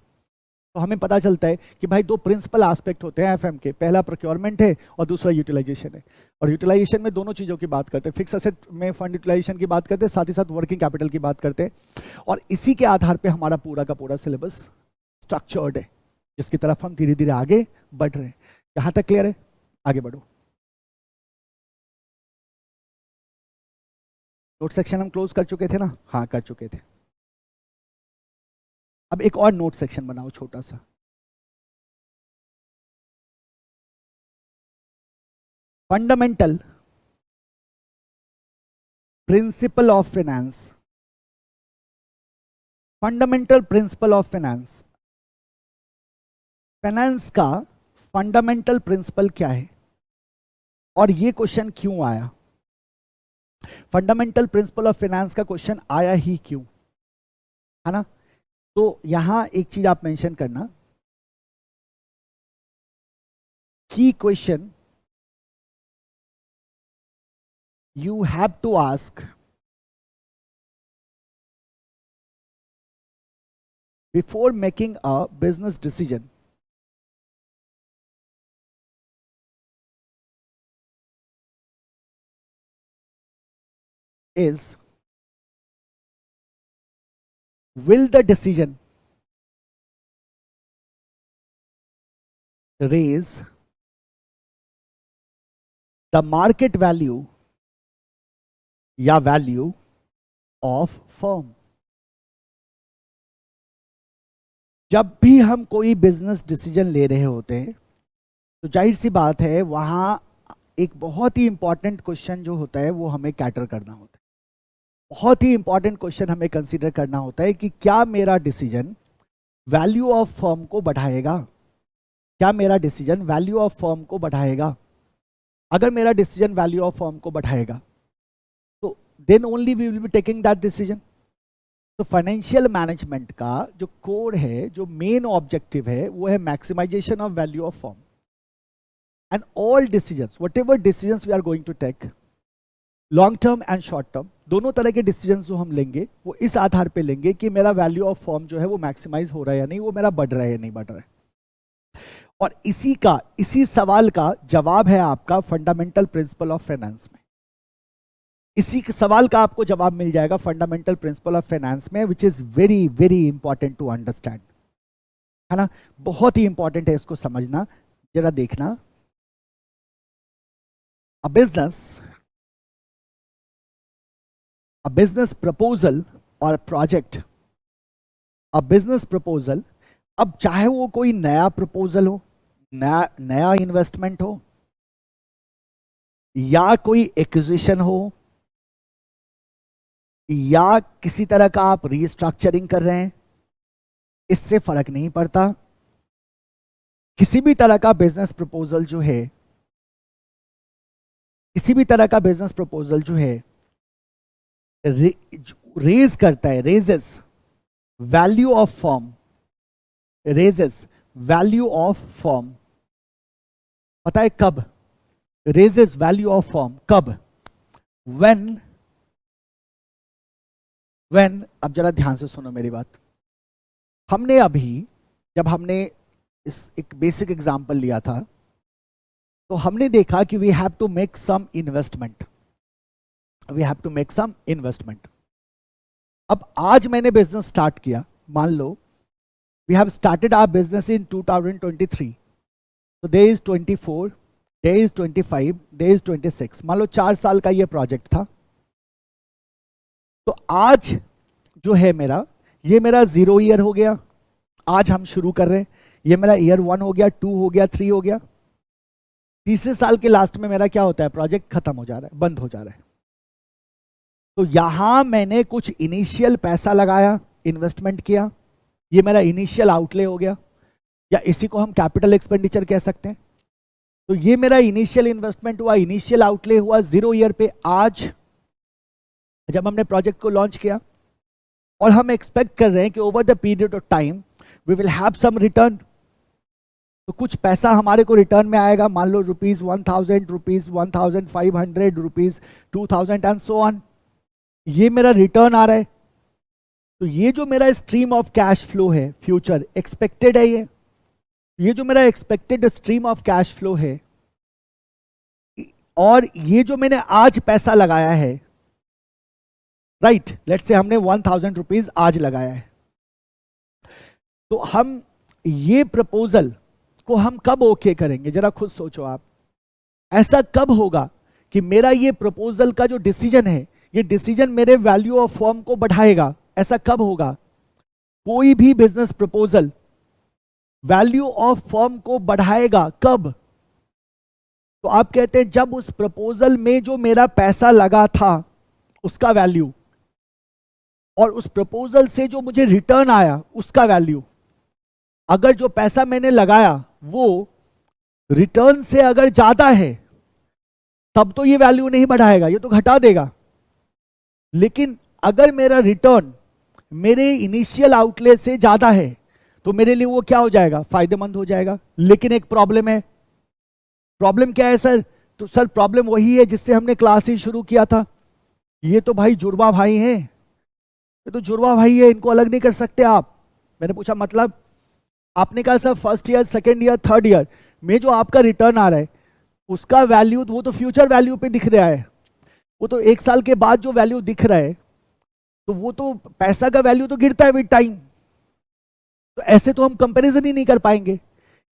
तो हमें पता चलता है कि भाई दो प्रिंसिपल एस्पेक्ट होते हैं एफएम के, पहला प्रोक्योरमेंट है और दूसरा यूटिलाइजेशन है। और यूटिलाइजेशन में दोनों चीज़ों की बात करते हैं, फिक्स असेट में फंड यूटिलाइजेशन की बात करते हैं, साथ ही साथ वर्किंग कैपिटल की बात करते हैं। और इसी के आधार पे हमारा पूरा का पूरा सिलेबस स्ट्रक्चर्ड है, जिसकी तरफ हम धीरे धीरे आगे बढ़ रहे हैं। यहाँ तक क्लियर है, आगे बढ़ो। नोट सेक्शन हम क्लोज कर चुके थे ना, हाँ कर चुके थे। अब एक और नोट सेक्शन बनाओ छोटा सा। Fundamental principle of finance, fundamental principle of finance, finance का फंडामेंटल प्रिंसिपल क्या है और ये क्वेश्चन क्यों आया, फंडामेंटल प्रिंसिपल ऑफ फाइनेंस का क्वेश्चन आया ही क्यों, है ना। तो यहां एक चीज आप मेंशन करना, की question you have to ask before making a business decision is, will the decision raise the market value या वैल्यू ऑफ फर्म। जब भी हम कोई बिजनेस डिसीजन ले रहे होते हैं तो जाहिर सी बात है वहां एक बहुत ही इंपॉर्टेंट क्वेश्चन जो होता है वो हमें कैटर करना होता है, बहुत ही इंपॉर्टेंट क्वेश्चन हमें कंसीडर करना होता है कि क्या मेरा डिसीजन वैल्यू ऑफ फर्म को बढ़ाएगा, क्या मेरा डिसीजन वैल्यू ऑफ फर्म को बढ़ाएगा। अगर मेरा डिसीजन वैल्यू ऑफ फर्म को बढ़ाएगा तो then only we will be taking that decision. तो फाइनेंशियल मैनेजमेंट का जो कोर है, जो मेन ऑब्जेक्टिव है, वो है maximization of value of firm. And all decisions, whatever decisions we are going to take, long term and short term, दोनों तरह के डिसीजंस जो हम लेंगे वो इस आधार पे लेंगे कि मेरा वैल्यू ऑफ फर्म जो है वो मैक्सिमाइज हो रहा है या नहीं, वो मेरा बढ़ रहा है या नहीं बढ़ रहा है। और इसी सवाल का जवाब है आपका फंडामेंटल प्रिंसिपल ऑफ फाइनेंस में। इसी सवाल का आपको जवाब मिल जाएगा फंडामेंटल प्रिंसिपल ऑफ फाइनेंस में, which is very very important to understand, है ना। बहुत ही इंपॉर्टेंट है इसको समझना। जरा देखना, अ बिजनेस प्रपोजल और प्रोजेक्ट, अ बिजनेस प्रपोजल, अब चाहे वो कोई नया प्रपोजल हो, नया इन्वेस्टमेंट हो, या कोई एक्विजिशन हो, या किसी तरह का आप रीस्ट्रक्चरिंग कर रहे हैं, इससे फर्क नहीं पड़ता। किसी भी तरह का बिजनेस प्रपोजल जो है, किसी भी तरह का बिजनेस प्रपोजल जो है रेज करता है, raises value of firm, raises value of firm. पता है कब रेजेस वैल्यू ऑफ फर्म, कब? व्हेन, अब जरा ध्यान से सुनो मेरी बात। हमने अभी जब हमने इस एक बेसिक एग्जांपल लिया था तो हमने देखा कि we have to make some investment, we have to make some investment. अब आज मैंने बिजनेस स्टार्ट किया, मान लो we have started our business in 2023, तो there is 24, there is 25, there is 26, मान लो 4 साल का ये प्रोजेक्ट था। तो आज जो है मेरा, ये मेरा 0 ईयर हो गया, आज हम शुरू कर रहे हैं, ये मेरा ईयर 1 हो गया, 2 हो गया, 3 हो गया। तीसरे साल के लास्ट में मेरा क्या होता है, प्रोजेक्ट खत्म हो जा रहा है, बंद हो जा रहा है। तो यहां मैंने कुछ इनिशियल पैसा लगाया, इन्वेस्टमेंट किया, ये मेरा इनिशियल आउटले हो गया, या इसी को हम कैपिटल एक्सपेंडिचर कह सकते हैं। तो ये मेरा इनिशियल इन्वेस्टमेंट हुआ, इनिशियल आउटले हुआ 0 ईयर पे आज जब हमने प्रोजेक्ट को लॉन्च किया, और हम एक्सपेक्ट कर रहे हैं कि over the period of time we will have some return. तो कुछ पैसा हमारे को रिटर्न में आएगा, मान लो ₹1000, ₹1500, ₹2000 एंड सो ऑन। ये मेरा रिटर्न आ रहा है। तो ये जो मेरा स्ट्रीम ऑफ कैश फ्लो है फ्यूचर एक्सपेक्टेड है, ये जो मेरा expected stream of cash flow है, और ये जो मैंने आज पैसा लगाया है, राइट, लेट्स से हमने ₹1000 आज लगाया है, तो हम ये प्रपोजल को हम कब ओके करेंगे? जरा खुद सोचो आप। ऐसा कब होगा कि मेरा ये प्रपोजल का जो डिसीजन है, ये डिसीजन मेरे वैल्यू ऑफ फर्म को बढ़ाएगा? ऐसा कब होगा? कोई भी business proposal value of firm को बढ़ाएगा कब? तो आप कहते हैं जब उस प्रपोजल में जो मेरा पैसा लगा था उसका वैल्यू, और उस प्रपोजल से जो मुझे रिटर्न आया उसका वैल्यू, अगर जो पैसा मैंने लगाया वो रिटर्न से अगर ज्यादा है तब तो ये वैल्यू नहीं बढ़ाएगा, ये तो घटा देगा। लेकिन अगर मेरा रिटर्न मेरे इनिशियल आउटले से ज्यादा है तो मेरे लिए वो क्या हो जाएगा? फायदेमंद हो जाएगा। लेकिन एक प्रॉब्लम है। प्रॉब्लम क्या है सर? तो सर प्रॉब्लम वही है जिससे हमने क्लास ही शुरू किया था। ये तो भाई जुड़वा भाई हैं, ये तो जुड़वा भाई है, इनको अलग नहीं कर सकते आप। मैंने पूछा मतलब? आपने कहा sir first year, second year, third year में जो आपका रिटर्न आ रहा है उसका वैल्यू वो तो फ्यूचर वैल्यू पे दिख रहा है, वो तो 1 साल के बाद जो वैल्यू दिख रहा है, तो वो तो पैसा का वैल्यू तो गिरता है विद टाइम। तो ऐसे तो हम कंपैरिजन ही नहीं कर पाएंगे।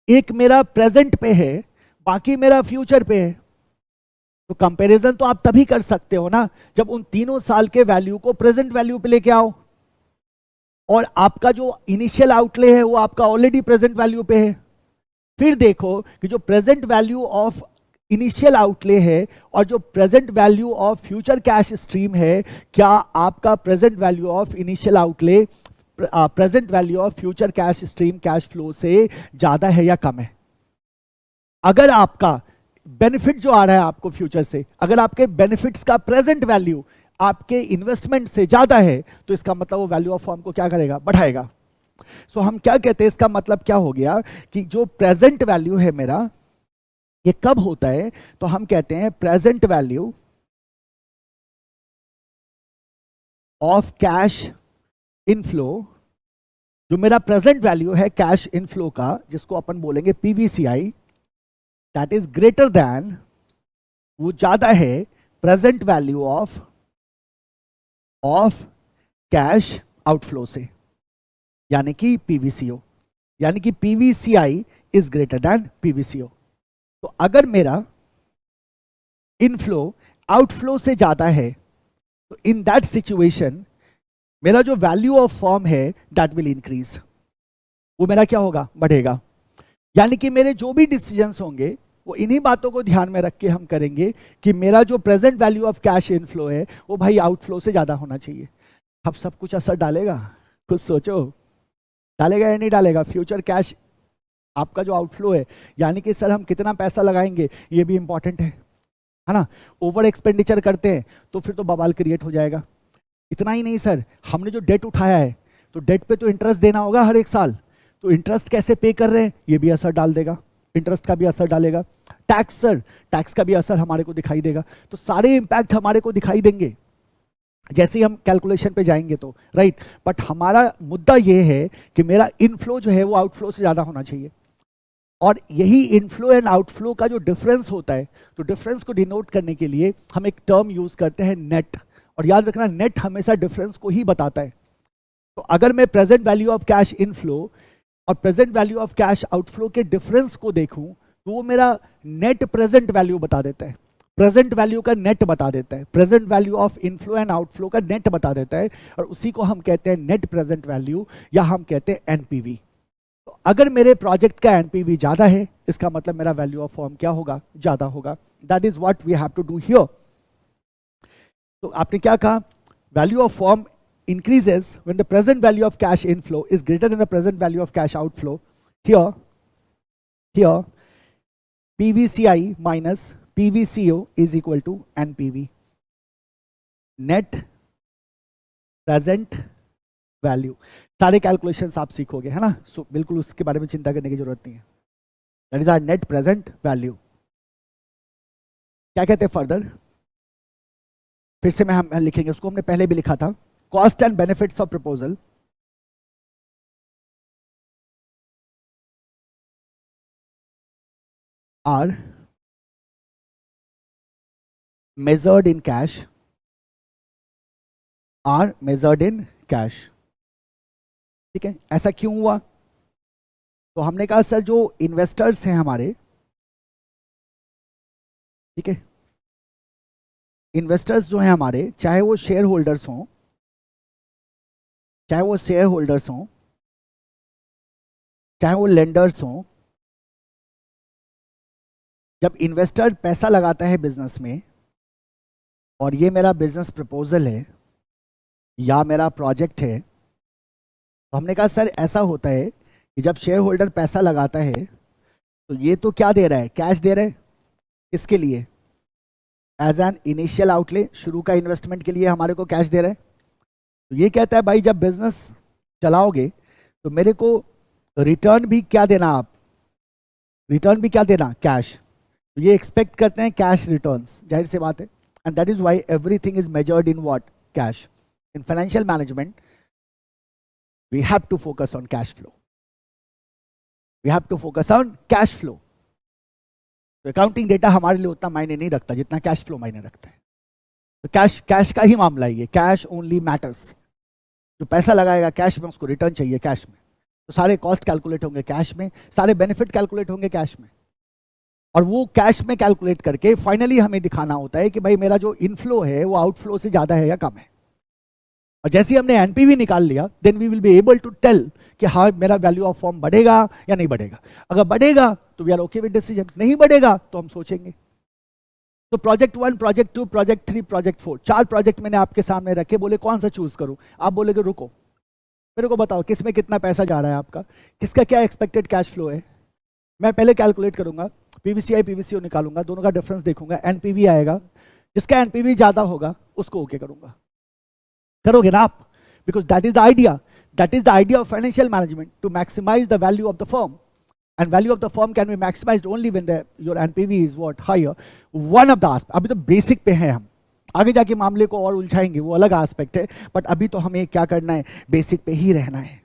एक मेरा प्रेजेंट पे है, बाकी मेरा फ्यूचर पे है। तो कंपैरिजन तो आप तभी कर सकते हो ना जब उन तीनों साल के वैल्यू को प्रेजेंट वैल्यू पे लेके आओ, और आपका जो इनिशियल आउटले है वो आपका ऑलरेडी प्रेजेंट वैल्यू पे है। फिर देखो कि जो present value of initial outlay है और जो present value of future cash stream है, क्या आपका present value of initial outlay present value of future cash stream cash flow से ज्यादा है या कम है? अगर आपका बेनिफिट जो आ रहा है आपको फ्यूचर से, अगर आपके बेनिफिट्स का प्रेजेंट वैल्यू आपके इन्वेस्टमेंट से ज्यादा है, तो इसका मतलब वो वैल्यू ऑफ फर्म को क्या करेगा? बढ़ाएगा। सो हम क्या कहते हैं, इसका मतलब क्या हो गया कि जो प्रेजेंट वैल्यू है मेरा, ये कब होता है? तो हम कहते हैं present value of cash inflow, जो मेरा प्रेजेंट वैल्यू है कैश इनफ्लो का, जिसको अपन बोलेंगे PVCI, that is greater than, वो ज्यादा है present value of cash outflow से, यानी कि पीवीसीओ, यानी कि PVCI is greater than PVCO. तो अगर मेरा इनफ्लो आउटफ्लो से ज्यादा है तो इन दैट सिचुएशन मेरा जो वैल्यू ऑफ फर्म है दैट विल इंक्रीज, वो मेरा क्या होगा? बढ़ेगा। यानी कि मेरे जो भी डिसीजंस होंगे वो इन्हीं बातों को ध्यान में रख के हम करेंगे कि मेरा जो present value of cash inflow है वो भाई आउटफ्लो से ज्यादा होना चाहिए। अब सब कुछ असर डालेगा? कुछ सोचो, डालेगा या नहीं डालेगा? फ्यूचर कैश आपका जो आउटफ्लो है, यानी कि सर हम कितना पैसा लगाएंगे ये भी इंपॉर्टेंट है ना? ओवर एक्सपेंडिचर करते हैं तो फिर तो बवाल क्रिएट हो जाएगा। इतना ही नहीं सर, हमने जो डेट उठाया है तो डेट पे तो इंटरेस्ट देना होगा हर एक साल, तो इंटरेस्ट कैसे पे कर रहे हैं ये भी असर डाल देगा, इंटरेस्ट का भी असर डालेगा। टैक्स सर, टैक्स का भी असर हमारे को दिखाई देगा। तो सारे इंपैक्ट हमारे को दिखाई देंगे जैसे ही हम कैलकुलेशन पे जाएंगे तो, राइट। बट हमारा मुद्दा ये है कि मेरा इनफ्लो जो है वो आउटफ्लो से ज्यादा होना चाहिए, और यही इनफ्लो एंड आउटफ्लो का जो डिफरेंस होता है, तो डिफरेंस को डिनोट करने के लिए हम एक टर्म यूज करते हैं नेट, और याद रखना नेट हमेशा डिफरेंस को ही बताता है। तो अगर मैं present value of cash inflow और present value of cash outflow के डिफरेंस को देखूं तो वो मेरा नेट प्रेजेंट वैल्यू बता देता है, प्रेजेंट वैल्यू का नेट बता देता है, present value of inflow and outflow का नेट बता देता है, और उसी को हम कहते हैं नेट प्रेजेंट वैल्यू, या हम कहते हैं एनपीवी। तो अगर मेरे प्रोजेक्ट का एनपीवी ज्यादा है, इसका मतलब मेरा वैल्यू ऑफ फर्म क्या होगा? ज्यादा होगा। That is what we have to do here. तो आपने क्या कहा? Value of firm increases when the present value of cash inflow is greater than the present value of cash outflow. Here PVCI minus PVCO is equal to NPV, net present value. सारे calculations आप सीखोगे, है ना? बिल्कुल उसके बारे में चिंता करने की जरूरत नहीं है। That is our net present value. क्या कहते हैं फर्दर, फिर से हम लिखेंगे उसको, हमने पहले भी लिखा था। Cost and benefits of proposal are measured in cash, are measured in cash। ठीक है, ऐसा क्यों हुआ? तो हमने कहा सर जो इन्वेस्टर्स हैं हमारे, ठीक है, इन्वेस्टर्स जो हैं हमारे, चाहे वो शेयर होल्डर्स हों, चाहे वो शेयर होल्डर्स हों, चाहे वो लेंडर्स हों, जब इन्वेस्टर पैसा लगाता है बिजनेस में, और ये मेरा बिजनेस प्रपोजल है या मेरा प्रोजेक्ट है, तो हमने कहा सर ऐसा होता है कि जब शेयर होल्डर पैसा लगाता है तो ये तो क्या दे रहा है, कैश दे रहा है। इसके लिए एज एन इनिशियल आउटले, शुरू का इन्वेस्टमेंट के लिए हमारे को कैश दे रहा है। तो ये कहता है भाई जब बिजनेस चलाओगे तो मेरे को रिटर्न भी क्या देना, आप रिटर्न भी क्या देना, कैश। तो ये एक्सपेक्ट करते हैं कैश रिटर्न्स, जाहिर सी बात है। And that is why everything is measured in what, cash. In financial management we have to focus on cash flow, we have to focus on cash flow. तो accounting data हमारे लिए उतना मायने नहीं रखता जितना कैश फ्लो मायने रखता है। तो कैश का ही मामला है ये, कैश ओनली मैटर्स। जो पैसा लगाएगा कैश में, उसको रिटर्न चाहिए कैश में। तो सारे कॉस्ट कैलकुलेट होंगे कैश में, सारे बेनिफिट कैलकुलेट होंगे कैश में, और वो कैश में कैलकुलेट करके फाइनली हमें दिखाना होता है कि भाई मेरा जो इनफ्लो है वो आउटफ्लो से ज्यादा है या कम है। और जैसे ही हमने एनपीवी निकाल लिया, then we will be able to tell कि हाँ मेरा वैल्यू ऑफ फॉर्म बढ़ेगा या नहीं बढ़ेगा। अगर बढ़ेगा तो we are okay with decision, नहीं बढ़ेगा तो हम सोचेंगे। तो project 1, project 2, project 3, project 4, 4 project मैंने आपके सामने रखे, बोले कौन सा चूज करूं। आप बोलेगे रुको, मेरे को बताओ किस में कितना पैसा जा रहा है आपका, किसका क्या एक्सपेक्टेड कैश फ्लो है। मैं पहले कैलकुलेट करूंगा, पीवीसीआई पीवीसीओ निकालूंगा, दोनों का डिफरेंस देखूंगा, एनपीवी आएगा, जिसका एनपीवी ज्यादा होगा उसको ओके करूंगा। करोगे ना आप? Because that is the idea, that is the idea of financial management, to maximize the value of the firm. And value of the firm can be maximized only when your NPV is what, higher. One of the aspect, अभी तो basic पे हैं हम, आगे जाके मामले को और उलझाएंगे, वो अलग एस्पेक्ट है, बट अभी तो हमें क्या करना है, बेसिक पे ही रहना है।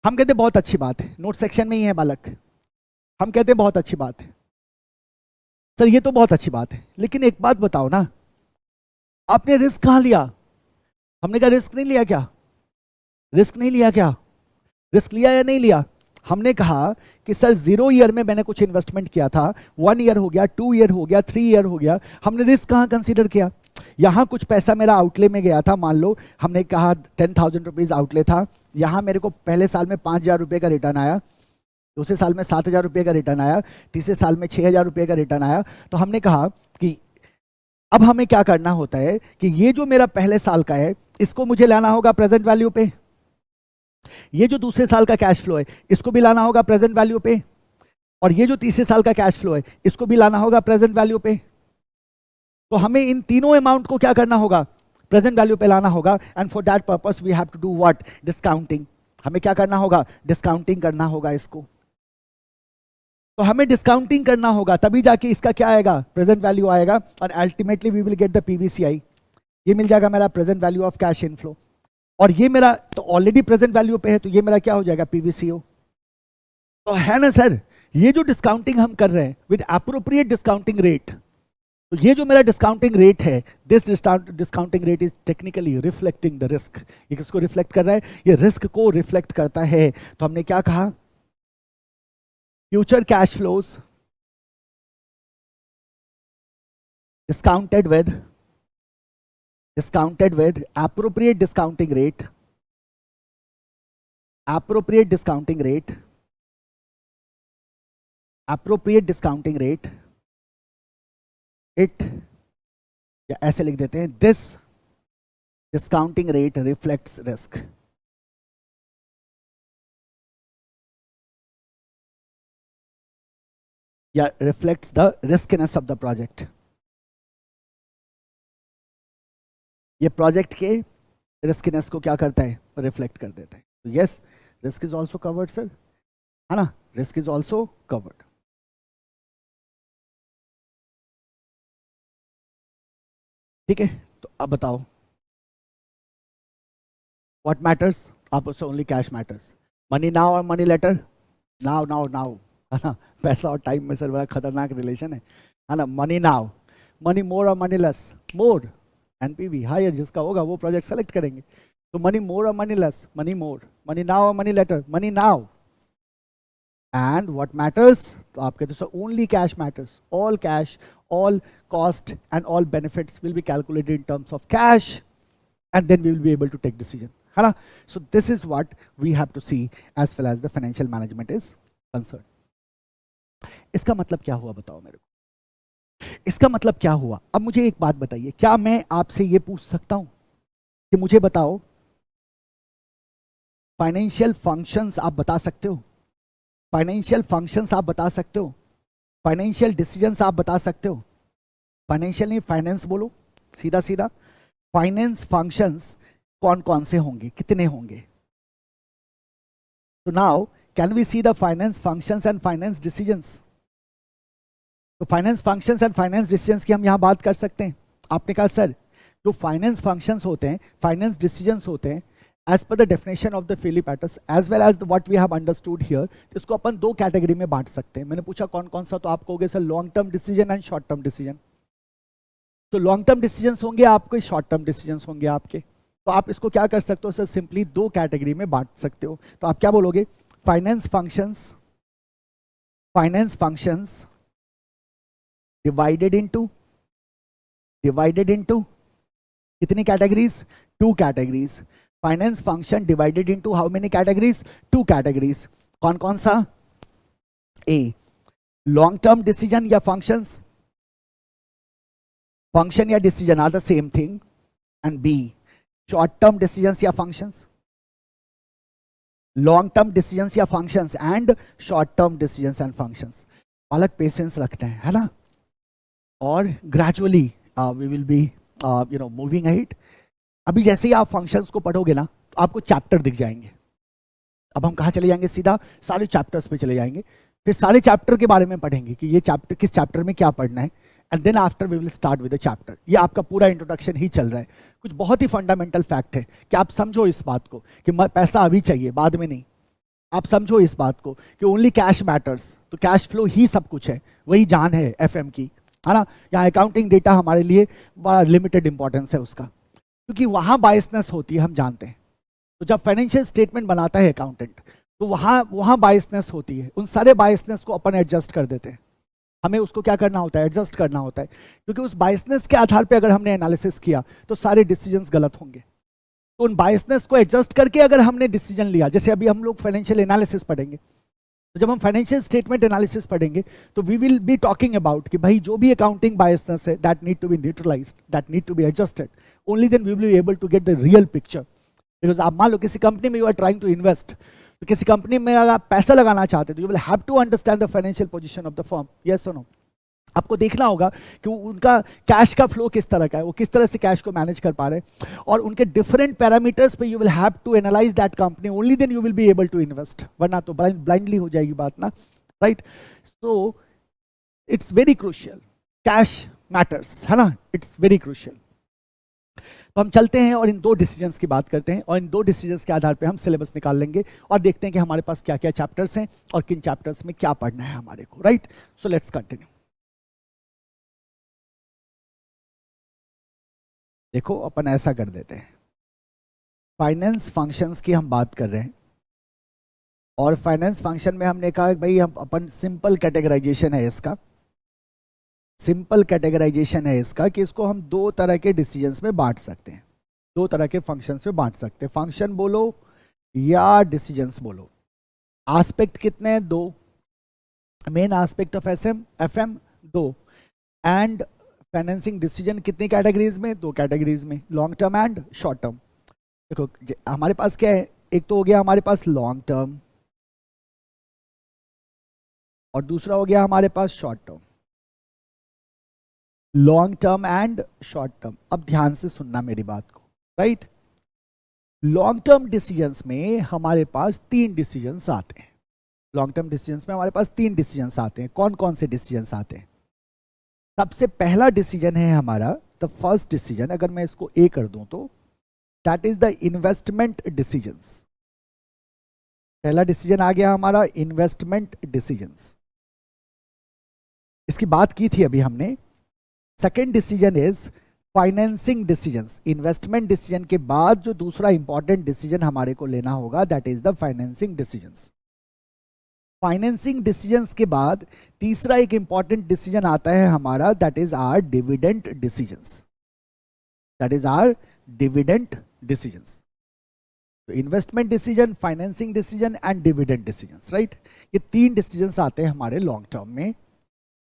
हम कहते हैं बहुत अच्छी बात है, नोट सेक्शन में ही है बालक, हम कहते हैं बहुत अच्छी बात है सर, ये तो बहुत अच्छी बात है, लेकिन एक बात बताओ ना, आपने रिस्क कहाँ लिया? हमने कहा रिस्क नहीं लिया क्या, रिस्क नहीं लिया क्या, रिस्क लिया या नहीं लिया? हमने कहा कि सर 0 ईयर में मैंने कुछ इन्वेस्टमेंट किया था, 1 ईयर हो गया, 2 ईयर हो गया, 3 ईयर हो गया, हमने रिस्क कहाँ कंसीडर किया? यहाँ कुछ पैसा मेरा आउटले में गया था, मान लो हमने कहा 10,000 रुपीज आउटले था, यहाँ मेरे को पहले साल में 5,000 रुपये का रिटर्न आया, दूसरे साल में 7,000 रुपये का रिटर्न आया, तीसरे साल में 6,000 रुपये का रिटर्न आया। तो हमने कहा कि अब हमें क्या करना होता है कि ये जो मेरा पहले साल का है इसको मुझे लाना होगा प्रेजेंट वैल्यू पे, ये जो दूसरे साल का कैश फ्लो है इसको भी लाना होगा प्रेजेंट वैल्यू पे, और ये जो तीसरे साल का कैश फ्लो है इसको भी लाना होगा प्रेजेंट वैल्यू पे। तो हमें इन तीनों अमाउंट को क्या करना होगा, प्रेजेंट वैल्यू पे लाना होगा। And for that purpose we have to do what, discounting. हमें क्या करना होगा, डिस्काउंटिंग करना होगा इसको। तो हमें डिस्काउंटिंग करना होगा, तभी जाके इसका क्या आएगा, प्रेजेंट वैल्यू आएगा, और ultimately we will get the PVCI. ये मिल जाएगा मेरा present value of cash inflow, और ये मेरा तो ऑलरेडी प्रेजेंट वैल्यू पे है, तो ये मेरा क्या हो जाएगा, पीवीसीओ। तो है ना सर, ये जो डिस्काउंटिंग हम कर रहे हैं विद एप्रोप्रिएट डिस्काउंटिंग रेट, तो ये जो मेरा डिस्काउंटिंग रेट है, this discounting rate is technically reflecting the risk. ये किसको रिफ्लेक्ट कर रहा है, ये रिस्क को रिफ्लेक्ट करता है। तो हमने क्या कहा, future cash flows discounted with appropriate discounting rate, appropriate discounting rate, appropriate discounting rate, it, या ऐसे लिख देते हैं, this discounting rate reflects risk। या reflects the riskiness of the project. ये प्रोजेक्ट के रिस्कीनेस को क्या करता है, रिफ्लेक्ट कर देता है। तो yes, risk is also covered sir, है ना, रिस्क इज ऑल्सो कवर्ड। ठीक है, तो अब बताओ व्हाट मैटर्स, आप उससे only cash matters, money now और money later, now now now, है ना, पैसा और टाइम में सर बड़ा खतरनाक रिलेशन है ना, मनी नाउ, मनी मोर और मनी लेस, मोर एनपीवी हायर जिसका होगा वो प्रोजेक्ट सेलेक्ट करेंगे। तो मनी मोर और money less, money more, money now और money later, money now. And what matters, तो आप कहते हो only cash matters, all cash, all cost and all benefits will be calculated in terms of cash and then we will be able to take decision, है ना। So this is what we have to see as far as the financial management is concern. इसका मतलब क्या हुआ बताओ मेरे को, इसका मतलब क्या हुआ। अब मुझे एक बात बताइए, क्या मैं आपसे ये पूछ सकता हूं कि मुझे बताओ फाइनेंशियल फंक्शंस आप बता सकते हो, फाइनेंशियल फंक्शंस आप बता सकते हो, फाइनेंशियल डिसीजंस आप बता सकते हो, फाइनेंशियल नहीं फाइनेंस बोलो सीधा सीधा, फाइनेंस फंक्शंस कौन कौन से होंगे, कितने होंगे। तो now can we see the finance functions and finance decisions. तो finance functions and finance decisions की हम यहां बात कर सकते हैं। आपने कहा सर जो फाइनेंस फंक्शंस होते हैं, फाइनेंस डिसीजंस होते हैं, as per the definition of the Philip एटस as well as what we have understood here, इसको अपन दो कैटेगरी में बांट सकते हैं। मैंने पूछा कौन कौन सा, तो आप कहोगे sir long term decision and short term decision. तो लॉन्ग टर्म डिसीजंस होंगे आपके, शॉर्ट टर्म डिसीजंस होंगे आपके। तो आप इसको क्या कर सकते हो सर, सिंपली दो कैटेगरी में बांट सकते हो। तो आप क्या बोलोगे, finance functions, finance functions divided into कितनी categories, two categories. Finance function divided into how many categories, two categories. कौन कौन सा, ए लॉन्ग टर्म डिसीजन या फंक्शंस, फंक्शन या decision are the same thing, and B short term decisions या functions, long term decisions या functions and short term decisions and functions. अलग patience रखते हैं, है ना, और gradually we will be moving ahead. अभी जैसे ही आप फंक्शंस को पढ़ोगे ना तो आपको चैप्टर दिख जाएंगे। अब हम कहाँ चले जाएंगे, सीधा सारे चैप्टर्स पे चले जाएंगे, फिर सारे चैप्टर के बारे में पढ़ेंगे कि ये चैप्टर किस चैप्टर में क्या पढ़ना है, and then after we will start with the chapter. ये आपका पूरा इंट्रोडक्शन ही चल रहा है। कुछ बहुत ही फंडामेंटल फैक्ट है कि आप समझो इस बात को कि पैसा अभी चाहिए, बाद में नहीं। आप समझो इस बात को कि ओनली कैश मैटर्स, तो कैश फ्लो ही सब कुछ है, वही जान है एफएम की, है ना। यहाँ अकाउंटिंग डेटा हमारे लिए बड़ा लिमिटेड इंपॉर्टेंस है उसका, क्योंकि वहाँ बायसनेस होती है, हम जानते हैं। तो जब फाइनेंशियल स्टेटमेंट बनाता है अकाउंटेंट तो वहाँ बायसनेस होती है, उन सारे बायसनेस को अपन एडजस्ट कर देते हैं। हमें उसको क्या करना होता है, एडजस्ट करना होता है, क्योंकि उस बायसनेस के आधार पे अगर हमने एनालिसिस किया तो सारे डिसीजंस गलत होंगे। तो उन बायसनेस को एडजस्ट करके अगर हमने डिसीजन लिया, जैसे अभी हम लोग फाइनेंशियल एनालिसिस पढ़ेंगे, तो जब हम फाइनेंशियल स्टेटमेंट एनालिसिस पढ़ेंगे तो we will be talking about कि भाई जो भी अकाउंटिंग बायसनेस है that need to be neutralized, that need to be adjusted, only then we will be able to get the real picture. Because आप मान लो किसी कंपनी में you are trying to invest, तो किसी कंपनी में अगर आप पैसा लगाना चाहते हो तो you will have to understand the financial position of the firm, yes और नो। आपको देखना होगा कि उनका कैश का फ्लो किस तरह का है, वो किस तरह से कैश को मैनेज कर पा रहे हैं, और उनके डिफरेंट पैरामीटर्स पे you will have to analyse that company, only then you will be able to invest, वरना तो ब्लाइंडली हो जाएगी बात ना, right. So it's very crucial, cash matters, है ना, इट्स वेरी क्रूशियल। तो हम चलते हैं और इन दो डिसीजंस की बात करते हैं, और इन दो डिसीजंस के आधार पे हम सिलेबस निकाल लेंगे और देखते हैं कि हमारे पास क्या क्या चैप्टर्स हैं और किन चैप्टर्स में क्या पढ़ना है हमारे को, राइट। So let's continue. देखो अपन ऐसा कर देते हैं, फाइनेंस फंक्शंस की हम बात कर रहे हैं, और फाइनेंस फंक्शन में हमने कहा भाई हम अपन सिंपल कैटेगराइजेशन है इसका, सिंपल कैटेगराइजेशन है इसका कि इसको हम दो तरह के डिसीजंस में बांट सकते हैं, दो तरह के फंक्शंस में बांट सकते हैं, फंक्शन बोलो या डिसीजंस बोलो। एस्पेक्ट कितने हैं, दो, मेन एस्पेक्ट ऑफ एफएम दो, एंड फाइनेंसिंग डिसीजन कितनी कैटेगरीज में, दो कैटेगरीज में, long term and short term. देखो हमारे पास क्या है, एक तो हो गया हमारे पास लॉन्ग टर्म, और दूसरा हो गया हमारे पास short term, long term and short term. अब ध्यान से सुनना मेरी बात को, राइट। लॉन्ग टर्म डिसीजंस में हमारे पास 3 डिसीजंस आते हैं। लॉन्ग टर्म डिसीजंस में हमारे पास 3 डिसीजंस आते हैं। कौन कौन से डिसीजंस आते हैं? सबसे पहला डिसीजन है हमारा, द फर्स्ट डिसीजन, अगर मैं इसको ए कर दूं तो that is the investment decisions. पहला डिसीजन आ गया हमारा इन्वेस्टमेंट डिसीजंस, इसकी बात की थी अभी हमने। Second decision is financing decisions. Investment decision के बाद जो दूसरा इंपॉर्टेंट डिसीजन हमारे को लेना होगा that is the financing decisions. Financing decisions के बाद तीसरा एक इंपॉर्टेंट डिसीजन आता है हमारा, that is our dividend decisions. That is our dividend decisions. तो investment decision, financing decision and dividend decisions, right. ये 3 डिसीजंस आते हैं हमारे लॉन्ग टर्म में।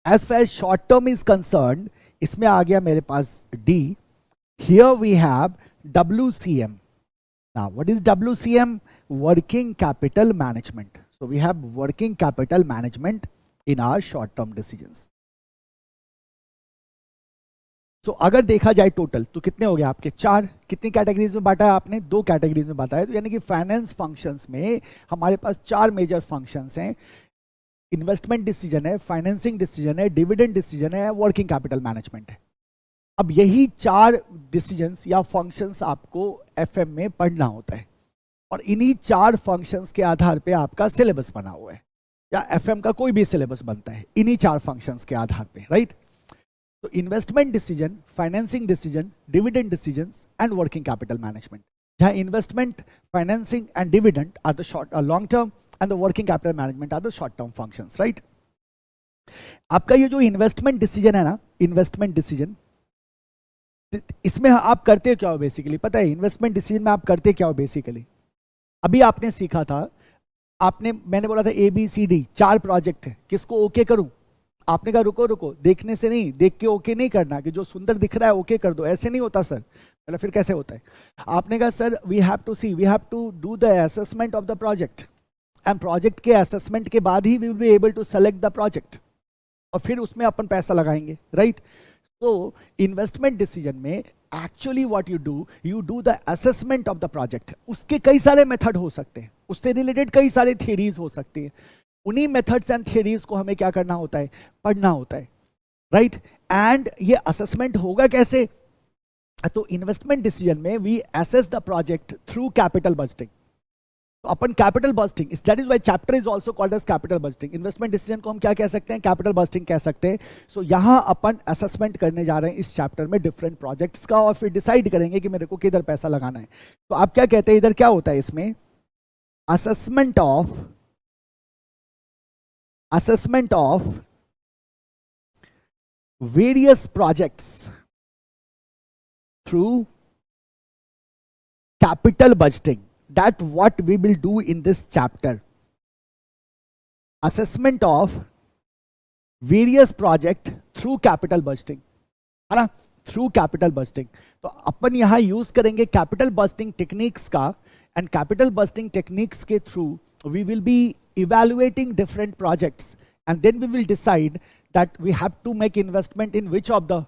As far as short term is concerned, इसमें आ गया मेरे पास D. Here we have WCM। Now what is WCM? Working capital management. So we have working capital management in our short term decisions. So अगर देखा जाए total तो कितने हो गए आपके? 4। कितनी कैटेगरीज में बांटा है आपने? 2 कैटेगरीज में बांटा है। तो यानी कि फाइनेंस फंक्शंस में हमारे पास 4 मेजर फंक्शंस हैं। इन्वेस्टमेंट डिसीजन है, फाइनेंसिंग डिसीजन है, डिविडेंड डिसीजन है, वर्किंग कैपिटल मैनेजमेंट है। अब यही 4 डिसीजंस या फंक्शंस आपको एफएम में पढ़ना होता है और इन्हीं 4 फंक्शंस के आधार पे आपका सिलेबस बना हुआ है, या एफएम का कोई भी सिलेबस बनता है इन्हीं 4 फंक्शंस के आधार पे, राइट। तो investment decision, financing decision, dividend decisions and working capital management, जहां investment, financing and dividend are the short long term and the working capital management are the short term functions, right. आपका ये जो investment decision है ना, investment decision, इसमें आप करते क्या हो बेसिकली? पता है इन्वेस्टमेंट डिसीजन में आप करते क्या हो बेसिकली? अभी आपने सीखा था, मैंने बोला था ABCD 4 प्रोजेक्ट है, किसको ओके करूं? आपने कहा रुको रुको, देखने से नहीं, देख के ओके नहीं करना कि जो सुंदर दिख रहा है ओके कर दो, ऐसे नहीं होता सर। मतलब फिर कैसे होता है? आपने कहा sir we have to do the assessment of the project, and project के असेसमेंट के बाद ही we will be able to select the project, और फिर उसमें अपन पैसा लगाएंगे, राइट। तो इन्वेस्टमेंट डिसीजन में actually what you do the assessment of the project. उसके कई सारे मेथड हो सकते हैं, उससे रिलेटेड कई सारे थियरीज हो सकती है। उन्हीं मेथड्स एंड थियरीज को हमें क्या करना होता है? पढ़ना होता है, राइट। एंड ये असेसमेंट होगा कैसे? तो इन्वेस्टमेंट डिसीजन में we assess the project through capital budgeting. तो अपन capital budgeting, that is why chapter is also called as capital budgeting. Investment decision को हम क्या कह सकते हैं? कैपिटल बस्टिंग कह सकते हैं। सो यहां अपन असेसमेंट करने जा रहे हैं इस चैप्टर में डिफरेंट प्रोजेक्ट्स का, और फिर डिसाइड करेंगे कि मेरे को किधर पैसा लगाना है। तो आप क्या कहते हैं, इधर क्या होता है इसमें? Assessment of various projects through capital budgeting, that what we will do in this chapter. Assessment of various project through capital budgeting, है ना, through capital budgeting। तो अपन यहाँ यूज करेंगे कैपिटल बस्टिंग टेक्निक्स का, एंड कैपिटल बस्टिंग टेक्निक्स के through we will be evaluating different projects, and then we will decide that we have to make investment in which of the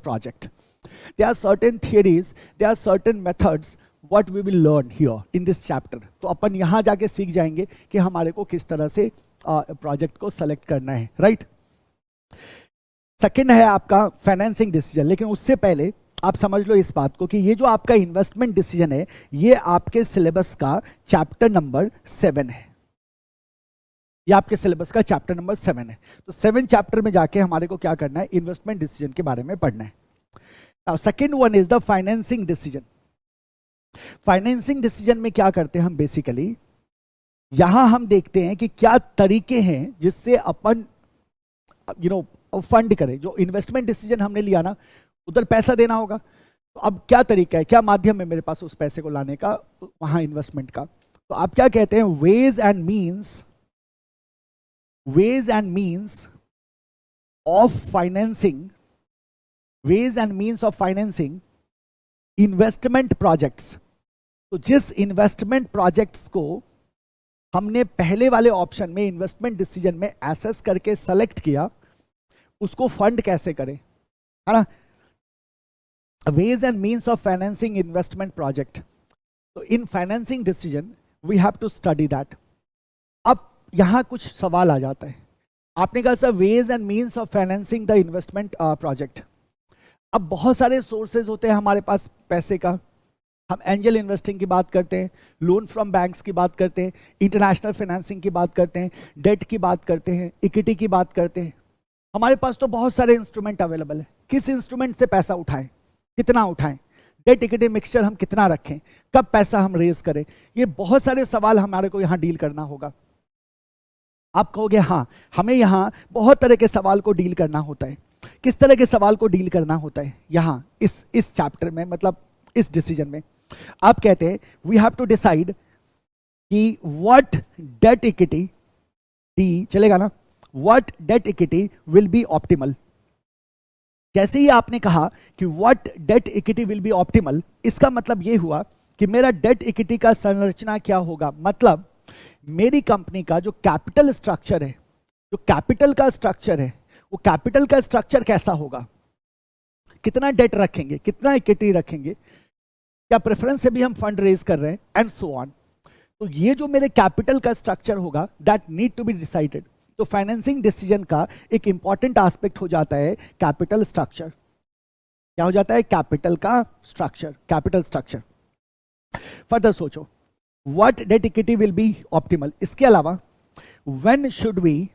project. There are certain theories, there are certain methods what we will learn here in this chapter. तो अपन यहाँ जाके सीख जाएंगे कि हमारे को किस तरह से प्रोजेक्ट को सेलेक्ट करना है, राइट। सेकंड है आपका फाइनेंसिंग डिसीजन, लेकिन उससे पहले आप समझ लो इस बात को कि ये जो आपका इन्वेस्टमेंट डिसीजन है ये आपके सिलेबस का चैप्टर नंबर 7 है। ये आपके सिलेबस का चैप्टर नंबर 7 है। तो 7 चैप्टर में जाके हमारे को क्या करना है? इन्वेस्टमेंट डिसीजन के बारे में पढ़ना है। Now second one is the financing decision. Financing decision में क्या करते हैं हम बेसिकली? यहां हम देखते हैं कि क्या तरीके हैं जिससे अपन फंड करें। जो इन्वेस्टमेंट डिसीजन हमने लिया ना, उधर पैसा देना होगा, तो अब क्या तरीका है, क्या माध्यम है मेरे पास उस पैसे को लाने का, वहां इन्वेस्टमेंट का? तो आप क्या कहते हैं? Ways and means of financing investment projects. तो जिस इन्वेस्टमेंट प्रोजेक्ट्स को हमने पहले वाले ऑप्शन में इन्वेस्टमेंट डिसीजन में एसेस करके सेलेक्ट किया, उसको फंड कैसे करें, है ना, ways and means of financing investment project. तो in financing decision we have to study that. अब यहां कुछ सवाल आ जाता है, आपने कहा sir ways and means of financing the investment project. अब बहुत सारे सोर्सेज होते हैं हमारे पास पैसे का, हम एंजल इन्वेस्टिंग की बात करते हैं, लोन फ्रॉम बैंक्स की बात करते हैं, इंटरनेशनल फाइनेंसिंग की बात करते हैं, डेट की बात करते हैं, इक्विटी की बात करते हैं। हमारे पास तो बहुत सारे इंस्ट्रूमेंट अवेलेबल है, किस इंस्ट्रूमेंट से पैसा उठाएं, कितना उठाएं, डेट इक्विटी मिक्सचर हम कितना रखें, कब पैसा हम रेज करें, ये बहुत सारे सवाल हमारे को यहाँ डील करना होगा। आप कहोगे हाँ हमें यहाँ बहुत तरह के सवाल को डील करना होता है। किस तरह के सवाल को डील करना होता है यहाँ इस चैप्टर में, मतलब इस डिसीजन में आप कहते हैं वी हैव टू डिसाइड कि व्हाट डेट इक्विटी, डी चलेगा ना, what debt equity will be optimal. जैसे ही आपने कहा कि what debt equity will be optimal, इसका मतलब यह हुआ कि मेरा डेट इक्विटी का संरचना क्या होगा, मतलब मेरी कंपनी का जो कैपिटल स्ट्रक्चर है, जो कैपिटल का स्ट्रक्चर है, वो कैपिटल का स्ट्रक्चर कैसा होगा, कितना डेट रखेंगे, कितना इक्विटी रखेंगे, क्या प्रेफरेंस से भी हम फंड रेज कर रहे हैं, एंड सो ऑन। तो ये जो मेरे कैपिटल का स्ट्रक्चर होगा that need to be decided. तो फाइनेंसिंग डिसीजन का एक इंपॉर्टेंट एस्पेक्ट हो जाता है कैपिटल स्ट्रक्चर। क्या हो जाता है, कैपिटल का स्ट्रक्चर, कैपिटल स्ट्रक्चर। फर्दर सोचो what debt equity will be optimal. इसके अलावा व्हेन शुड वी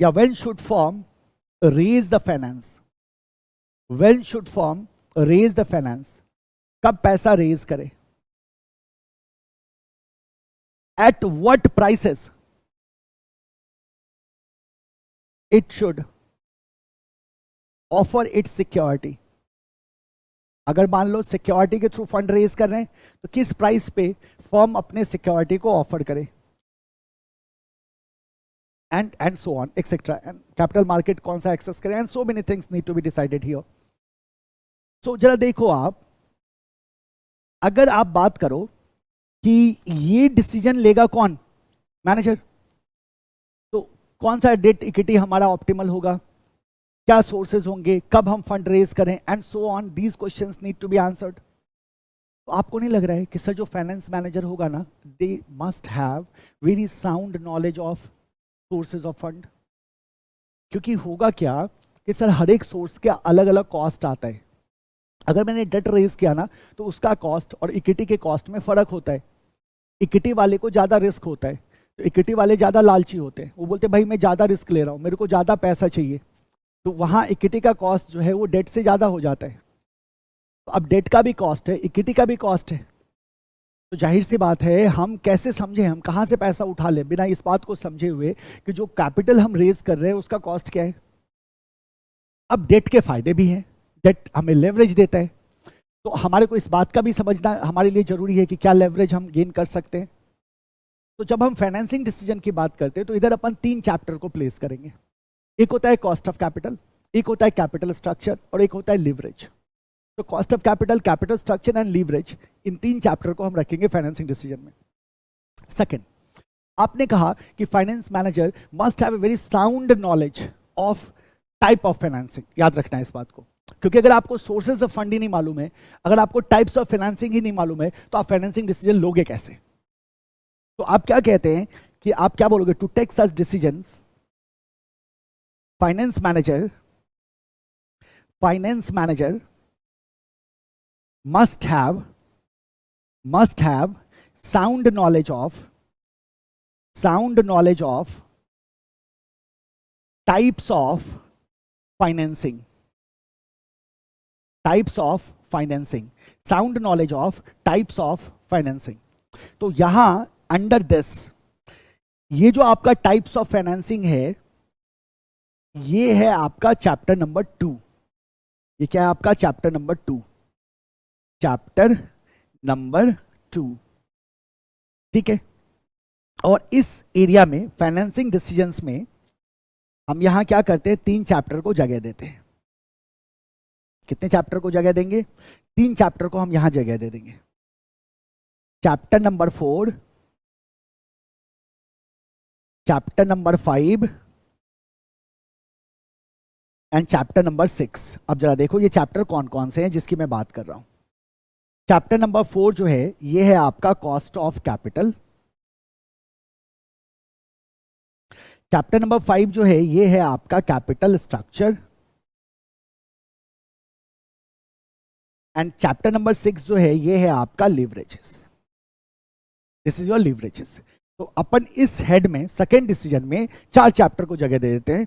या when should firm raise the finance, when should firm raise the finance, कब पैसा रेज करे, at what prices it should offer its security. अगर मान लो सिक्योरिटी के थ्रू फंड रेज कर रहे हैं तो किस प्राइस पे फर्म अपने सिक्योरिटी को ऑफर करे, and so on etcetera, and capital market कौन सा एक्सेस करे, and so many things need to be decided here. So जरा देखो आप, अगर आप बात करो कि ये डिसीजन लेगा कौन, मैनेजर, तो कौन सा डेट इक्विटी हमारा ऑप्टिमल होगा, क्या सोर्सेज होंगे, कब हम फंड रेज करें, and so on, these questions need to be answered. तो आपको नहीं लग रहा है कि सर जो फाइनेंस मैनेजर होगा ना, they must have very sound knowledge of sources of fund. क्योंकि होगा क्या कि सर हर एक सोर्स के अलग अलग कॉस्ट आता है। अगर मैंने डेट रेज किया ना तो उसका कॉस्ट और इक्विटी के कॉस्ट में फर्क होता है। इक्विटी वाले को ज़्यादा रिस्क होता है, तो इक्विटी वाले ज़्यादा लालची होते हैं, वो बोलते हैं भाई मैं ज़्यादा रिस्क ले रहा हूँ, मेरे को ज़्यादा पैसा चाहिए, तो वहाँ इक्विटी का कॉस्ट जो है वो डेट से ज़्यादा हो जाता है। तो अब डेट का भी कॉस्ट है, इक्विटी का भी कॉस्ट है, तो जाहिर सी बात है हम कैसे समझें, हम कहाँ से पैसा उठा लें बिना इस बात को समझे हुए कि जो कैपिटल हम रेज कर रहे हैं उसका कॉस्ट क्या है। अब डेट के फायदे भी हैं, डेट हमें लेवरेज देता है, तो हमारे को इस बात का भी समझना हमारे लिए जरूरी है कि क्या लेवरेज हम गेन कर सकते हैं। तो जब हम फाइनेंसिंग डिसीजन की बात करते हैं तो इधर अपन 3 चैप्टर को प्लेस करेंगे। एक होता है कॉस्ट ऑफ कैपिटल, एक होता है कैपिटल स्ट्रक्चर और एक होता है लीवरेज। तो cost of capital, capital structure and leverage, in 3 chapter को हम रखेंगे फाइनेंसिंग डिसीजन में। सेकेंड, आपने कहा कि finance manager must have a very sound knowledge of type of financing. याद रखना है इस बात को, क्योंकि अगर आपको सोर्सेज ऑफ फंड ही नहीं मालूम है, अगर आपको टाइप्स ऑफ फाइनेंसिंग ही नहीं मालूम है, तो आप फाइनेंसिंग डिसीजन लोगे कैसे। तो आप क्या कहते हैं कि आप क्या बोलोगे, to take such decisions finance manager must have sound knowledge of types of financing, sound knowledge of types of financing। तो यहां अंडर दिस, ये जो आपका टाइप्स ऑफ फाइनेंसिंग है, ये है आपका चैप्टर नंबर 2। ये क्या है आपका चैप्टर नंबर 2, चैप्टर नंबर 2, ठीक है। और इस एरिया में फाइनेंसिंग डिसीजंस में हम यहां क्या करते हैं, 3 चैप्टर को जगह देते हैं। कितने चैप्टर को जगह देंगे, 3 चैप्टर को हम यहां जगह दे देंगे। Chapter number 4, chapter number 5 and chapter number 6। अब जरा देखो ये चैप्टर कौन कौन से हैं जिसकी मैं बात कर रहा हूं। चैप्टर नंबर 4 जो है ये है आपका cost of capital. Chapter number 5 जो है ये है आपका capital structure. And chapter number 6 जो है ये है आपका leverages. This is your leverages. तो अपन इस हेड में सेकेंड डिसीजन में 4 चैप्टर को जगह दे देते हैं।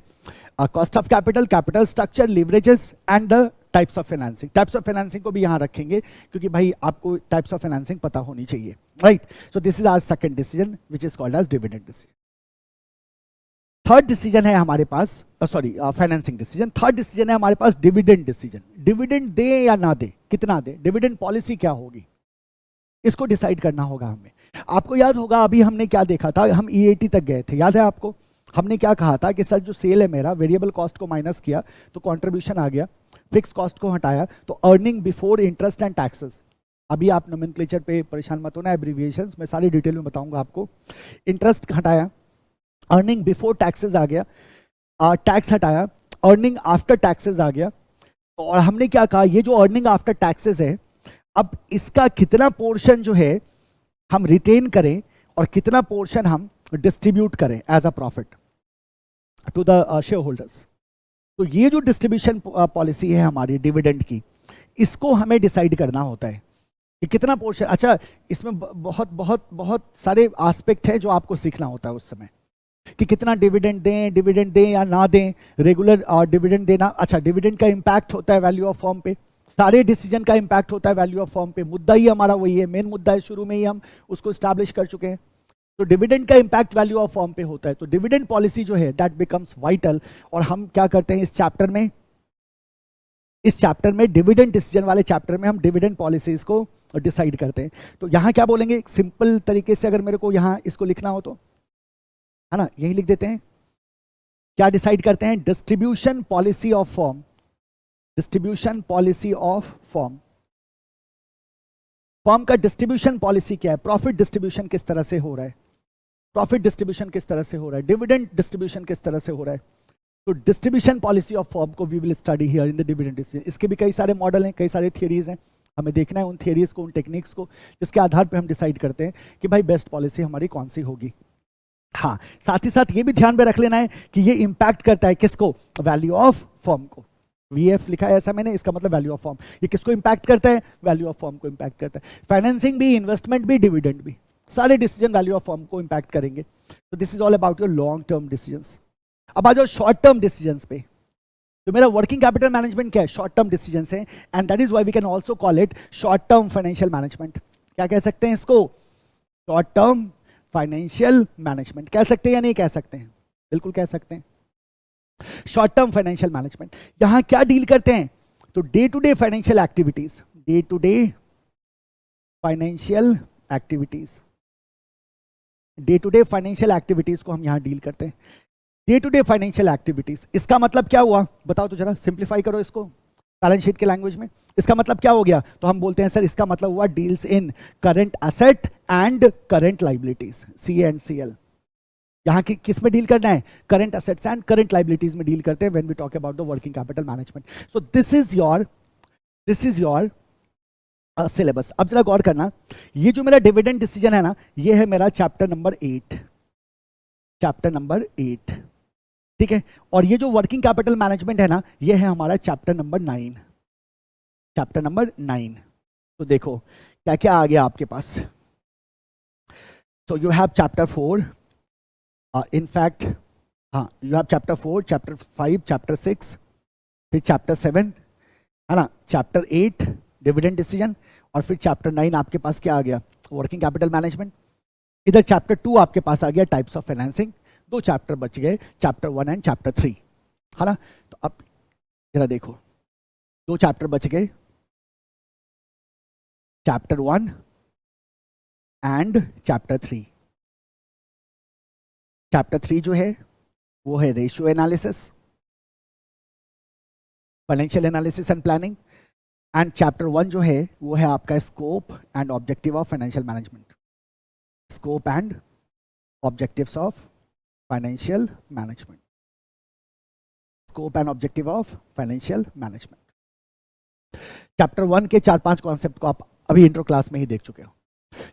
Cost of capital, capital structure, leverages and the types of financing. Types of financing को भी यहां रखेंगे क्योंकि भाई आपको टाइप्स ऑफ फाइनेंसिंग पता होनी चाहिए, right. So this is our second decision which is called as dividend decision. Third decision है हमारे पास, sorry financing decision. Third decision है हमारे पास डिविडेंड डिसीजन। डिविडेंड दे या ना दे, कितना दे, डिविडेंड पॉलिसी क्या होगी, इसको डिसाइड करना होगा हमें। आपको याद होगा अभी हमने क्या देखा था, हम EAT तक गए थे, याद है आपको। हमने क्या कहा था कि सर जो सेल है मेरा, वेरिएबल कॉस्ट को माइनस किया तो कंट्रीब्यूशन आ गया, फिक्स कॉस्ट को हटाया तो earning before interest and taxes. अभी आप नोमेनक्लेचर पे परेशान मत होना, एब्रीविएशंस मैं सारी डिटेल में बताऊंगा आपको। इंटरेस्ट हटाया, अर्निंग बिफोर टैक्सेस आ गया, टैक्स हटाया, अर्निंग आफ्टर टैक्सेस आ गया। और हमने क्या कहा, ये जो अर्निंग आफ्टर टैक्सेस है, अब इसका कितना पोर्शन जो है हम रिटेन करें और कितना पोर्शन हम डिस्ट्रीब्यूट करें as a profit to the shareholders. तो ये जो डिस्ट्रीब्यूशन पॉलिसी है हमारी डिविडेंड की, इसको हमें डिसाइड करना होता है कि कितना पोर्शन। अच्छा, इसमें बहुत बहुत बहुत सारे एस्पेक्ट है जो आपको सीखना होता है उस समय, कि कितना डिविडेंड दें या ना दें, रेगुलर डिविडेंड देना। अच्छा, डिविडेंड का इंपैक्ट होता है वैल्यू ऑफ फर्म पे, सारे डिसीजन का इंपैक्ट होता है वैल्यू ऑफ फर्म पे। मुद्दा ही हमारा वही है, मेन मुद्दा है, शुरू में ही हम उसको स्टैब्लिश कर चुके हैं। तो डिविडेंड का इंपैक्ट वैल्यू ऑफ फर्म पे होता है। तो डिविडेंड पॉलिसी जो है दैट बिकम्स वाइटल। और हम क्या करते हैं इस चैप्टर में डिविडेंड डिसीजन वाले चैप्टर में हम डिविडेंड पॉलिसीज को डिसाइड करते हैं। तो यहां क्या बोलेंगे, सिंपल तरीके से अगर मेरे को यहां इसको लिखना हो तो, है ना, यही लिख देते हैं। क्या डिसाइड करते हैं, distribution policy of firm. Distribution policy of firm, firm का डिस्ट्रीब्यूशन पॉलिसी क्या है, प्रॉफिट डिस्ट्रीब्यूशन किस तरह से हो रहा है, प्रॉफिट डिस्ट्रीब्यूशन किस तरह से हो रहा है, डिविडेंड डिस्ट्रीब्यूशन किस तरह से हो रहा है। तो डिस्ट्रीब्यूशन पॉलिसी ऑफ फर्म को we will study here in the dividend decision. इसके भी कई सारे मॉडल हैं, कई सारे थियरीज हैं, हमें देखना है उन थियरीज को, उन टेक्निक्स को, जिसके आधार पर हम डिसाइड करते हैं कि भाई बेस्ट पॉलिसी हमारी कौन सी होगी। हाँ, साथ ही साथ ये भी ध्यान में रख लेना है कि ये इंपैक्ट करता है किसको, वैल्यू ऑफ फर्म को। VF लिखा है ऐसा मैंने, इसका मतलब वैल्यू ऑफ फर्म। ये किसको इंपैक्ट करता है, वैल्यू ऑफ फर्म को इंपैक्ट करता है। फाइनेंसिंग भी, इन्वेस्टमेंट भी, डिविडेंड भी, सारे डिसीजन वैल्यू ऑफ फर्म को इंपैक्ट करेंगे। तो this is all about your long term decisions. अब आ जाओ शॉर्ट टर्म डिसीजंस पे। तो मेरा वर्किंग कैपिटल मैनेजमेंट क्या है, शॉर्ट टर्म डिसीजंस है, and that is why we can also call it short term financial management. क्या कह सकते हैं इसको, शॉर्ट टर्म फाइनेंशियल मैनेजमेंट। कह सकते हैं या नहीं कह सकते हैं, बिल्कुल कह सकते हैं। शॉर्ट टर्म फाइनेंशियल मैनेजमेंट यहां क्या डील करते हैं, तो day to day financial activities, day to day financial activities, day to day financial activities को हम यहां डील करते हैं। Day to day financial activities, इसका मतलब क्या हुआ बताओ तो जरा, सिंप्लीफाई करो इसको बैलेंस शीट के लैंग्वेज में। इसका मतलब क्या हो गया, तो हम बोलते हैं सर इसका मतलब हुआ deals in current asset and current liabilities, CA and CL। यहाँ की किस में डील करना है, current assets and current liabilities में डील करते हैं when we talk about the working capital management. So this is your syllabus. अब जरा गौर करना, ये जो मेरा डिविडेंड डिसीजन है ना, ये है मेरा चैप्टर नंबर 8, चैप्टर नंबर 8, ठीक है। और ये जो वर्किंग कैपिटल मैनेजमेंट है ना, ये है हमारा चैप्टर नंबर 9, चैप्टर नंबर 9। तो देखो क्या क्या आ गया आपके पास। So you have chapter 4, in fact हाँ, you have chapter 4, chapter 5, chapter 6, फिर चैप्टर 7, है ना, चैप्टर 8 डिविडेंड डिसीजन, और फिर चैप्टर 9 आपके पास क्या आ गया, वर्किंग कैपिटल मैनेजमेंट। इधर चैप्टर 2 आपके पास आ गया टाइप्स ऑफ फाइनेंसिंग। 2 चैप्टर बच गए, चैप्टर 1 एंड चैप्टर 3, है ना। तो अब जरा देखो, 2 चैप्टर बच गए, चैप्टर 1 एंड चैप्टर 3। चैप्टर 3 जो है वो है ratio analysis, financial analysis and planning, and chapter 1 जो है वो है आपका scope and objective of financial management. Scope and objectives of financial management, scope and objective of financial management. Chapter 1 के 4-5 कॉन्सेप्ट को आप अभी इंट्रो क्लास में ही देख चुके हो।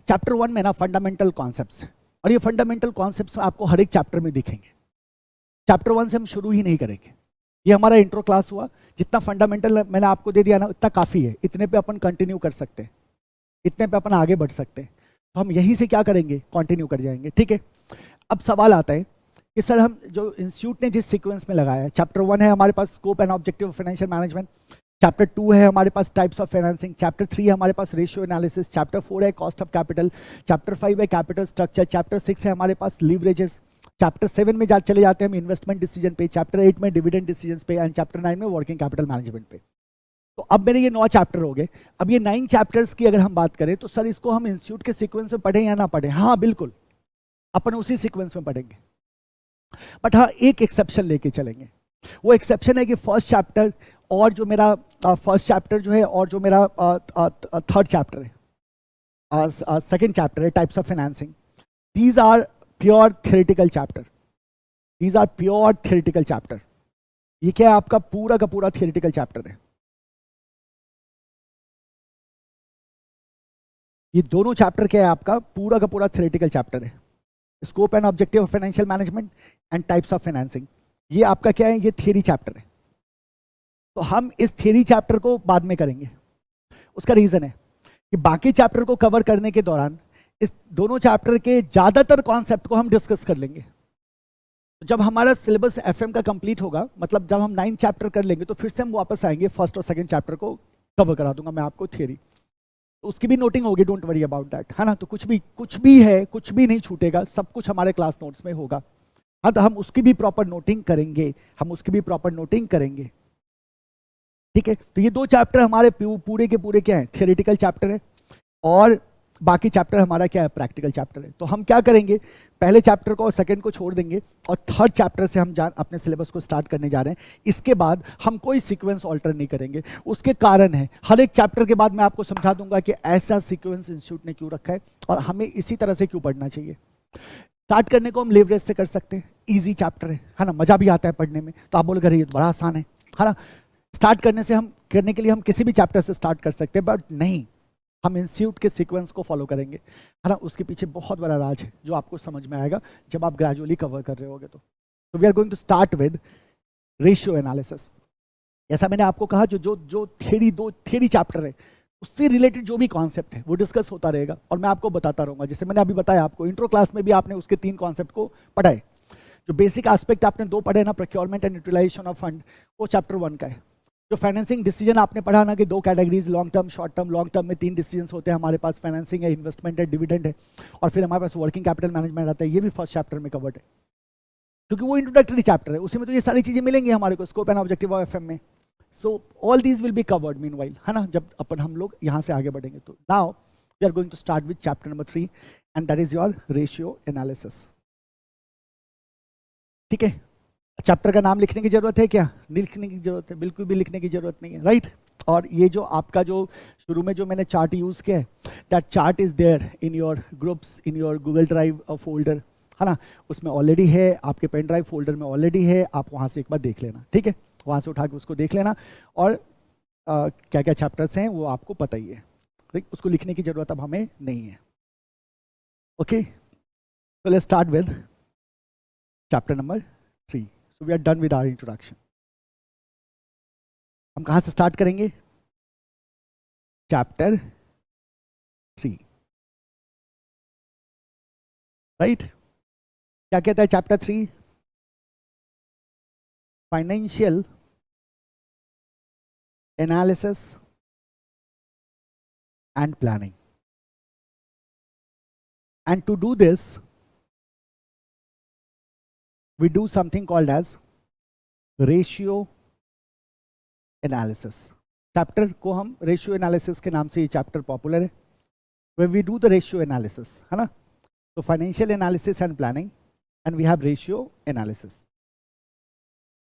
चैप्टर 1 में ना फंडामेंटल कॉन्सेप्ट्स, और ये फंडामेंटल कॉन्सेप्ट्स आपको हर एक चैप्टर में दिखेंगे। चैप्टर 1 से हम शुरू ही नहीं करेंगे, ये हमारा इंट्रो क्लास हुआ। जितना फंडामेंटल मैंने आपको दे दिया ना उतना काफ़ी है, इतने पे अपन कंटिन्यू कर सकते हैं, इतने पे अपन आगे बढ़ सकते हैं। तो हम यहीं से क्या करेंगे, कंटिन्यू कर जाएंगे, ठीक है। अब सवाल आता है कि सर हम जो इंस्टीट्यूट ने जिस सीक्वेंस में लगाया है, चैप्टर 1 है हमारे पास scope and objective of financial management, chapter 2 है हमारे पास टाइप्स ऑफ फाइनेंसिंग, चैप्टर 3 है हमारे पास रेशियो एनालिसिस, चैप्टर 4 है कॉस्ट ऑफ कैपिटल, चैप्टर 5 है कैपिटल स्ट्रक्चर, चैप्टर 6 है हमारे पास लीवरेजेस, चैप्टर 7 में चले जाते हैं हम इन्वेस्टमेंट डिसीजन पे, चैप्टर 8 में डिविडेंड डिसीजन पे, एंड चैप्टर 9 में वर्किंग कैपिटल मैनेजमेंट पे। तो अब मेरे ये 9 चैप्टर हो गए। अब ये 9 चैप्टर्स की अगर हम बात करें तो सर इसको हम इंस्टीट्यूट के सीक्वेंस में पढ़ें या ना पढ़ें? हाँ बिल्कुल, अपन उसी सीक्वेंस में पढ़ेंगे, बट हाँ एक एक्सेप्शन लेके चलेंगे। वो एक्सेप्शन है कि फर्स्ट चैप्टर और जो मेरा फर्स्ट चैप्टर जो है और जो मेरा थर्ड चैप्टर है, सेकेंड चैप्टर है types of financing, these are pure theoretical chapter, these are pure theoretical chapter. ये क्या है, आपका पूरा का पूरा थ्योरेटिकल चैप्टर है। ये दोनों चैप्टर क्या है, आपका पूरा का पूरा थ्योरेटिकल चैप्टर है। Scope and objective of financial management and types of financing, ये आपका क्या है, ये थियरी चैप्टर है। तो हम इस थियरी चैप्टर को बाद में करेंगे। उसका रीजन है कि बाकी चैप्टर को कवर करने के दौरान इस दोनों चैप्टर के ज्यादातर कॉन्सेप्ट को हम डिस्कस कर लेंगे। जब हमारा सिलेबस एफएम का कंप्लीट होगा, मतलब जब हम 9 चैप्टर कर लेंगे, तो फिर से हम वापस आएंगे, फर्स्ट और सेकंड चैप्टर को कवर करा दूंगा मैं आपको थियरी। तो उसकी भी नोटिंग होगी, डोंट वरी अबाउट दैट, है ना। तो कुछ भी है, कुछ भी नहीं छूटेगा, सब कुछ हमारे क्लास नोट्स में होगा। हाँ, तो हम उसकी भी प्रॉपर नोटिंग करेंगे, हम उसकी भी प्रॉपर नोटिंग करेंगे, ठीक है। तो ये 2 चैप्टर हमारे पूरे के पूरे क्या है, थियोरेटिकल चैप्टर है, और बाकी चैप्टर हमारा क्या है, प्रैक्टिकल चैप्टर है। तो हम क्या करेंगे, पहले चैप्टर को और सेकंड को छोड़ देंगे, और थर्ड चैप्टर से हम अपने सिलेबस को स्टार्ट करने जा रहे हैं। इसके बाद हम कोई सीक्वेंस ऑल्टर नहीं करेंगे। उसके कारण है, हर एक चैप्टर के बाद मैं आपको समझा दूंगा कि ऐसा सीक्वेंस इंस्टीट्यूट ने क्यों रखा है और हमें इसी तरह से क्यों पढ़ना चाहिए। स्टार्ट करने को हम लेवरेज से कर सकते हैं, इजी चैप्टर है ना, मजा भी आता है पढ़ने में। तो आप बोलोगे अरे ये तो बड़ा आसान है ना। स्टार्ट करने के लिए हम किसी भी चैप्टर से स्टार्ट कर सकते हैं, बट नहीं, हम इंस्टीट्यूट के सीक्वेंस को फॉलो करेंगे, है ना। उसके पीछे बहुत बड़ा राज है जो आपको समझ में आएगा जब आप ग्रेजुअली कवर कर रहे होगे। तो we are going to start with ratio analysis. जैसा मैंने आपको कहा, जो थियरी चैप्टर है उससे रिलेटेड जो भी कॉन्सेप्ट है वो डिस्कस होता रहेगा, और मैं आपको बताता रहूंगा। जैसे मैंने अभी बताया आपको, इंट्रो क्लास में भी आपने उसके 3 कॉन्सेप्ट को पढ़ा है। जो बेसिक एस्पेक्ट आपने 2 पढ़े ना, procurement and utilisation of fund, वो चैप्टर 1 का है। जो फाइनेंसिंग डिसीजन आपने पढ़ा ना कि 2 categories, long term, short term. Long term में 3 डिसीजन होते हैं हमारे पास, फाइनेंसिंग है, इन्वेस्टमेंट है, डिविडेंड है, और फिर हमारे पास वर्किंग कैपिटल मैनेजमेंट आता है। ये भी फर्स्ट चैप्टर में कवर्ड है, क्योंकि वो इंट्रोडक्टरी चैप्टर है, उसी में तो ये सारी चीजें मिलेंगी हमारे को, scope and objective of FM में। So all these will be covered meanwhile, है ना, जब हम लोग यहाँ से आगे बढ़ेंगे। तो now we are going to start with chapter number 3, and that is your ratio analysis, ठीक है। चैप्टर का नाम लिखने की जरूरत है क्या? नहीं लिखने की जरूरत है, बिल्कुल भी लिखने की जरूरत नहीं है, राइट। और ये जो आपका जो शुरू में जो मैंने चार्ट यूज किया है, that chart is there in your groups, in your Google drive folder, है ना। उसमें ऑलरेडी है, आपके पेन ड्राइव फोल्डर में ऑलरेडी है, आप वहाँ से एक बार देख लेना, ठीक है। वहाँ से उठा के उसको देख लेना, और क्या क्या चैप्टर्स हैं वो आपको पता ही है, ठीक। उसको लिखने की जरूरत अब हमें नहीं है, ओके। तो let's start with chapter number 3। So we are done with our introduction. हम कहाँ से स्टार्ट करेंगे? Chapter 3, right. क्या कहता है chapter 3? Financial analysis and planning, and to do this we do something called as ratio analysis. Chapter को हम ratio analysis के नाम से ये चैप्टर पॉपुलर है, where we do the ratio analysis, है ना। तो financial analysis and planning, and we have ratio analysis.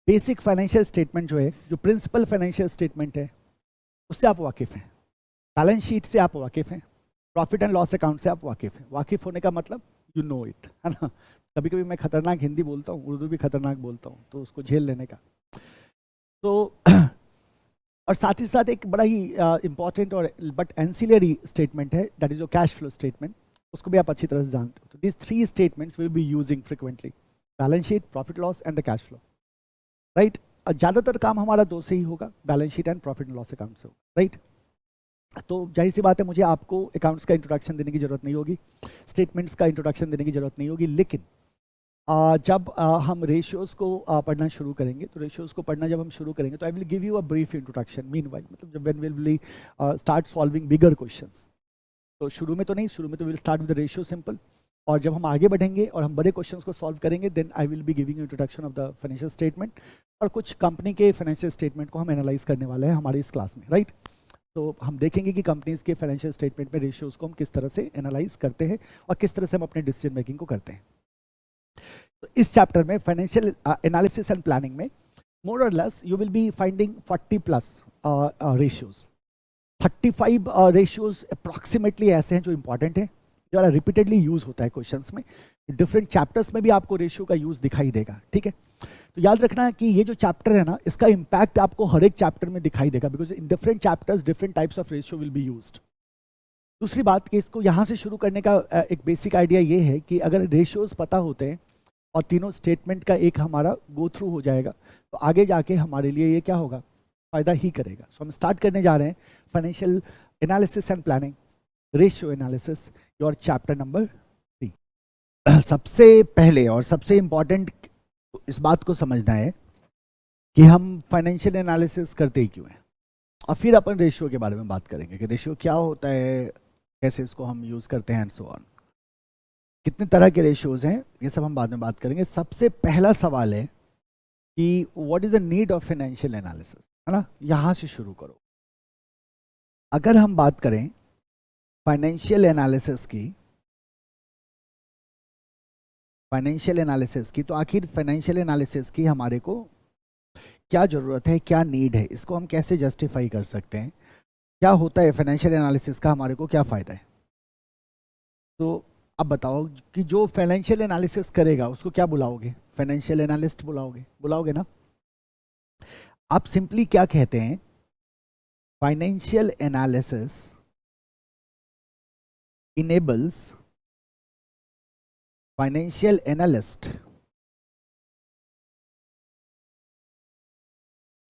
Basic financial statement जो है, जो प्रिंसिपल फाइनेंशियल स्टेटमेंट है, उससे आप वाकिफ हैं, बैलेंस शीट से आप वाकिफ हैं, प्रॉफिट एंड लॉस अकाउंट से आप वाकिफ हैं। वाकिफ होने का मतलब यू नो इट, है ना। कभी कभी मैं खतरनाक हिंदी बोलता हूँ, उर्दू भी खतरनाक बोलता हूँ, तो उसको झेल लेने का। तो और साथ ही साथ एक बड़ा ही इंपॉर्टेंट और बट एंसिलरी स्टेटमेंट है, that is your cash flow statement. उसको भी आप अच्छी तरह से जानते हो। तो this 3 statements will be using frequently, balance sheet, profit loss and the cash flow, right. और ज़्यादातर काम हमारा 2 से ही होगा, balance sheet and profit and loss account से होगा, राइट। तो जाहिर सी बात है, मुझे आपको अकाउंट्स का इंट्रोडक्शन देने की जरूरत नहीं होगी, स्टेटमेंट्स का इंट्रोडक्शन देने की जरूरत नहीं होगी। लेकिन जब हम रेशियोज़ को पढ़ना शुरू करेंगे, तो रेशियोज़ को पढ़ना जब हम शुरू करेंगे, तो I will give you a brief introduction meanwhile, मतलब जब when will start solving bigger questions. तो शुरू में तो नहीं, शुरू में तो will start with the ratio simple, और जब हम आगे बढ़ेंगे और हम बड़े क्वेश्चंस को सॉल्व करेंगे, then I will be giving introduction of the financial statement, और कुछ कंपनी के फाइनेंशियल स्टेटमेंट को हम एनालाइज करने वाले हैं हमारी इस क्लास में, राइट। तो हम देखेंगे कि कंपनीज के फाइनेंशियल स्टेटमेंट में रेशियोज़ को हम किस तरह से एनालाइज करते हैं और किस तरह से हम अपने डिसीजन मेकिंग को करते हैं। तो इस चैप्टर में फाइनेंशियल एनालिसिस एंड प्लानिंग में मोर और less you will be finding 40+ ratios. 35 ratios approximately ऐसे हैं जो इंपॉर्टेंट है, जो रिपीटेडली यूज होता है क्वेश्चंस में। डिफरेंट चैप्टर्स में भी आपको रेशियो का यूज दिखाई देगा, ठीक है। तो याद रखना कि ये जो चैप्टर है ना, इसका इंपैक्ट आपको हर एक चैप्टर में दिखाई देगा, because in different chapters different types of ratio will be used. दूसरी बात कि इसको यहाँ से शुरू करने का एक बेसिक आइडिया ये है कि अगर रेशियोज पता होते हैं और तीनों स्टेटमेंट का एक हमारा गो थ्रू हो जाएगा, तो आगे जाके हमारे लिए ये क्या होगा, फायदा ही करेगा। सो हम स्टार्ट करने जा रहे हैं financial analysis and planning, ratio analysis, your chapter number 3। सबसे पहले और सबसे इंपॉर्टेंट इस बात को समझना है कि हम फाइनेंशियल एनालिसिस करते ही क्यों हैं, और फिर अपन रेशियो के बारे में बात करेंगे कि रेशियो क्या होता है, कैसे इसको हम यूज़ करते हैं एंड सो ऑन। कितने तरह के रेशियोज हैं, ये सब हम बाद में बात करेंगे। सबसे पहला सवाल है कि what is the need of financial analysis, है ना। यहाँ से शुरू करो। अगर हम बात करें फाइनेंशियल एनालिसिस की, तो आखिर फाइनेंशियल एनालिसिस की हमारे को क्या ज़रूरत है, क्या नीड है, इसको हम कैसे जस्टिफाई कर सकते हैं, क्या होता है फाइनेंशियल एनालिसिस का, हमारे को क्या फ़ायदा है। तो अब बताओ कि जो फाइनेंशियल एनालिसिस करेगा उसको क्या बुलाओगे, फाइनेंशियल एनालिस्ट बुलाओगे ना। आप सिंपली क्या कहते हैं, financial analysis enables financial analyst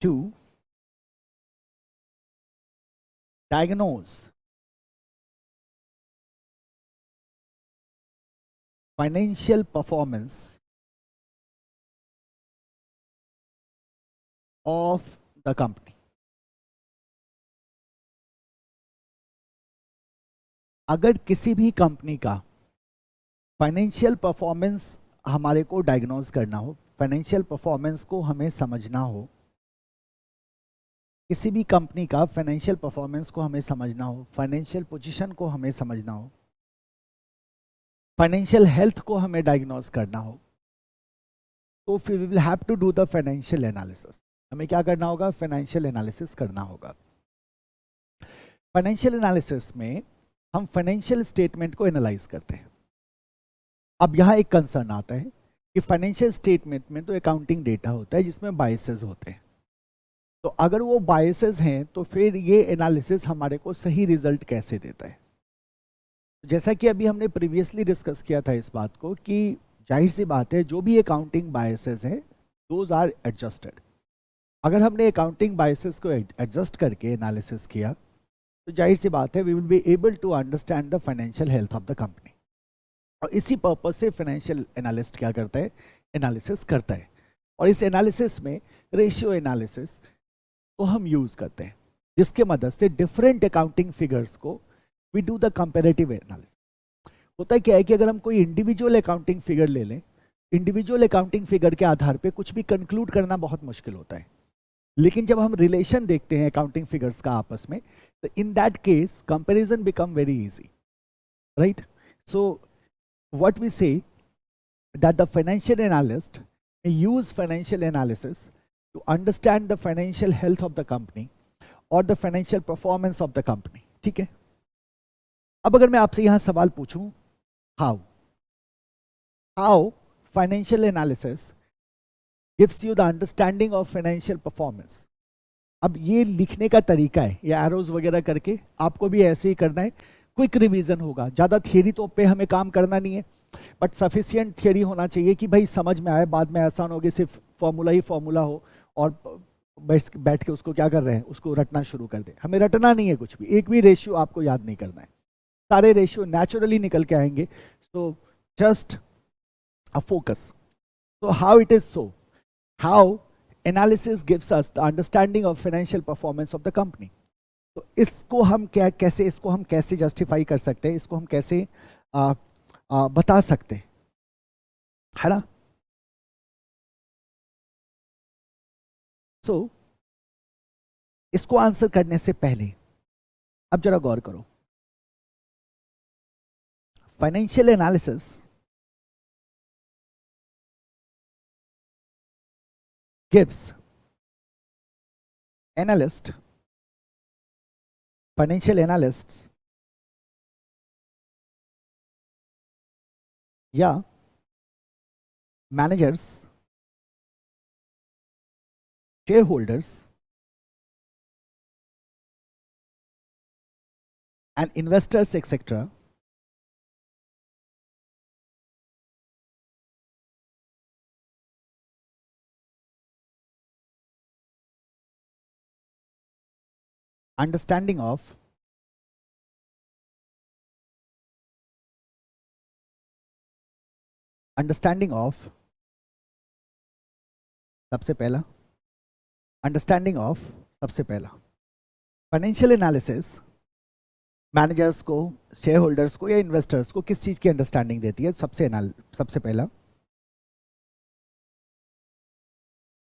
to diagnose financial performance of the company। अगर किसी भी कंपनी का फाइनेंशियल परफॉर्मेंस हमारे को डायग्नोज करना हो, फाइनेंशियल परफॉर्मेंस को हमें समझना हो, किसी भी कंपनी का फाइनेंशियल परफॉर्मेंस को हमें समझना हो, फाइनेंशियल पोजीशन को हमें समझना हो, फाइनेंशियल हेल्थ को हमें डायग्नोज करना हो, तो फिर we will have to do the financial analysis. हमें क्या करना होगा, फाइनेंशियल एनालिसिस करना होगा। फाइनेंशियल एनालिसिस में हम फाइनेंशियल स्टेटमेंट को एनालाइज करते हैं। अब यहाँ एक कंसर्न आता है कि फाइनेंशियल स्टेटमेंट में तो अकाउंटिंग डेटा होता है जिसमें बायसेस होते हैं, तो अगर वो बायसेस हैं तो फिर ये एनालिसिस हमारे को सही रिजल्ट कैसे देता है। जैसा कि अभी हमने प्रीवियसली डिस्कस किया था इस बात को कि जाहिर सी बात है जो भी अकाउंटिंग बायसेस हैं दोज आर एडजस्टेड। अगर हमने अकाउंटिंग बायसेस को एडजस्ट करके एनालिसिस किया तो जाहिर सी बात है we will be able to understand the financial health of the company. और इसी पर्पज से फाइनेंशियल एनालिस्ट क्या करता है, एनालिसिस करता है। और इस एनालिसिस में रेशियो एनालिसिस को हम यूज करते हैं, जिसके मदद से डिफरेंट अकाउंटिंग फिगर्स को we do the comparative analysis. होता क्या है कि अगर हम कोई इंडिविजुअल अकाउंटिंग फिगर ले लें, इंडिविजुअल अकाउंटिंग फिगर के आधार पे कुछ भी कंक्लूड करना बहुत मुश्किल होता है। लेकिन जब हम रिलेशन देखते हैं अकाउंटिंग फिगर्स का आपस में, तो in that case comparison become very easy, right. So what we say that the financial analyst use financial analysis to understand the financial health of the company or the financial performance of the company, ठीक है। अब अगर मैं आपसे यहां सवाल पूछूं, how how financial analysis gives you the understanding of financial performance. अब ये लिखने का तरीका है, ये एरोज वगैरह करके आपको भी ऐसे ही करना है। क्विक रिवीजन होगा, ज़्यादा थियरी तो पे हमें काम करना नहीं है, बट सफिशियंट थियरी होना चाहिए कि भाई समझ में आए, बाद में ऐसा ना हो कि सिर्फ फॉर्मूला ही फॉर्मूला हो और बैठ के उसको क्या कर रहे हैं, उसको रटना शुरू कर दे। हमें रटना नहीं है कुछ भी, एक भी रेशियो आपको याद नहीं करना है, सारे रेशियो नेचुरली निकल के आएंगे। So just a focus. So how it is so? How analysis gives us the understanding of financial performance of the company. तो इसको हम कैसे जस्टिफाई कर सकते हैं, इसको हम कैसे बता सकते हैं, है ना। सो इसको आंसर करने से पहले अब जरा गौर करो। Financial analysis gives financial analysts या managers, shareholders and investors etc. understanding of सबसे पहला फाइनेंशियल एनालिसिस मैनेजर्स को, शेयर होल्डर्स को या इन्वेस्टर्स को किस चीज की अंडरस्टैंडिंग देती है? सबसे पहला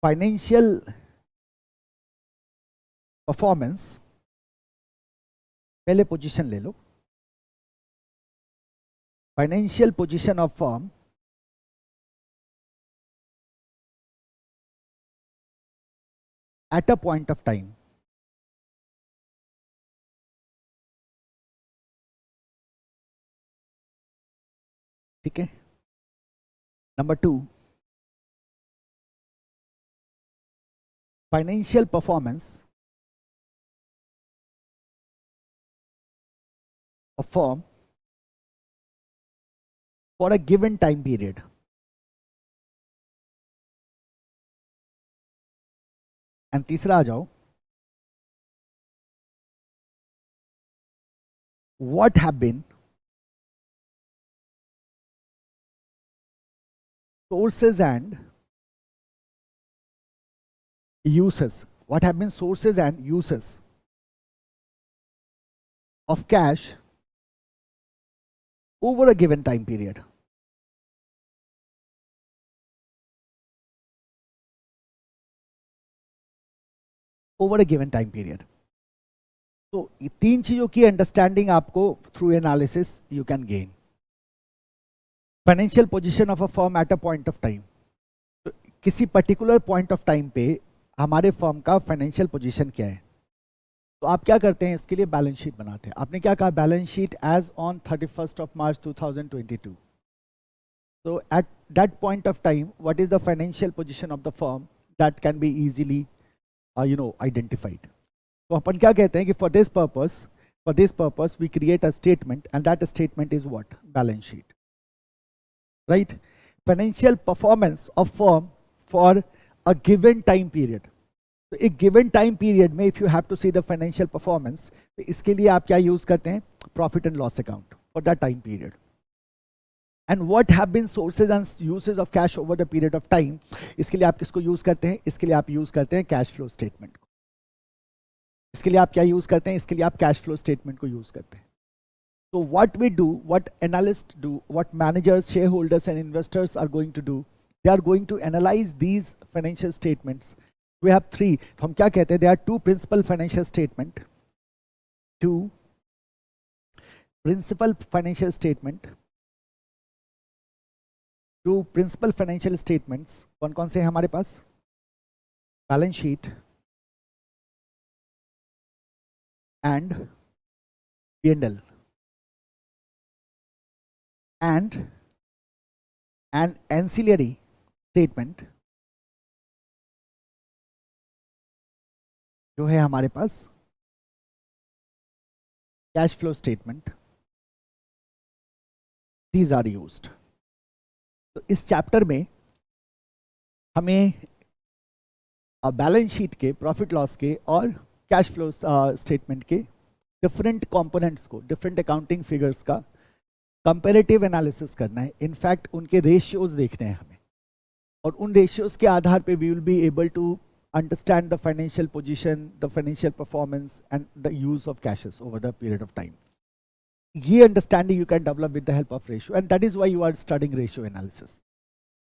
फाइनेंशियल परफॉर्मेंस, पहले पोजीशन ले लो, financial position of firm at a point of time. ठीक है। Number 2, financial performance of firm for a given time period. And तीसरा आ जाओ, what have been sources and uses of cash over a given time period. तो ये तीन चीजों की अंडरस्टैंडिंग आपको through analysis you can gain. Financial position of a firm at a point of time, तो किसी पर्टिकुलर पॉइंट ऑफ टाइम पे हमारे फर्म का फाइनेंशियल पोजीशन क्या है। तो आप क्या करते हैं, इसके लिए बैलेंस शीट बनाते हैं। आपने क्या कहा, balance sheet as on 31st of March 2022। So at that point of time, what is the financial position of the firm that can be easily identified. तो अपन क्या कहते हैं कि for this purpose we create a statement and that statement is what? Balance sheet, right? Financial performance of firm for a given time period. तो एक given time period में if you have to see the financial performance, तो इसके लिए आप क्या use करते हैं, profit and loss account for that time period. And what have been sources and usage of cash over the period of time, इसके लिए आप किसको यूज करते हैं, इसके लिए आप यूज करते हैं कैश फ्लो स्टेटमेंट को। इसके लिए आप क्या यूज करते हैं, इसके लिए आप कैश फ्लो स्टेटमेंट को यूज करते हैं। So what we do, what analysts do, what managers, shareholders and investors are going to do, they are going to analyze these financial statements. We have three. तो हम क्या कहते हैं, there are two principal financial statement, two principal financial statements. कौन कौन से हैं हमारे पास, balance sheet and P&L. And an ancillary statement जो है हमारे पास cash flow statement, these are used. तो इस चैप्टर में हमें बैलेंस शीट के, प्रॉफिट लॉस के और कैश फ्लो स्टेटमेंट के डिफरेंट कंपोनेंट्स को, डिफरेंट अकाउंटिंग फिगर्स का कंपैरेटिव एनालिसिस करना है। इनफैक्ट उनके रेशियोज देखने हैं हमें, और उन रेशियोज के आधार पे we will be able to understand the financial position, the financial performance and the use of cashes over the period of time. ये understanding you can develop with the help of ratio, and that is why you are studying ratio analysis.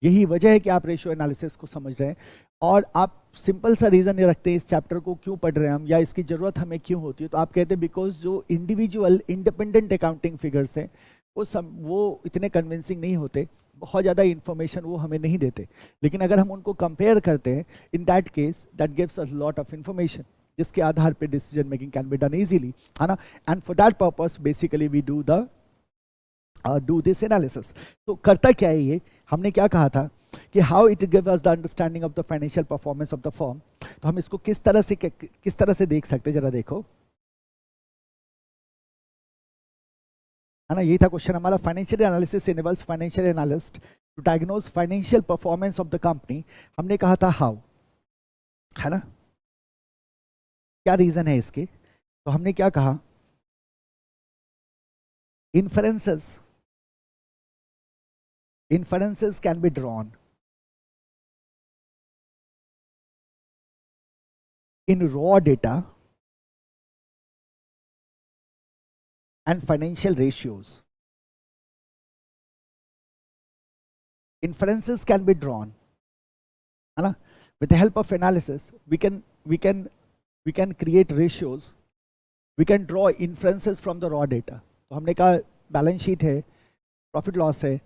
यही वजह है कि आप ratio analysis को समझ रहे हैं, और आप सिंपल सा रीज़न ये रखते हैं इस चैप्टर को क्यों पढ़ रहे हैं हम, या इसकी ज़रूरत हमें क्यों होती है। तो आप कहते हैं बिकॉज जो इंडिविजुअल इंडिपेंडेंट अकाउंटिंग फिगर्स हैं वो इतने कन्विंसिंग नहीं होते, बहुत ज़्यादा इन्फॉर्मेशन वो हमें नहीं देते। लेकिन अगर हम उनको कंपेयर करते हैं, in that case that gives a lot of information, जिसके आधार पे decision making can be done easily, है ना। And for that purpose basically we do this analysis. तो करता क्या है ये, हमने क्या कहा था कि how it gives us the understanding of the financial performance of the firm. तो हम इसको किस तरह से देख सकते हैं, जरा देखो, है ना। यही था क्वेश्चन हमारा। Financial analysis enables financial analyst to diagnose financial performance of the company. हमने कहा था हाउ, है ना, क्या रीजन है इसके। तो हमने क्या कहा, inferences can be drawn in raw data and financial ratios. Inferences can be drawn, है ना, with the help of analysis we can create ratios, we can draw inferences from the raw data. तो हमने कहा balance sheet है, profit loss है,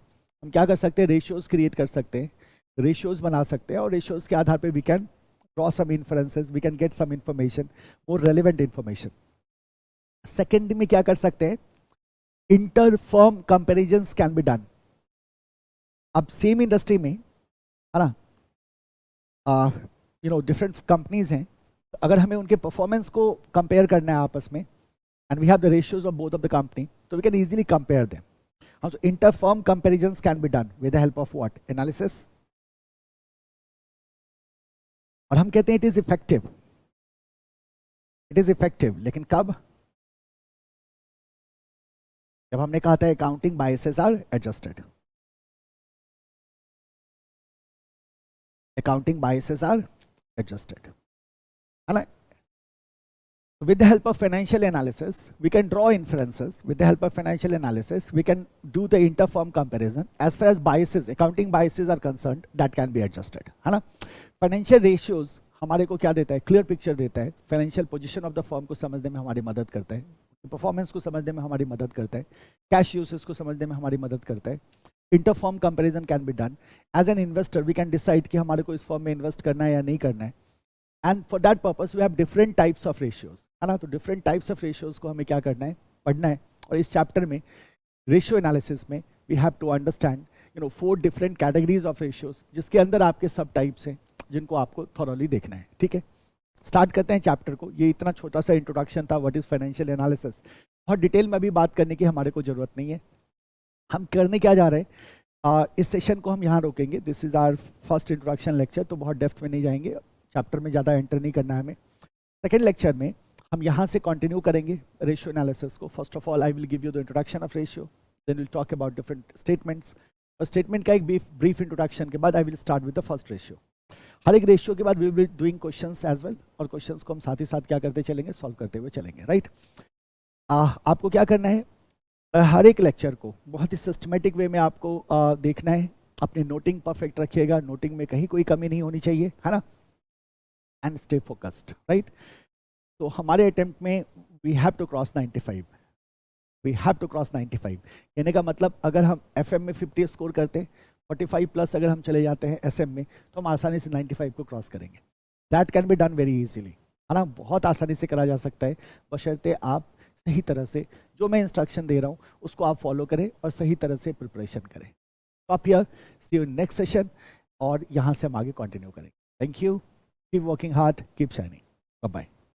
हम क्या कर सकते हैं, रेशियोज क्रिएट कर सकते हैं, रेशियोज बना सकते हैं, और रेशियोज के आधार पे we can draw some inferences, we can get some information, more relevant information. Second में क्या कर सकते हैं, inter firm comparisons can be done. अब सेम इंडस्ट्री में, है ना, डिफरेंट कंपनीज हैं, अगर हमें उनके परफॉर्मेंस को कंपेयर करना है आपस में, and we have the ratios of both of the company, so we can easily compare them. So inter-firm comparisons can be done with the help of what? Analysis. और हम कहते हैं it is effective. It is effective, लेकिन कब? जब हमने कहा था accounting biases are adjusted. Accounting biases are adjusted. है ना? With the help of financial analysis, we can draw inferences. With the help of financial analysis, we can do the inter-firm comparison. As far as biases, accounting biases are concerned, that can be adjusted, है ना। Financial ratios हमारे को क्या देता है, clear picture देता है, financial position of the firm को समझने में हमारी मदद करता है, परफॉर्मेंस को समझने में हमारी मदद करता है, कैश यूसेज को समझने में हमारी मदद करता है। Inter firm comparison can be done. As an investor we can decide कि हमारे को इस फर्म में इन्वेस्ट करना है या नहीं करना है। And for that purpose we have different types of ratios, है ना। तो डिफरेंट टाइप्स ऑफ रेशियोज को हमें क्या करना है, पढ़ना है। और इस चैप्टर में रेशियो एनालिसिस में we have to understand 4 different categories of ratios, जिसके अंदर आपके सब टाइप्स हैं जिनको आपको थॉरली देखना है। ठीक है, स्टार्ट करते हैं चैप्टर को। ये इतना छोटा सा इंट्रोडक्शन था, व्हाट इज फाइनेंशियल एनालिसिस। बहुत डिटेल में भी बात करने की हमारे को जरूरत नहीं है। हम करने क्या जा रहे हैं, इस सेशन को हम यहाँ रोकेंगे। This is our first introduction lecture, तो बहुत डेप्थ में नहीं जाएंगे, चैप्टर में ज़्यादा एंटर नहीं करना है हमें। सेकेंड लेक्चर में हम यहाँ से कंटिन्यू करेंगे रेशियो एनालिसिस को। First of all I will give you the introduction of ratio, then will talk about different statements, और स्टेटमेंट का एक ब्रीफ इंट्रोडक्शन के बाद I will start with the first ratio. हर एक रेशियो के बाद we will be doing questions as well, और क्वेश्चंस को हम साथ ही साथ क्या करते चलेंगे, सॉल्व करते हुए चलेंगे, राइट। आपको क्या करना है, हर एक लेक्चर को बहुत ही सिस्टमेटिक वे में आपको देखना है। अपनी नोटिंग परफेक्ट रखिएगा, नोटिंग में कहीं कोई कमी नहीं होनी चाहिए, है ना, एंड स्टे फोकस्ड, राइट। तो हमारे अटेम्प्ट में we have to cross 95, we have to cross 95। कहने का मतलब अगर हम FM में 50 स्कोर करते हैं, 45 प्लस अगर हम चले जाते हैं SM में, तो हम आसानी से 95 को क्रॉस करेंगे। That can be done very easily, है ना, बहुत आसानी से करा जा सकता है, बशर्ते आप सही तरह से जो मैं इंस्ट्रक्शन दे रहा हूँ उसको आप फॉलो करें और सही तरह से प्रिपरेशन करें। Stop here, see you next session, और यहाँ से हम आगे कंटिन्यू करेंगे। Thank you, keep working hard, keep shining, bye bye.